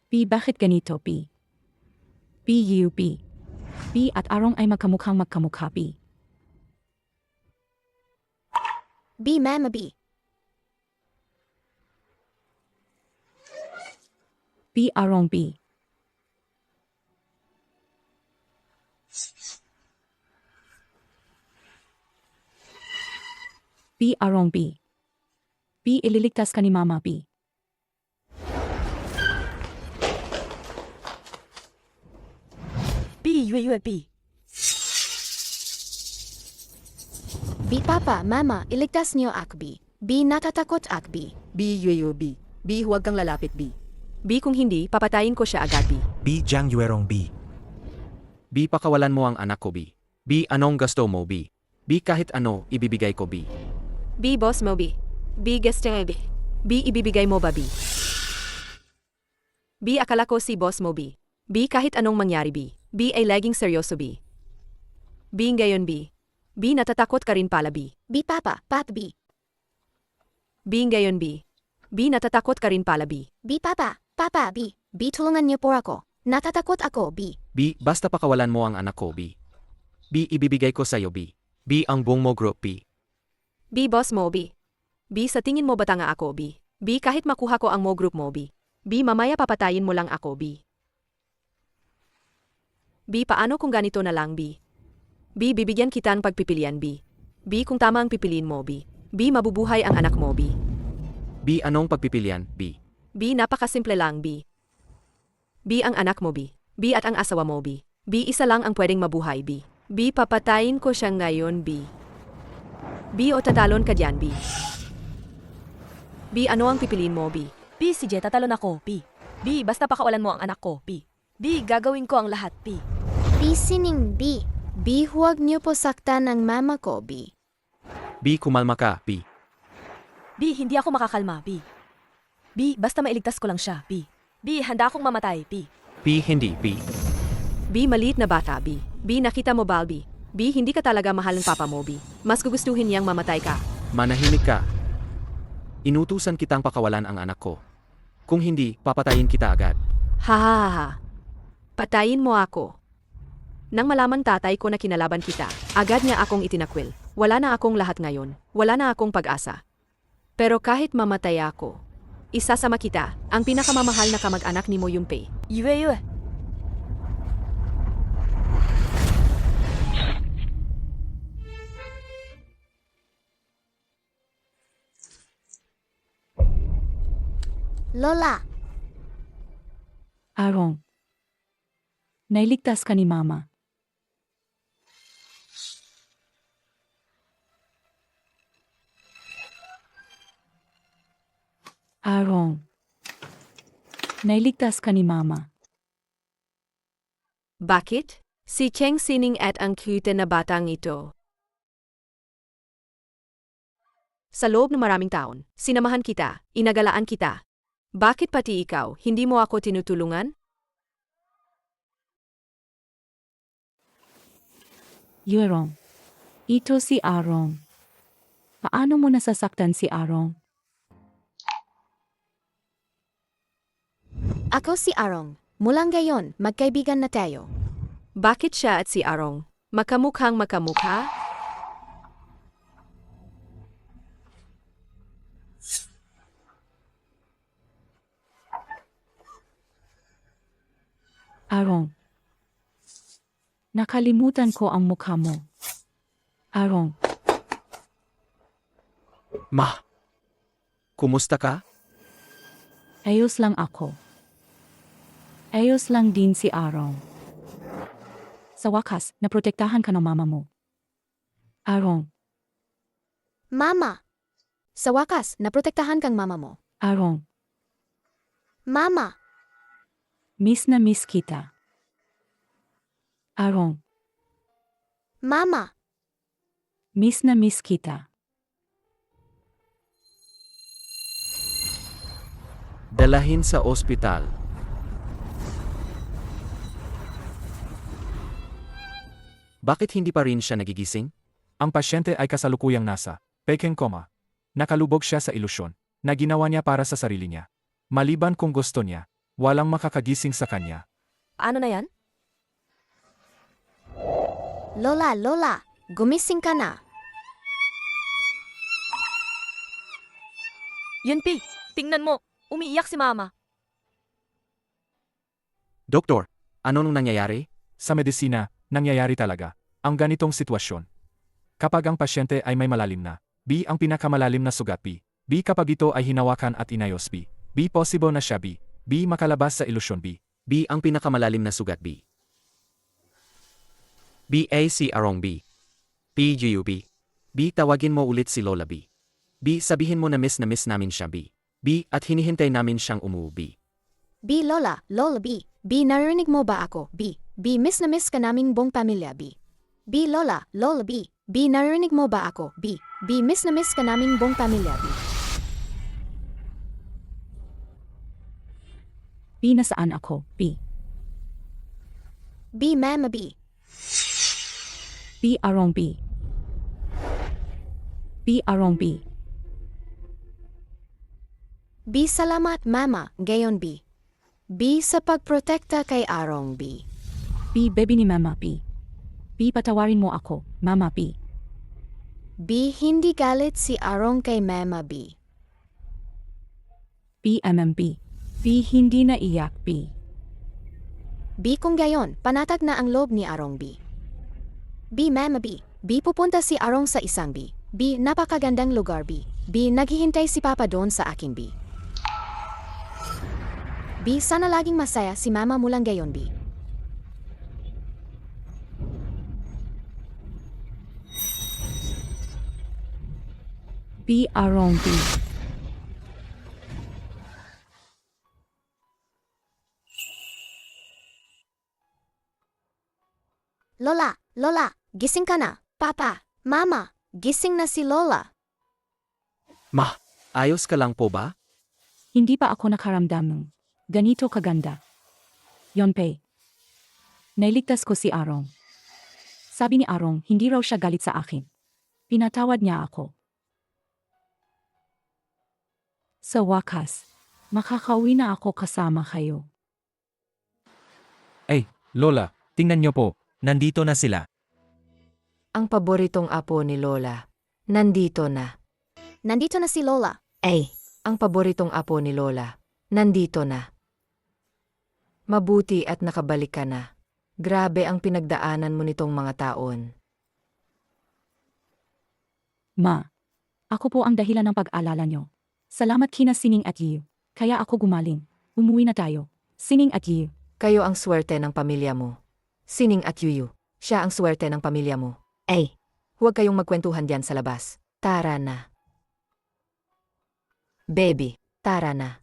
Bi, bakit ganito Bi? Bi, Yiyu Bi. Bi at Arong ay magkamukha Bi. B, Mama B. Bi, Arong Bi. Bi, Arong Bi. Bi, ililigtas ka ni Mama Bi. Yue. B, Papa, Mama, iligtas niyo ak B. B, natatakot ak B. B, Yuyu, B. B, huwag kang lalapit, B. B kung hindi, papatayin ko siya agad B. B. Jiang Yuerong B. B. Pakawalan mo ang anak ko B. B. Anong gusto mo B? B. Kahit ano, ibibigay ko B. B, boss mo B. B, gusto mo B. B, ibibigay mo ba B? B, akala ko si boss mo B. B, kahit anong mangyari B. B, ay laging seryoso B. B, ngayon B. B, natatakot ka rin pala B. B, Papa, Pat B. B, ngayon B. B, natatakot ka rin pala B. B, Papa, Papa B. B, tulungan niyo po ako. Natatakot ako B. B. Basta pakawalan mo ang anak ko B. B. Ibibigay ko sa'yo B. B. Ang buong mo group B. B, boss mo B. B, sa tingin mo ba tanga ako B? B, kahit makuha ko ang mo group mo B. B, mamaya papatayin mo lang ako B. B, paano kung ganito na lang B? B, bibigyan kita ng pagpipilian B. B, kung tama ang pipiliin mo B. B, mabubuhay ang anak mo B. B. Anong pagpipilian B? B, napakasimple lang B. B, ang anak mo B. B, at ang asawa mo B. B, isa lang ang pwedeng mabuhay B. B, papatayin ko siya ngayon B. B, o tatalon ka dyan B. B, ano ang pipiliin mo B? B, si Jet, tatalon ako, B. B, basta pakawalan mo ang anak ko, B. B, gagawin ko ang lahat, B. B, Sining B. B, huwag niyo po saktan ang mama ko B. B. Kumalma ka B. B, hindi ako makakalma, B. B, basta mailigtas ko lang siya, B. B, handa akong mamatay, B. B. Hindi B. B, maliit na bata B. B, nakita mo ba B? B, hindi ka talaga mahal ng papa mo B. Mas gugustuhin niyang mamatay ka. Manahimik ka. Inutusan kitang pakawalan ang anak ko. Kung hindi, papatayin kita agad. Ha ha ha ha. Patayin mo ako. Nang malaman tatay ko na kinalaban kita, agad niya akong itinakwil. Wala na akong lahat ngayon. Wala na akong pag-asa. Pero kahit mamatay ako, isasama kita, ang pinakamamahal na kamag-anak ni Mo Yunpei. Yue. Lola, Arong. Nailigtas ka ni Mama. Arong. Nailigtas ka ni Mama. Bakit? Si Cheng Sining at ang cute na batang ito. Sa loob ng maraming taon, sinamahan kita, inagalaan kita. Bakit pati ikaw, hindi mo ako tinutulungan? Yurong. Ito si Arong. Paano mo nasasaktan si Arong? Ako si Arong. Mulang gayon, magkaibigan na tayo. Bakit siya at si Arong? Makamukhang makamukha? Arong. Nakalimutan ko ang mukha mo. Arong. Ma! Kumusta ka? Ayos lang ako. Ayos lang din si Arong. Sa wakas, naprotektahan ka ng mama mo. Arong. Mama! Sa wakas, naprotektahan kang mama mo. Arong. Mama! Miss na miss kita. Arong. Mama! Miss na miss kita. Dalahin sa ospital. Bakit hindi pa rin siya nagigising? Ang pasyente ay kasalukuyang nasa peking coma. Nakalubog siya sa ilusyon na ginawa niya para sa sarili niya. Maliban kung gusto niya, walang makakagising sa kanya. Ano na yan? Lola, gumising ka na. Yunpi, tingnan mo. Umiiyak si Mama. Doktor, ano nung nangyayari? Sa medisina, nangyayari talaga ang ganitong sitwasyon. Kapag ang pasyente ay may malalim na B ang pinakamalalim na sugat B kapag ito ay hinawakan at inayos B possible na siya B makalabas sa ilusyon B. B ang pinakamalalim na sugat B. BAC Arong B. PGUB. B tawagin mo ulit si Lola B. B sabihin mo na miss namin siya B. B at hinihintay namin siyang umuwi. B, Lola B. B, narinig mo ba ako? B, miss na miss ka naming buong pamilya, B. B, Lola B. B, narinig mo ba ako? B, miss na miss ka naming buong pamilya, B. B nasaan ako? B. B, Mama B. B Arong B. B Arong B. B, salamat, Mama, gayon B. B, sa pagprotekta kay Arong B. B baby ni Mama B. B patawarin mo ako, Mama B. B, hindi galit si Arong kay Mama B. B MMB. B hindi na iyak B. B, kung gayon, panatag na ang loob ni Arong B. B, Mama B. B, pupunta si Arong sa isang B. B, napakagandang lugar B. B, naghihintay si Papa doon sa akin B. B, sana laging masaya si Mama mulang gayon B. B Arong B. Lola, gising ka na. Papa, Mama, gising na si Lola. Ma, ayos ka lang po ba? Hindi pa ako nakaramdam ng ganito kaganda. Yonpei. Nailigtas ko si Arong. Sabi ni Arong, hindi raw siya galit sa akin. Pinatawad niya ako. Sa wakas, makakauwi na ako kasama kayo. Ay, Lola, tingnan niyo po. Nandito na sila. Ang paboritong apo ni Lola. Nandito na. Nandito na si Lola. Ang paboritong apo ni Lola. Nandito na. Mabuti at nakabalik ka na. Grabe ang pinagdaanan mo nitong mga taon. Ma, ako po ang dahilan ng pag-alala niyo. Salamat kina Sining at Yu. Kaya ako gumaling. Umuwi na tayo. Sining at Yu. Kayo ang swerte ng pamilya mo. Sining at Yuyu. Siya ang swerte ng pamilya mo. Huwag kayong magkwentuhan diyan sa labas. Tara na. Baby, Tara na.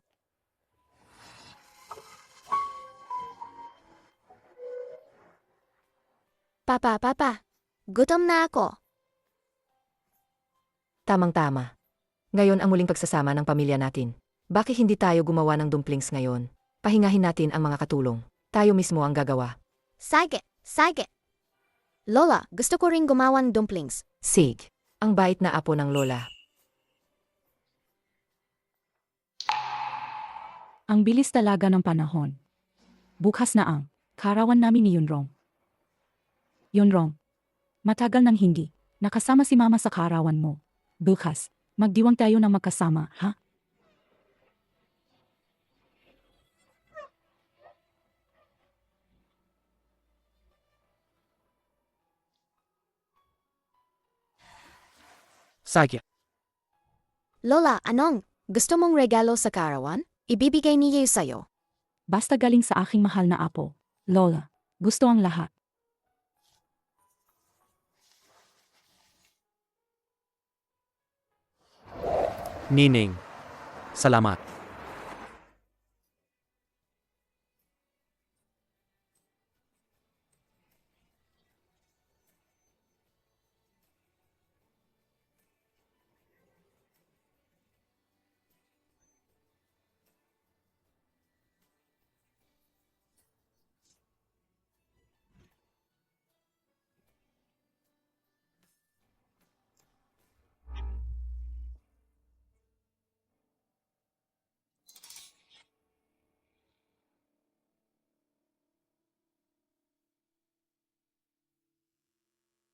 Papa, gutom na ako. Tamang-tama. Ngayon ang muling pagsasama ng pamilya natin. Bakit hindi tayo gumawa ng dumplings ngayon? Pahingahin natin ang mga katulong. Tayo mismo ang gagawa. Sige. Lola, gusto ko ring gumawa ng dumplings. Sig. Ang bait na apo ng lola. Ang bilis talaga ng panahon. Bukas na ang karawan namin ni Yunrong. Yunrong, matagal nang hindi nakasama si Mama sa karawan mo. Bukas, magdiwang tayo ng magkasama, ha? Sige. Lola, anong gusto mong regalo sa karawan? Ibibigay niya sa'yo. Basta galing sa aking mahal na apo. Lola, gusto ang lahat. Nining. Salamat.